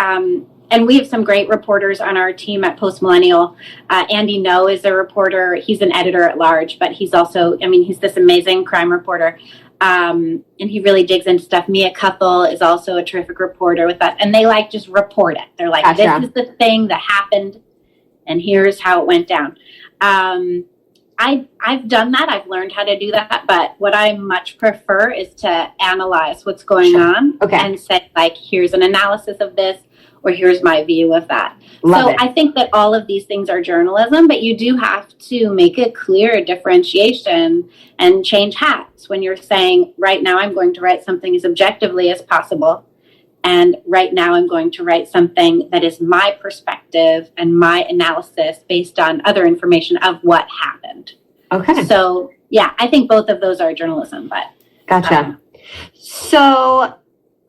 and we have some great reporters on our team at Post Millennial. Andy No is a reporter. He's an editor at large, but he's also, he's this amazing crime reporter. And he really digs into stuff. Mia Cuthell is also a terrific reporter with us. And they like just report it. They're like, This is the thing that happened, and here's how it went down. I've done that. I've learned how to do that. But what I much prefer is to analyze what's going on and say, like, here's an analysis of this, or here's my view of that. I think that all of these things are journalism, but you do have to make a clear differentiation and change hats when you're saying, right now I'm going to write something as objectively as possible. And right now I'm going to write something that is my perspective and my analysis based on other information of what happened. Okay. So, I think both of those are journalism, but. Gotcha. So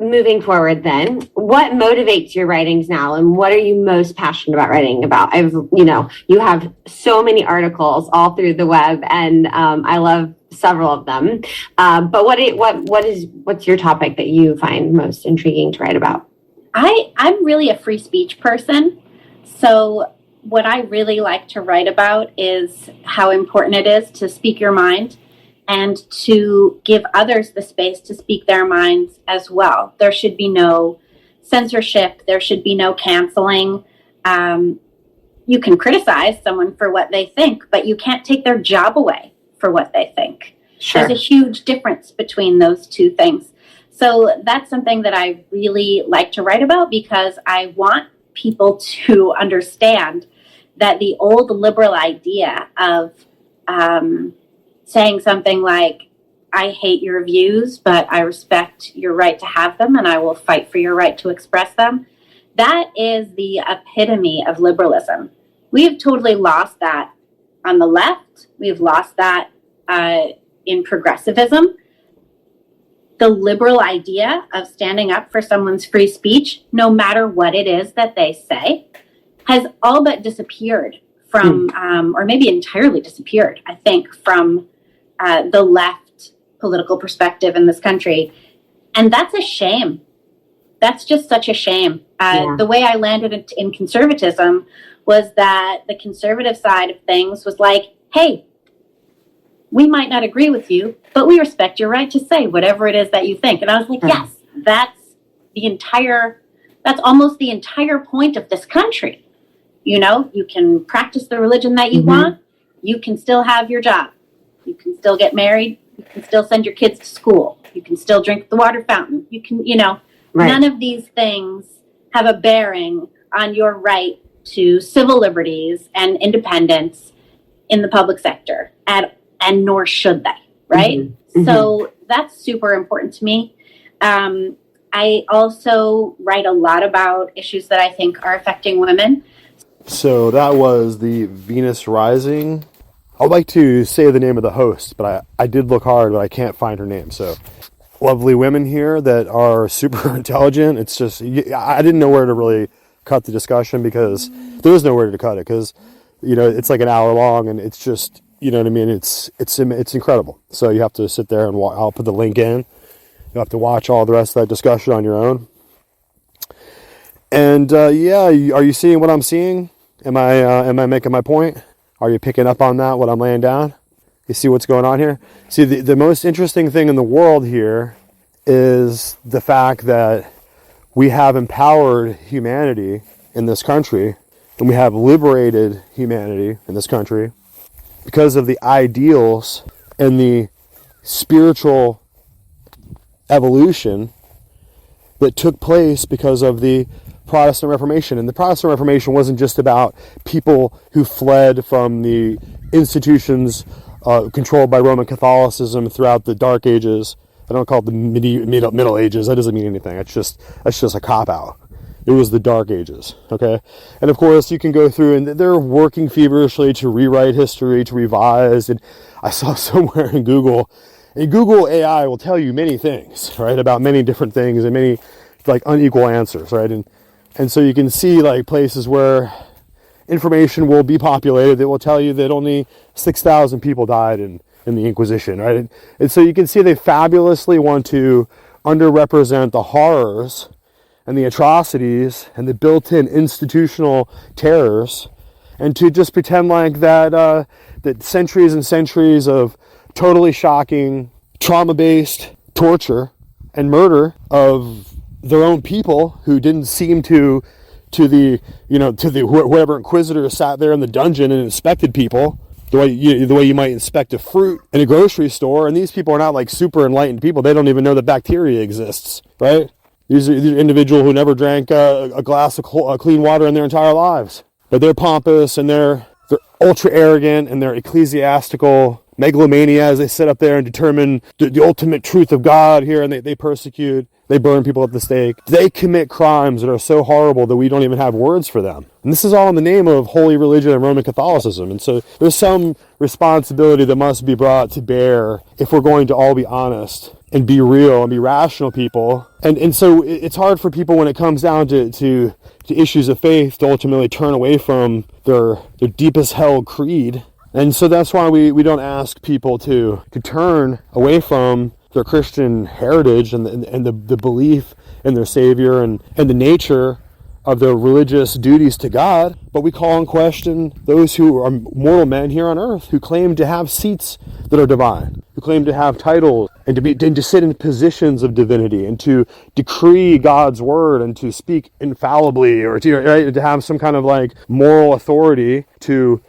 moving forward then, what motivates your writings now, and what are you most passionate about writing about? You have so many articles all through the web, and I love several of them. But what's your topic that you find most intriguing to write about? I'm really a free speech person. So what I really like to write about is how important it is to speak your mind and to give others the space to speak their minds as well. There should be no censorship. There should be no canceling. You can criticize someone for what they think, but you can't take their job away for what they think. Sure. There's a huge difference between those two things. So that's something that I really like to write about, because I want people to understand that the old liberal idea of saying something like, I hate your views, but I respect your right to have them, and I will fight for your right to express them, that is the epitome of liberalism. We have totally lost that on the left. We've lost that in progressivism. The liberal idea of standing up for someone's free speech, no matter what it is that they say, has all but disappeared from, or maybe entirely disappeared, I think, from the left political perspective in this country. And that's a shame. That's just such a shame. The way I landed in conservatism was that the conservative side of things was like, hey, we might not agree with you, but we respect your right to say whatever it is that you think. And I was like, yes, that's almost the entire point of this country. You can practice the religion that you want. You can still have your job. You can still get married. You can still send your kids to school. You can still drink the water fountain. You can, none of these things have a bearing on your right to civil liberties and independence in the public sector, and nor should they, right? So that's super important to me. I also write a lot about issues that I think are affecting women. So that was the Venus Rising. I'd like to say the name of the host, but I did look hard, but I can't find her name. So lovely women here that are super intelligent. It's just, I didn't know where to really cut the discussion, because there was nowhere to cut it, because, it's like an hour long, and it's just, you know what I mean? It's incredible. So you have to sit there and I'll put the link in. You'll have to watch all the rest of that discussion on your own. And are you seeing what I'm seeing? Am I making my point? Are you picking up on that, what I'm laying down? You see what's going on here? See, the most interesting thing in the world here is the fact that we have empowered humanity in this country, and we have liberated humanity in this country because of the ideals and the spiritual evolution that took place because of the Protestant Reformation. And the Protestant Reformation wasn't just about people who fled from the institutions controlled by Roman Catholicism throughout the Dark Ages. I don't call it the Middle Ages. That doesn't mean anything. That's just a cop-out. It was the Dark Ages, okay? And of course, you can go through, and they're working feverishly to rewrite history, to revise. And I saw somewhere in Google, and Google AI will tell you many things, right, about many different things and many like unequal answers, right? And so you can see like places where information will be populated that will tell you that only 6,000 people died in the Inquisition, right? And so you can see they fabulously want to underrepresent the horrors and the atrocities and the built-in institutional terrors, and to just pretend like that centuries and centuries of totally shocking, trauma-based torture and murder of their own people who didn't seem to whoever inquisitor sat there in the dungeon and inspected people the way you might inspect a fruit in a grocery store. And these people are not like super enlightened people. They don't even know that bacteria exists, right? These are individuals who never drank a glass of clean water in their entire lives. But they're pompous, and they're ultra arrogant, and they're ecclesiastical megalomania as they sit up there and determine the ultimate truth of God here, and they persecute, they burn people at the stake. They commit crimes that are so horrible that we don't even have words for them. And this is all in the name of holy religion and Roman Catholicism. And so there's some responsibility that must be brought to bear if we're going to all be honest and be real and be rational people. And so it's hard for people when it comes down to issues of faith to ultimately turn away from their deepest held creed. And so that's why we don't ask people to turn away from their Christian heritage and the belief in their Savior and the nature of their religious duties to God, but we call in question those who are mortal men here on earth, who claim to have seats that are divine, who claim to have titles and to sit in positions of divinity and to decree God's word and to speak infallibly, or to have some kind of like moral authority to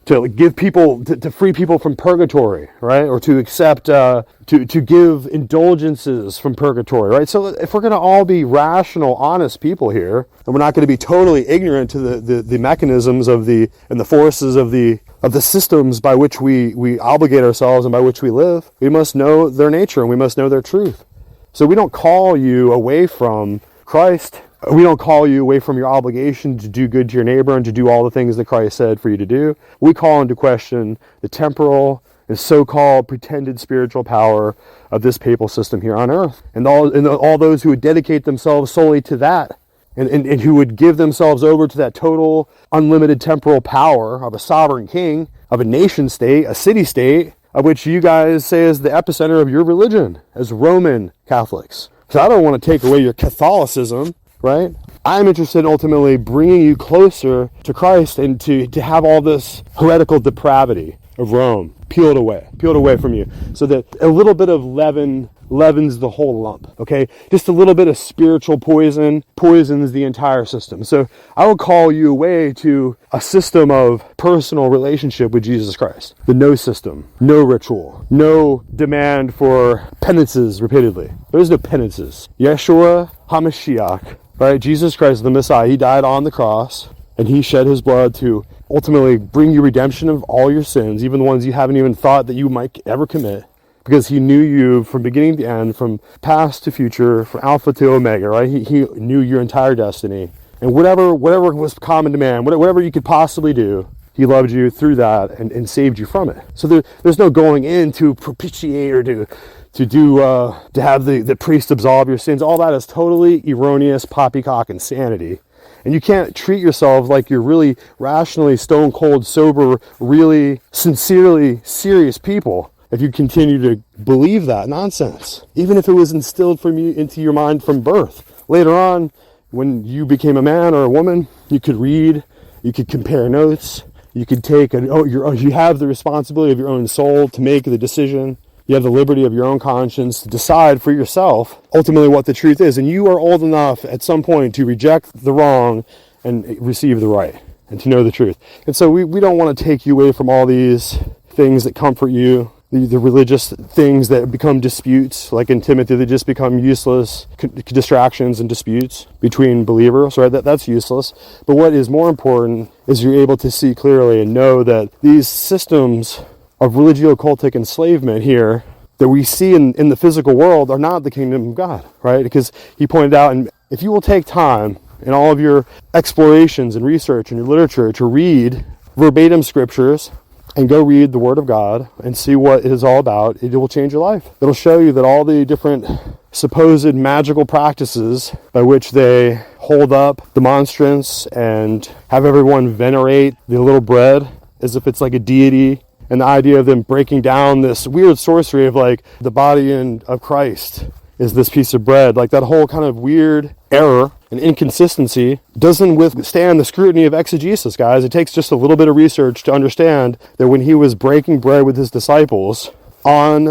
give people, to free people from purgatory, right? Or to accept to give indulgences from purgatory, right? So if we're going to all be rational, honest people here, and we're not going to be totally ignorant to the mechanisms and the forces of the systems by which we obligate ourselves and by which we live, we must know their nature and we must know their truth. So we don't call you away from Christ. We don't call you away from your obligation to do good to your neighbor and to do all the things that Christ said for you to do. We call into question the temporal and so-called pretended spiritual power of this papal system here on earth. And all those who would dedicate themselves solely to that and who would give themselves over to that total unlimited temporal power of a sovereign king, of a nation state, a city state, of which you guys say is the epicenter of your religion as Roman Catholics. So I don't want to take away your Catholicism, right? I'm interested in ultimately bringing you closer to Christ and to have all this heretical depravity of Rome peeled away from you, so that a little bit of leaven leavens the whole lump, okay? Just a little bit of spiritual poison poisons the entire system. So I will call you away to a system of personal relationship with Jesus Christ. The no system, no ritual, no demand for penances repeatedly. There's no penances. Yeshua HaMashiach, right? Jesus Christ, the Messiah, he died on the cross, and he shed his blood to ultimately bring you redemption of all your sins, even the ones you haven't even thought that you might ever commit, because he knew you from beginning to end, from past to future, from Alpha to Omega, right? He knew your entire destiny. And whatever was common to man, whatever you could possibly do, he loved you through that and saved you from it. So there's no going in to propitiate or to have the priest absolve your sins. All that is totally erroneous poppycock insanity. And you can't treat yourself like you're really rationally, stone cold, sober, really sincerely serious people if you continue to believe that nonsense, even if it was instilled from you into your mind from birth. Later on, when you became a man or a woman, you could read, you could compare notes, You could you have the responsibility of your own soul to make the decision. You have the liberty of your own conscience to decide for yourself ultimately what the truth is. And you are old enough at some point to reject the wrong and receive the right and to know the truth. And so we don't want to take you away from all these things that comfort you, the religious things that become disputes, like in Timothy, they just become useless distractions and disputes between believers, right? That's useless. But what is more important is you're able to see clearly and know that these systems of religio-cultic enslavement here that we see in the physical world are not the kingdom of God, right? Because he pointed out, and if you will take time in all of your explorations and research and your literature to read verbatim scriptures and go read the Word of God and see what it is all about, it will change your life. It'll show you that all the different supposed magical practices by which they hold up the monstrance and have everyone venerate the little bread as if it's like a deity, and the idea of them breaking down this weird sorcery of like the body of Christ is this piece of bread, like that whole kind of weird error and inconsistency doesn't withstand the scrutiny of exegesis, guys. It takes just a little bit of research to understand that when he was breaking bread with his disciples during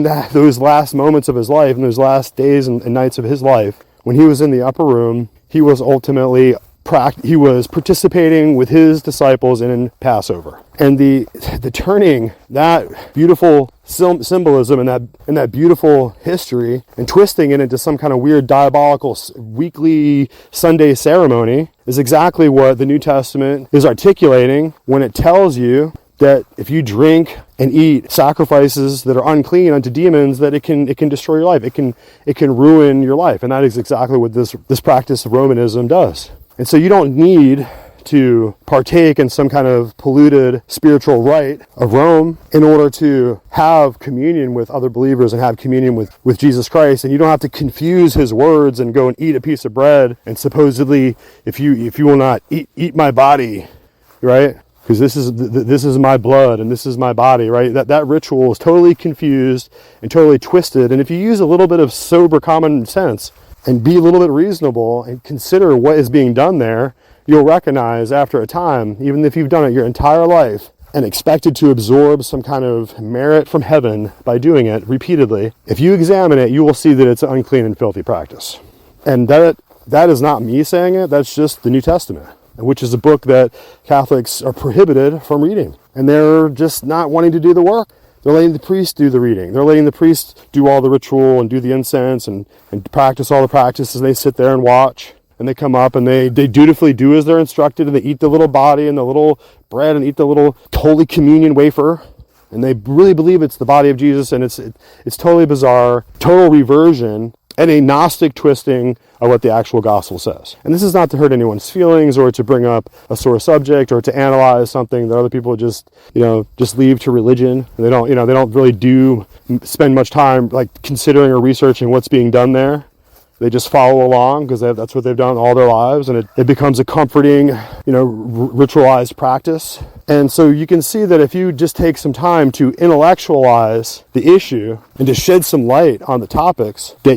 those last moments of his life and those last days and nights of his life, when he was in the upper room, he was ultimately participating with his disciples in Passover. And the turning that beautiful symbolism and that beautiful history and twisting it into some kind of weird diabolical weekly Sunday ceremony is exactly what the New Testament is articulating when it tells you that if you drink and eat sacrifices that are unclean unto demons, that it can destroy your life. It can ruin your life. And that is exactly what this practice of Romanism does. And so you don't need to partake in some kind of polluted spiritual rite of Rome in order to have communion with other believers and have communion with Jesus Christ. And you don't have to confuse his words and go and eat a piece of bread and supposedly, if you will not eat my body, right? Because this is my blood and this is my body, right? That ritual is totally confused and totally twisted. And if you use a little bit of sober common sense and be a little bit reasonable and consider what is being done there, you'll recognize after a time, even if you've done it your entire life and expected to absorb some kind of merit from heaven by doing it repeatedly, if you examine it, you will see that it's an unclean and filthy practice. And that is not me saying it, that's just the New Testament, which is a book that Catholics are prohibited from reading. And they're just not wanting to do the work. They're letting the priest do the reading. They're letting the priest do all the ritual and do the incense and practice all the practices. And they sit there and watch. And they come up and they dutifully do as they're instructed. And they eat the little body and the little bread and eat the little Holy Communion wafer. And they really believe it's the body of Jesus. And it's totally bizarre, total reversion, and a Gnostic twisting of what the actual gospel says. And this is not to hurt anyone's feelings or to bring up a sore subject or to analyze something that other people just leave to religion. They don't really spend much time like considering or researching what's being done there. They just follow along because that's what they've done all their lives, and it becomes a comforting, ritualized practice. And so you can see that if you just take some time to intellectualize the issue and to shed some light on the topics, that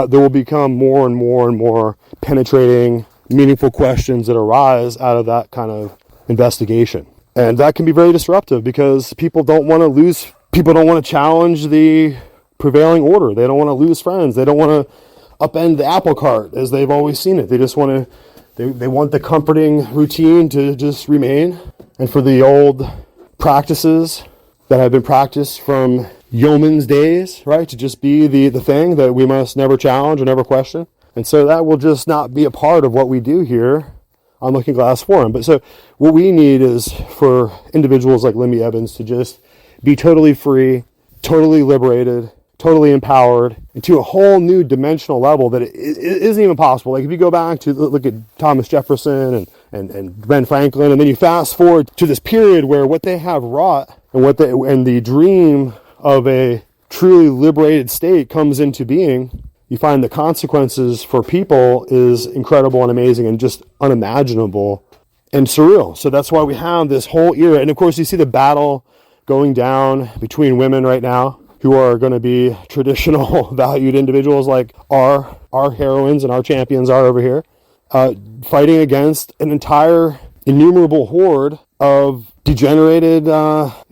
there will become more and more and more penetrating, meaningful questions that arise out of that kind of investigation. And that can be very disruptive because people don't want to challenge the prevailing order. They don't want to lose friends. They don't want to upend the apple cart as they've always seen it. They just want the comforting routine to just remain, and for the old practices that have been practiced from yeoman's days, right, to just be the thing that we must never challenge or never question. And so that will just not be a part of what we do here on Looking Glass Forum. But so what we need is for individuals like Limby Evans to just be totally free, totally liberated, totally empowered, and to a whole new dimensional level that it isn't even possible. Like if you go back to look at Thomas Jefferson and Ben Franklin, and then you fast forward to this period where what they have wrought and the dream of a truly liberated state comes into being, you find the consequences for people is incredible and amazing and just unimaginable and surreal. So that's why we have this whole era. And of course, you see the battle going down between women right now, who are going to be traditional valued individuals like our heroines and our champions are over here, fighting against an entire innumerable horde of degenerated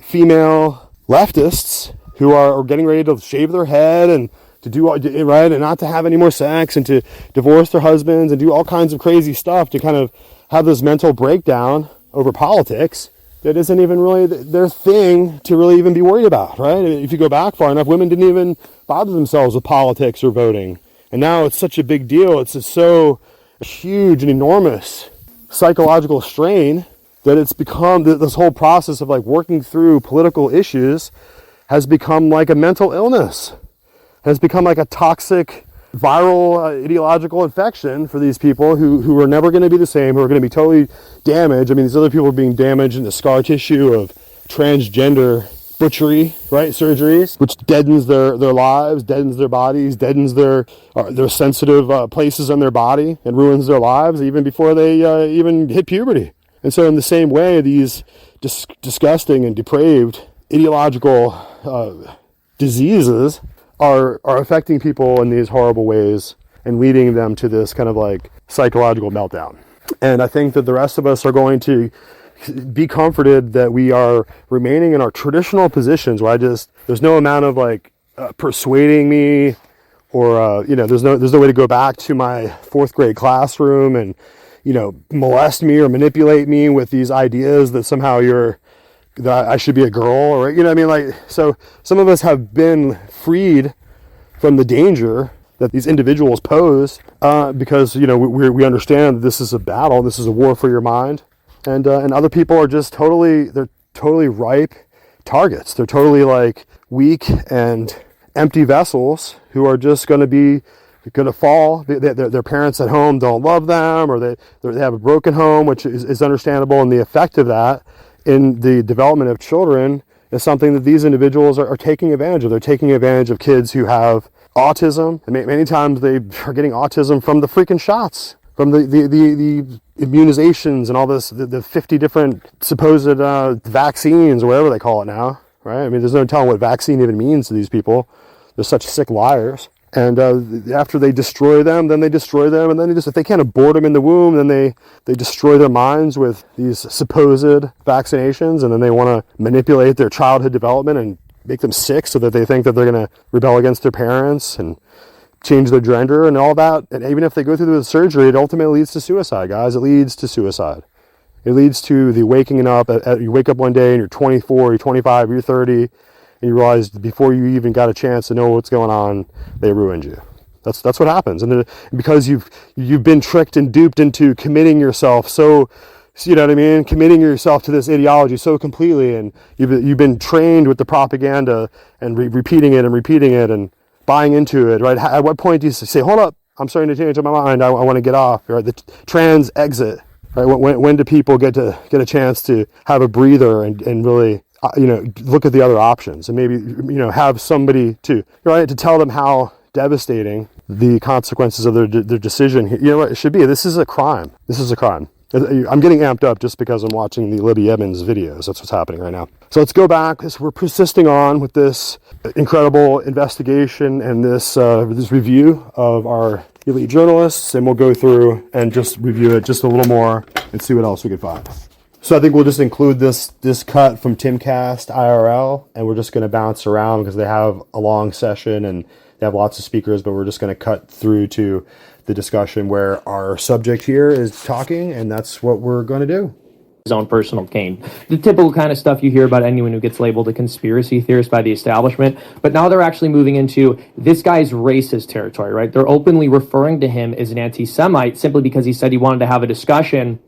female leftists who are getting ready to shave their head and to do right and not to have any more sex and to divorce their husbands and do all kinds of crazy stuff to kind of have this mental breakdown over politics that isn't even really their thing to really even be worried about, right? I mean, if you go back far enough, women didn't even bother themselves with politics or voting. And now it's such a big deal. It's just so huge and enormous psychological strain that it's become this whole process of like working through political issues has become like a mental illness, has become like a toxic viral ideological infection for these people who are never going to be the same, who are going to be totally damaged. I mean, these other people are being damaged in the scar tissue of transgender butchery, right? Surgeries, which deadens their lives, deadens their bodies, deadens their sensitive places on their body and ruins their lives even before they even hit puberty. And so in the same way, these disgusting and depraved ideological diseases are affecting people in these horrible ways and leading them to this kind of like psychological meltdown. And I think that the rest of us are going to be comforted that we are remaining in our traditional positions where there's no amount of like persuading me or, there's no way to go back to my fourth grade classroom and, molest me or manipulate me with these ideas that somehow that I should be a girl or, so some of us have been freed from the danger that these individuals pose because, we understand that this is a battle, this is a war for your mind. And other people are just they're totally ripe targets. They're totally like weak and empty vessels who are just going to fall. Their parents at home don't love them, or they have a broken home, which is understandable. And the effect of that in the development of children is something that these individuals are taking advantage of. They're taking advantage of kids who have autism. And many times they are getting autism from the freaking shots, from the immunizations and all this, the 50 different supposed vaccines or whatever they call it now, right? I mean, there's no telling what vaccine even means to these people. They're such sick liars. And after they destroy them, and then if they can't abort them in the womb, then they destroy their minds with these supposed vaccinations, and then they want to manipulate their childhood development and make them sick so that they think that they're going to rebel against their parents and change their gender and all that. And even if they go through the surgery, it ultimately leads to suicide, guys. It leads to suicide. It leads to the waking up. You wake up one day and you're 24, you're 25, you're 30, and you realize before you even got a chance to know what's going on, they ruined you. That's what happens. And because you've been tricked and duped into committing yourself committing yourself to this ideology so completely, and you've been trained with the propaganda and repeating it and buying into it, right? At what point do you say, hold up, I'm starting to change my mind, I want to get off, right? The trans exit, right? When do people get a chance to have a breather and really, look at the other options and maybe, have somebody to tell them how devastating the consequences of their decision. You know what it should be? This is a crime. I'm getting amped up just because I'm watching the Libby Evans videos. That's what's happening right now. So let's go back. We're persisting on with this incredible investigation and this review of our elite journalists, and we'll go through and just review it just a little more and see what else we can find. So I think we'll just include this cut from Timcast IRL, and we're just going to bounce around because they have a long session and they have lots of speakers, but we're just going to cut through to the discussion where our subject here is talking, and that's what we're going to do. His own personal gain. The typical kind of stuff you hear about anyone who gets labeled a conspiracy theorist by the establishment, but now they're actually moving into this guy's racist territory, right? They're openly referring to him as an anti-Semite simply because he said he wanted to have a discussion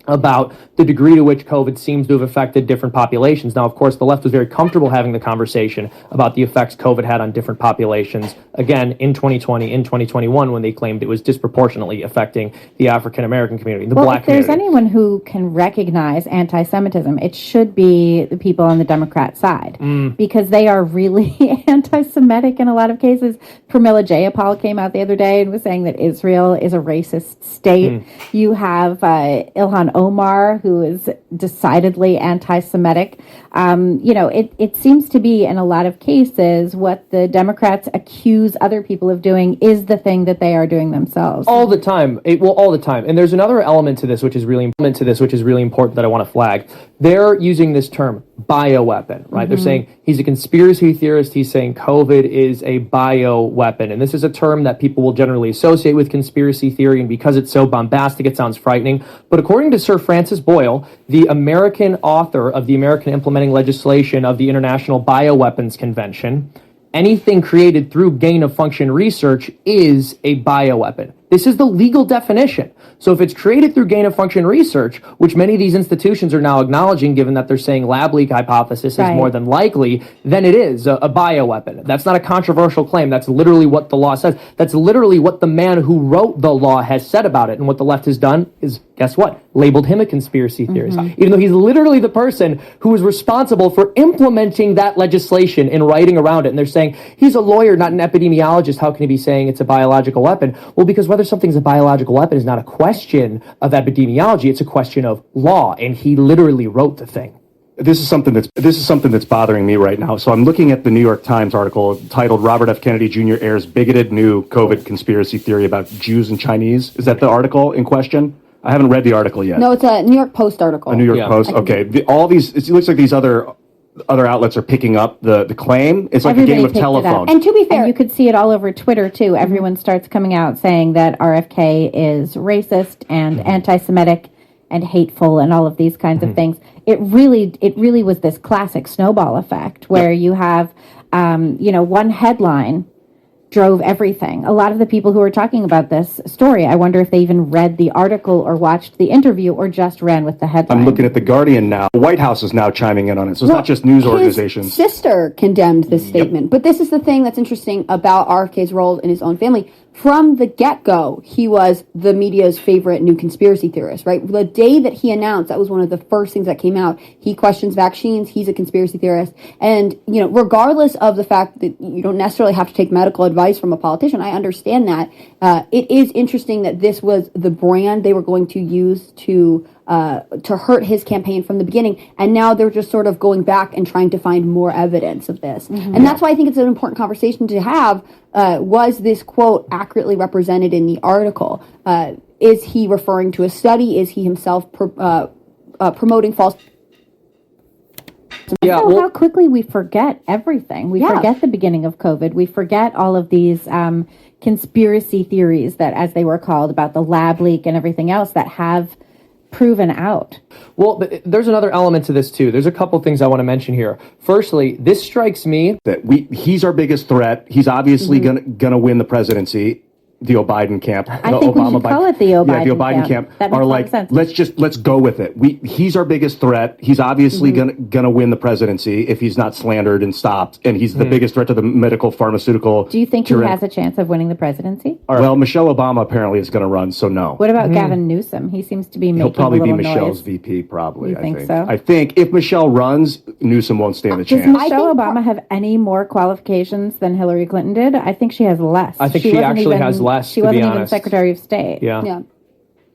about the degree to which COVID seems to have affected different populations. Now, of course, the left was very comfortable having the conversation about the effects COVID had on different populations, again, in 2020, in 2021, when they claimed it was disproportionately affecting the African-American community, the Black community. If there's anyone who can recognize anti-Semitism, it should be the people on the Democrat side, because they are really anti-Semitic in a lot of cases. Pramila Jayapal came out the other day and was saying that Israel is a racist state. You have Ilhan Omar, who is decidedly anti-Semitic. It seems to be, in a lot of cases, what the Democrats accuse other people of doing is the thing that they are doing themselves. All the time. All the time. And there's another element to this, which is really important that I want to flag. They're using this term bioweapon, right? They're saying he's a conspiracy theorist. He's saying COVID is a bioweapon. And this is a term that people will generally associate with conspiracy theory. And because it's so bombastic, it sounds frightening. But according to Sir Francis Boyle, the American author of the American implementing legislation of the International Bioweapons Convention, anything created through gain-of-function research is a bioweapon. This is the legal definition. So if it's created through gain-of-function research, which many of these institutions are now acknowledging, given that they're saying lab leak hypothesis is more than likely, then it is a bioweapon. That's not a controversial claim. That's literally what the law says. That's literally what the man who wrote the law has said about it. And what the left has done is, guess what? Labeled him a conspiracy theorist. Even though he's literally the person who is responsible for implementing that legislation and writing around it. And they're saying, he's a lawyer, not an epidemiologist. How can he be saying it's a biological weapon? Well, because whether something's a biological weapon is not a question of epidemiology, it's a question of law, and he literally wrote the thing. This is something that's bothering me right now. So I'm looking at the New York Times article titled "Robert F. Kennedy Jr. airs bigoted new COVID conspiracy theory about Jews and Chinese." Is that the article in question? I haven't read the article yet. No, it's a New York Post article. A New York Post. Okay. It looks like these other outlets are picking up the claim. It's like Everybody a game of picked it up. telephone. And to be fair, you could see it all over Twitter too. Everyone starts coming out saying that RFK is racist and anti-Semitic and hateful and all of these kinds of things. It really was this classic snowball effect where you have, one headline drove everything. A lot of the people who are talking about this story, I wonder if they even read the article or watched the interview or just ran with the headline. I'm looking at The Guardian now. The White House is now chiming in on it. So it's not just news organizations. His sister condemned this statement. But this is the thing that's interesting about RFK's role in his own family. From the get-go, he was the media's favorite new conspiracy theorist, right? The day that he announced, that was one of the first things that came out. He questions vaccines. He's a conspiracy theorist. And, regardless of the fact that you don't necessarily have to take medical advice from a politician, I understand that. It is interesting that this was the brand they were going to use to hurt his campaign from the beginning, and now they're just sort of going back and trying to find more evidence of this. And that's why I think it's an important conversation to have. Was this quote accurately represented in the article? Is he referring to a study? Is he himself promoting false? How quickly we forget everything. We forget the beginning of COVID. We forget all of these conspiracy theories that, as they were called, about the lab leak and everything else that have proven out. Well, but there's another element to this too. There's a couple things I want to mention here. Firstly, this strikes me that he's our biggest threat. He's obviously gonna win the presidency. The Biden camp, I think we should call it the Biden camp that are makes like, sense. let's go with it. He's our biggest threat. He's obviously gonna win the presidency if he's not slandered and stopped, and he's the biggest threat to the medical pharmaceutical. Do you think he has a chance of winning the presidency? Well, Michelle Obama apparently is going to run, so no. What about Gavin Newsom? He seems to be making He'll probably a little be Michelle's noise. VP, probably. You I think so? I think if Michelle runs, Newsom won't stand a chance. Does Michelle Obama have any more qualifications than Hillary Clinton did? I think she has less. I think she actually has less, She to be wasn't even honest. Secretary of State. Yeah.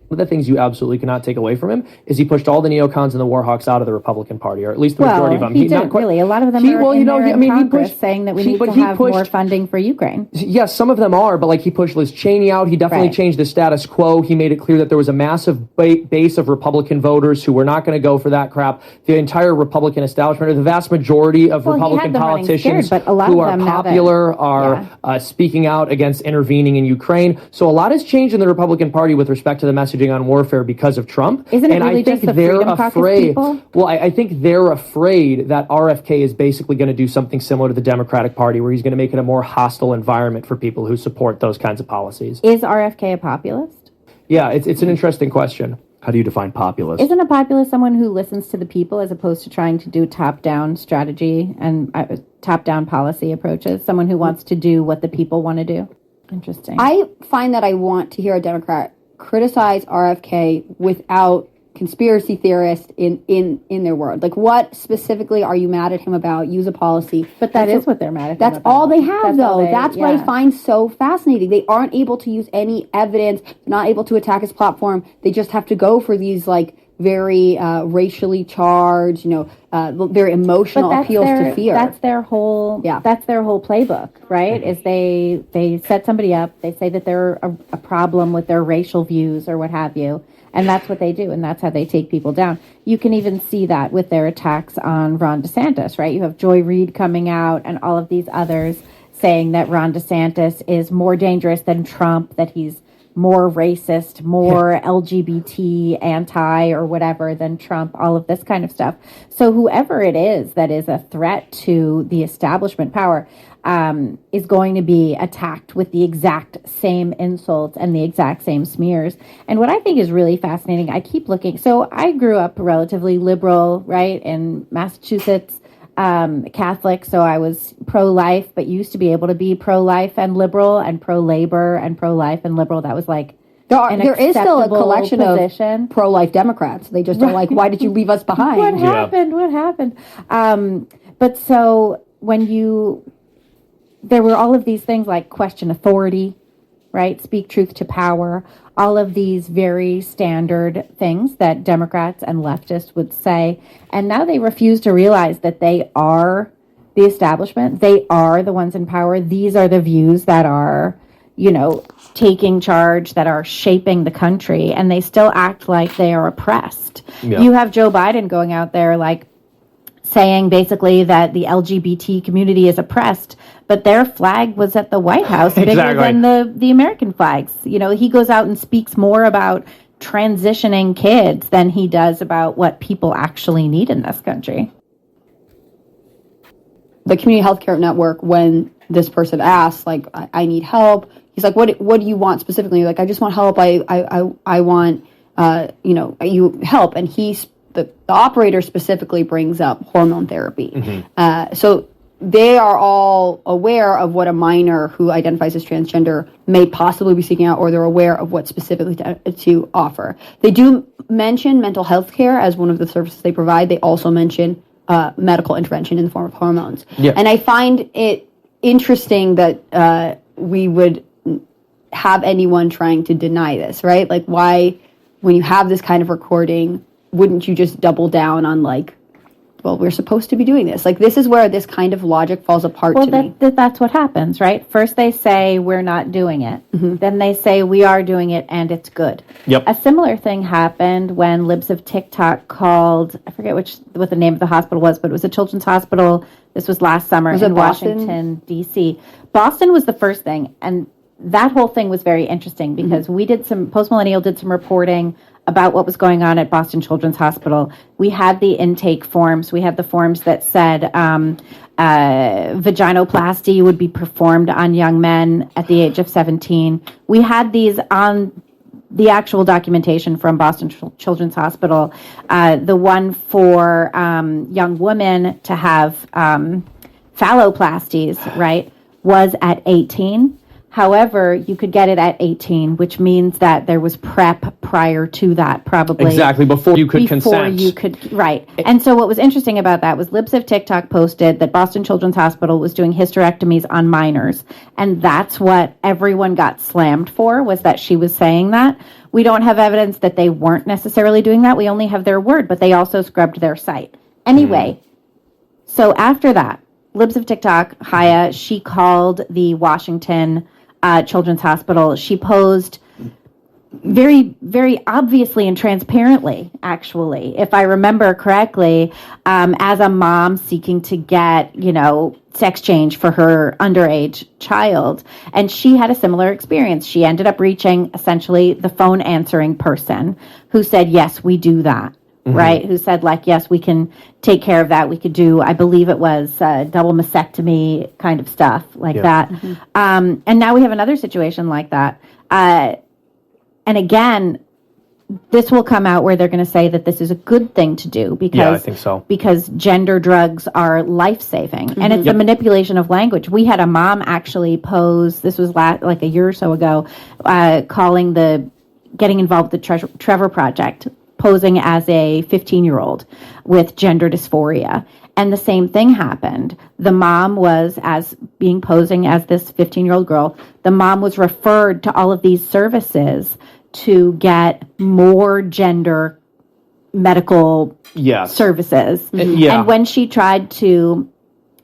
One of the things you absolutely cannot take away from him is he pushed all the neocons and the warhawks out of the Republican Party, or at least the majority of them. He didn't really. A lot of them are in Congress saying that we need to have more funding for Ukraine. Yes, some of them are, but he pushed Liz Cheney out. He definitely changed the status quo. He made it clear that there was a massive base of Republican voters who were not going to go for that crap. The entire Republican establishment, or the vast majority of Republican politicians who are popular are speaking out against intervening in Ukraine. So a lot has changed in the Republican Party with respect to the messaging on warfare because of Trump. Isn't it really just the Freedom Caucus people? Well, I think they're afraid that RFK is basically going to do something similar to the Democratic Party, where he's going to make it a more hostile environment for people who support those kinds of policies. Is RFK a populist? Yeah, it's an interesting question. How do you define populist? Isn't a populist someone who listens to the people as opposed to trying to do top-down strategy and top-down policy approaches? Someone who wants to do what the people want to do? Interesting. I find that I want to hear a Democrat criticize RFK without conspiracy theorist in their world. Like, what specifically are you mad at him about? Use a policy. But that is what they're mad at. That's all they have, though. That's what I find so fascinating. They aren't able to use any evidence. They're not able to attack his platform. They just have to go for these like very racially charged, very emotional appeals to fear. That's their whole. Yeah. That's their whole playbook, right? Is they set somebody up. They say that they're a problem with their racial views or what have you. And that's what they do, and that's how they take people down. You can even see that with their attacks on Ron DeSantis, right? You have Joy Reid coming out and all of these others saying that Ron DeSantis is more dangerous than Trump, that he's more racist, more LGBT anti or whatever than Trump, all of this kind of stuff. So whoever it is that is a threat to the establishment power is going to be attacked with the exact same insults and the exact same smears. And what I think is really fascinating, I keep looking. So I grew up relatively liberal, right, in Massachusetts, Catholic. So I was pro-life, but used to be able to be pro-life and liberal and pro-labor and pro-life and liberal. That was like there is still a collection of pro-life Democrats. They just are like, why did you leave us behind? What happened? But so there were all of these things like question authority, right? Speak truth to power. All of these very standard things that Democrats and leftists would say. And now they refuse to realize that they are the establishment. They are the ones in power. These are the views that are, taking charge, that are shaping the country. And they still act like they are oppressed. Yeah. You have Joe Biden going out there like saying basically that the LGBT community is oppressed, but their flag was at the White House bigger than the American flags. He goes out and speaks more about transitioning kids than he does about what people actually need in this country. The community healthcare network, when this person asks, like, I need help, he's like, what do you want specifically? Like, I just want help. I want, you help. And the operator specifically brings up hormone therapy. Mm-hmm. So they are all aware of what a minor who identifies as transgender may possibly be seeking out, or they're aware of what specifically to offer. They do mention mental health care as one of the services they provide. They also mention medical intervention in the form of hormones. Yeah. And I find it interesting that we would have anyone trying to deny this, right? Like, why, when you have this kind of recording, wouldn't you just double down on like, well, we're supposed to be doing this? Like, this is where this kind of logic falls apart to me. That's what happens, right? First they say we're not doing it. Mm-hmm. Then they say we are doing it and it's good. Yep. A similar thing happened when Libs of TikTok called, I forget what the name of the hospital was, but it was a children's hospital. This was last summer in Washington, D.C. Boston was the first thing. And that whole thing was very interesting because mm-hmm. Post Millennial did some reporting about what was going on at Boston Children's Hospital. We had the intake forms. We had the forms that said vaginoplasty would be performed on young men at the age of 17. We had these on the actual documentation from Boston Children's Hospital. The one for young women to have phalloplasties, right, was at 18. However, you could get it at 18, which means that there was prep prior to that, probably. Exactly, before you could consent. Right. And so what was interesting about that was Libs of TikTok posted that Boston Children's Hospital was doing hysterectomies on minors. And that's what everyone got slammed for, was that she was saying that. We don't have evidence that they weren't necessarily doing that. We only have their word, but they also scrubbed their site. Anyway, so after that, Libs of TikTok, Haya, she called the Washington Children's Hospital. She posed very, very obviously and transparently, actually, if I remember correctly, as a mom seeking to get, sex change for her underage child. And she had a similar experience. She ended up reaching essentially the phone answering person who said, yes, we do that. Mm-hmm. Right? Who said, like, yes, we can take care of that. We could do, I believe it was double mastectomy kind of stuff like that. Mm-hmm. And now we have another situation like that. And again, this will come out where they're going to say that this is a good thing to do because, I think so. Because gender drugs are life-saving. Mm-hmm. And it's a manipulation of language. We had a mom actually pose, this was like a year or so ago, getting involved with the Trevor Project, posing as a 15-year-old with gender dysphoria. And the same thing happened. The mom was, as being posing as this 15-year-old girl, the mom was referred to all of these services to get more gender medical services. And when she tried to,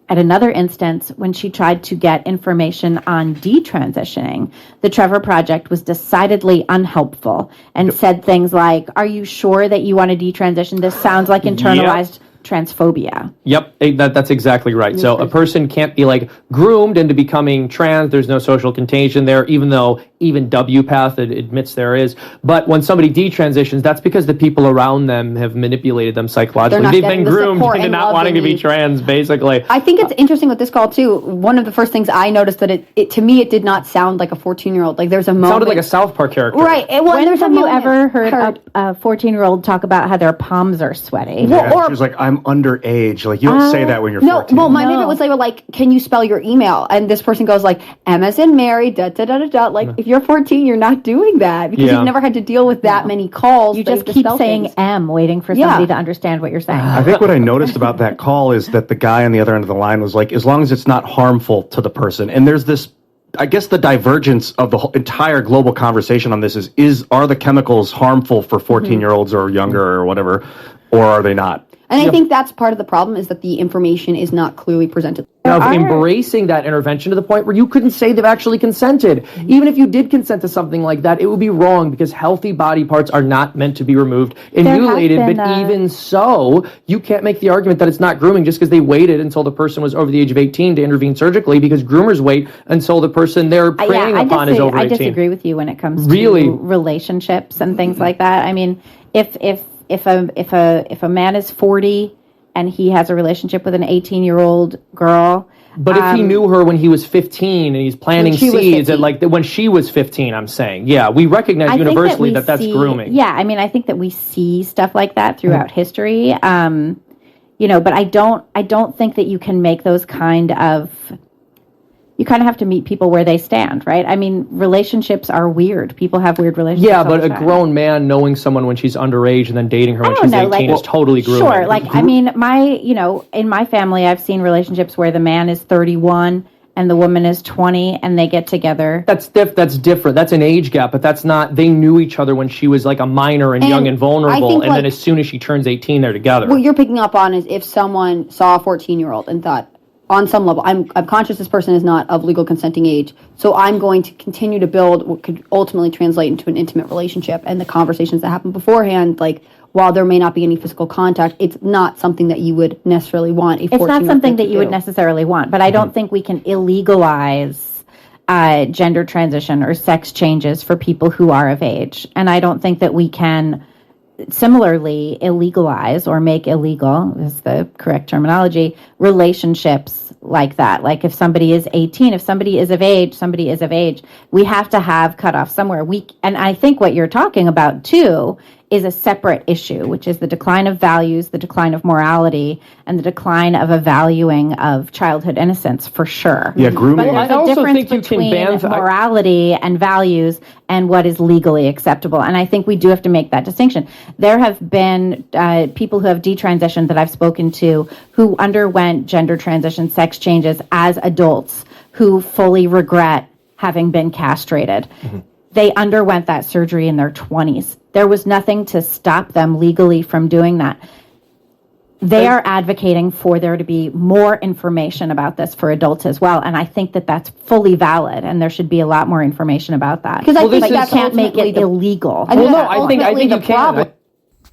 at another instance, when she tried to get information on detransitioning, the Trevor Project was decidedly unhelpful and said things like, "Are you sure that you want to detransition? This sounds like internalized transphobia." Yep, that's exactly right. So a person can't be like groomed into becoming trans. There's no social contagion there, even though even WPATH admits there is. But when somebody detransitions, that's because the people around them have manipulated them psychologically. They've been groomed into not wanting to be trans, basically. I think it's interesting with this call too. One of the first things I noticed that it to me it did not sound like a 14-year-old. Like there's a moment. It sounded like a South Park character. Right. When have you ever heard a 14-year-old talk about how their palms are sweaty? Yeah, she was like, "I'm underage." Like you don't say that when you're 14. No, well, my favorite was they were like, "Can you spell your email?" And this person goes like, "M as in Mary, da da da da da." Like if you're 14, you're not doing that because you've never had to deal with that many calls. You just keep saying M, waiting for somebody to understand what you're saying. I think what I noticed about that call is that the guy on the other end of the line was like, as long as it's not harmful to the person. And there's this, I guess the divergence of the whole entire global conversation on this are the chemicals harmful for 14-year-olds or younger or whatever, or are they not? And I think that's part of the problem is that the information is not clearly presented. Of embracing that intervention to the point where you couldn't say they've actually consented. Even if you did consent to something like that, it would be wrong because healthy body parts are not meant to be removed and mutilated. But even so, you can't make the argument that it's not grooming just because they waited until the person was over the age of 18 to intervene surgically, because groomers wait until the person they're preying upon is over 18. I disagree with you when it comes to relationships and things like that. I mean, if a man is 40 and he has a relationship with an 18-year-old girl. But if he knew her when he was 15 and he's planting seeds at like when she was 15, I'm saying, we recognize universally that that's grooming. Yeah, I mean, I think that we see stuff like that throughout history. But I don't think that you can make those kind of. You kind of have to meet people where they stand, right? I mean, relationships are weird. People have weird relationships. Yeah, but a grown man knowing someone when she's underage and then dating her when she's 18 is totally grooming. Sure, I mean, in my family, I've seen relationships where the man is 31 and the woman is 20 and they get together. That's different. That's an age gap, but that's not, they knew each other when she was like a minor and young and vulnerable, and then as soon as she turns 18, they're together. What you're picking up on is if someone saw a 14-year-old and thought, on some level, I'm conscious this person is not of legal consenting age, so I'm going to continue to build what could ultimately translate into an intimate relationship. And the conversations that happen beforehand, like while there may not be any physical contact, it's not something that you would necessarily want. It's not something that you would necessarily want, but I don't think we can illegalize gender transition or sex changes for people who are of age, and I don't think that we can similarly illegalize or make illegal, is the correct terminology, relationships like that. Like if somebody is 18, if somebody is of age, we have to have cutoff somewhere. And I think what you're talking about too is a separate issue, which is the decline of values, the decline of morality, and the decline of a valuing of childhood innocence, for sure. Yeah, grooming. But there's a difference between morality and values and what is legally acceptable. And I think we do have to make that distinction. There have been people who have detransitioned that I've spoken to who underwent gender transition, sex changes as adults who fully regret having been castrated. Mm-hmm. They underwent that surgery in their 20s. There was nothing to stop them legally from doing that. They are advocating for there to be more information about this for adults as well, and I think that that's fully valid, and there should be a lot more information about that. Because I think you can't make it illegal. I think you can.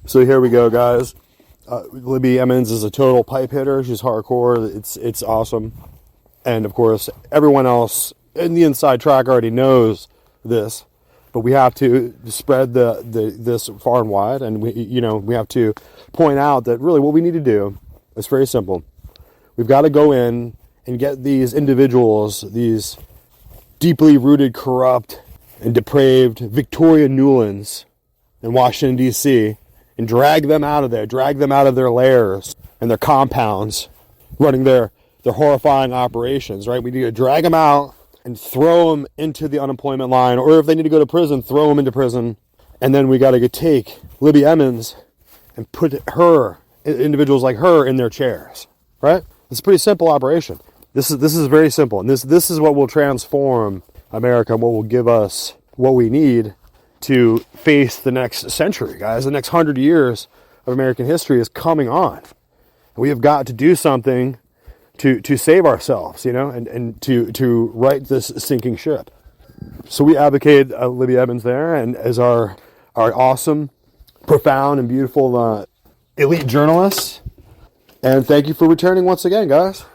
So here we go, guys. Libby Emmons is a total pipe hitter. She's hardcore. It's awesome, and of course, everyone else in the inside track already knows this. But we have to spread this far and wide, and we have to point out that really what we need to do is very simple. We've got to go in and get these individuals, these deeply rooted, corrupt, and depraved Victoria Newlands in Washington, D.C., and drag them out of there, drag them out of their lairs and their compounds, running their horrifying operations, right? We need to drag them out and throw them into the unemployment line, or if they need to go to prison, throw them into prison And then we got to take Libby Emmons and put individuals like her in their chairs, right? It's a pretty simple operation. This is very simple, and this is what will transform America, and what will give us what we need to face the next century, guys. The next 100 years of American history is coming on. We have got to do something to save ourselves, and to right this sinking ship. So we advocated Libby Evans there, and as our awesome, profound, and beautiful elite journalist. And thank you for returning once again, guys.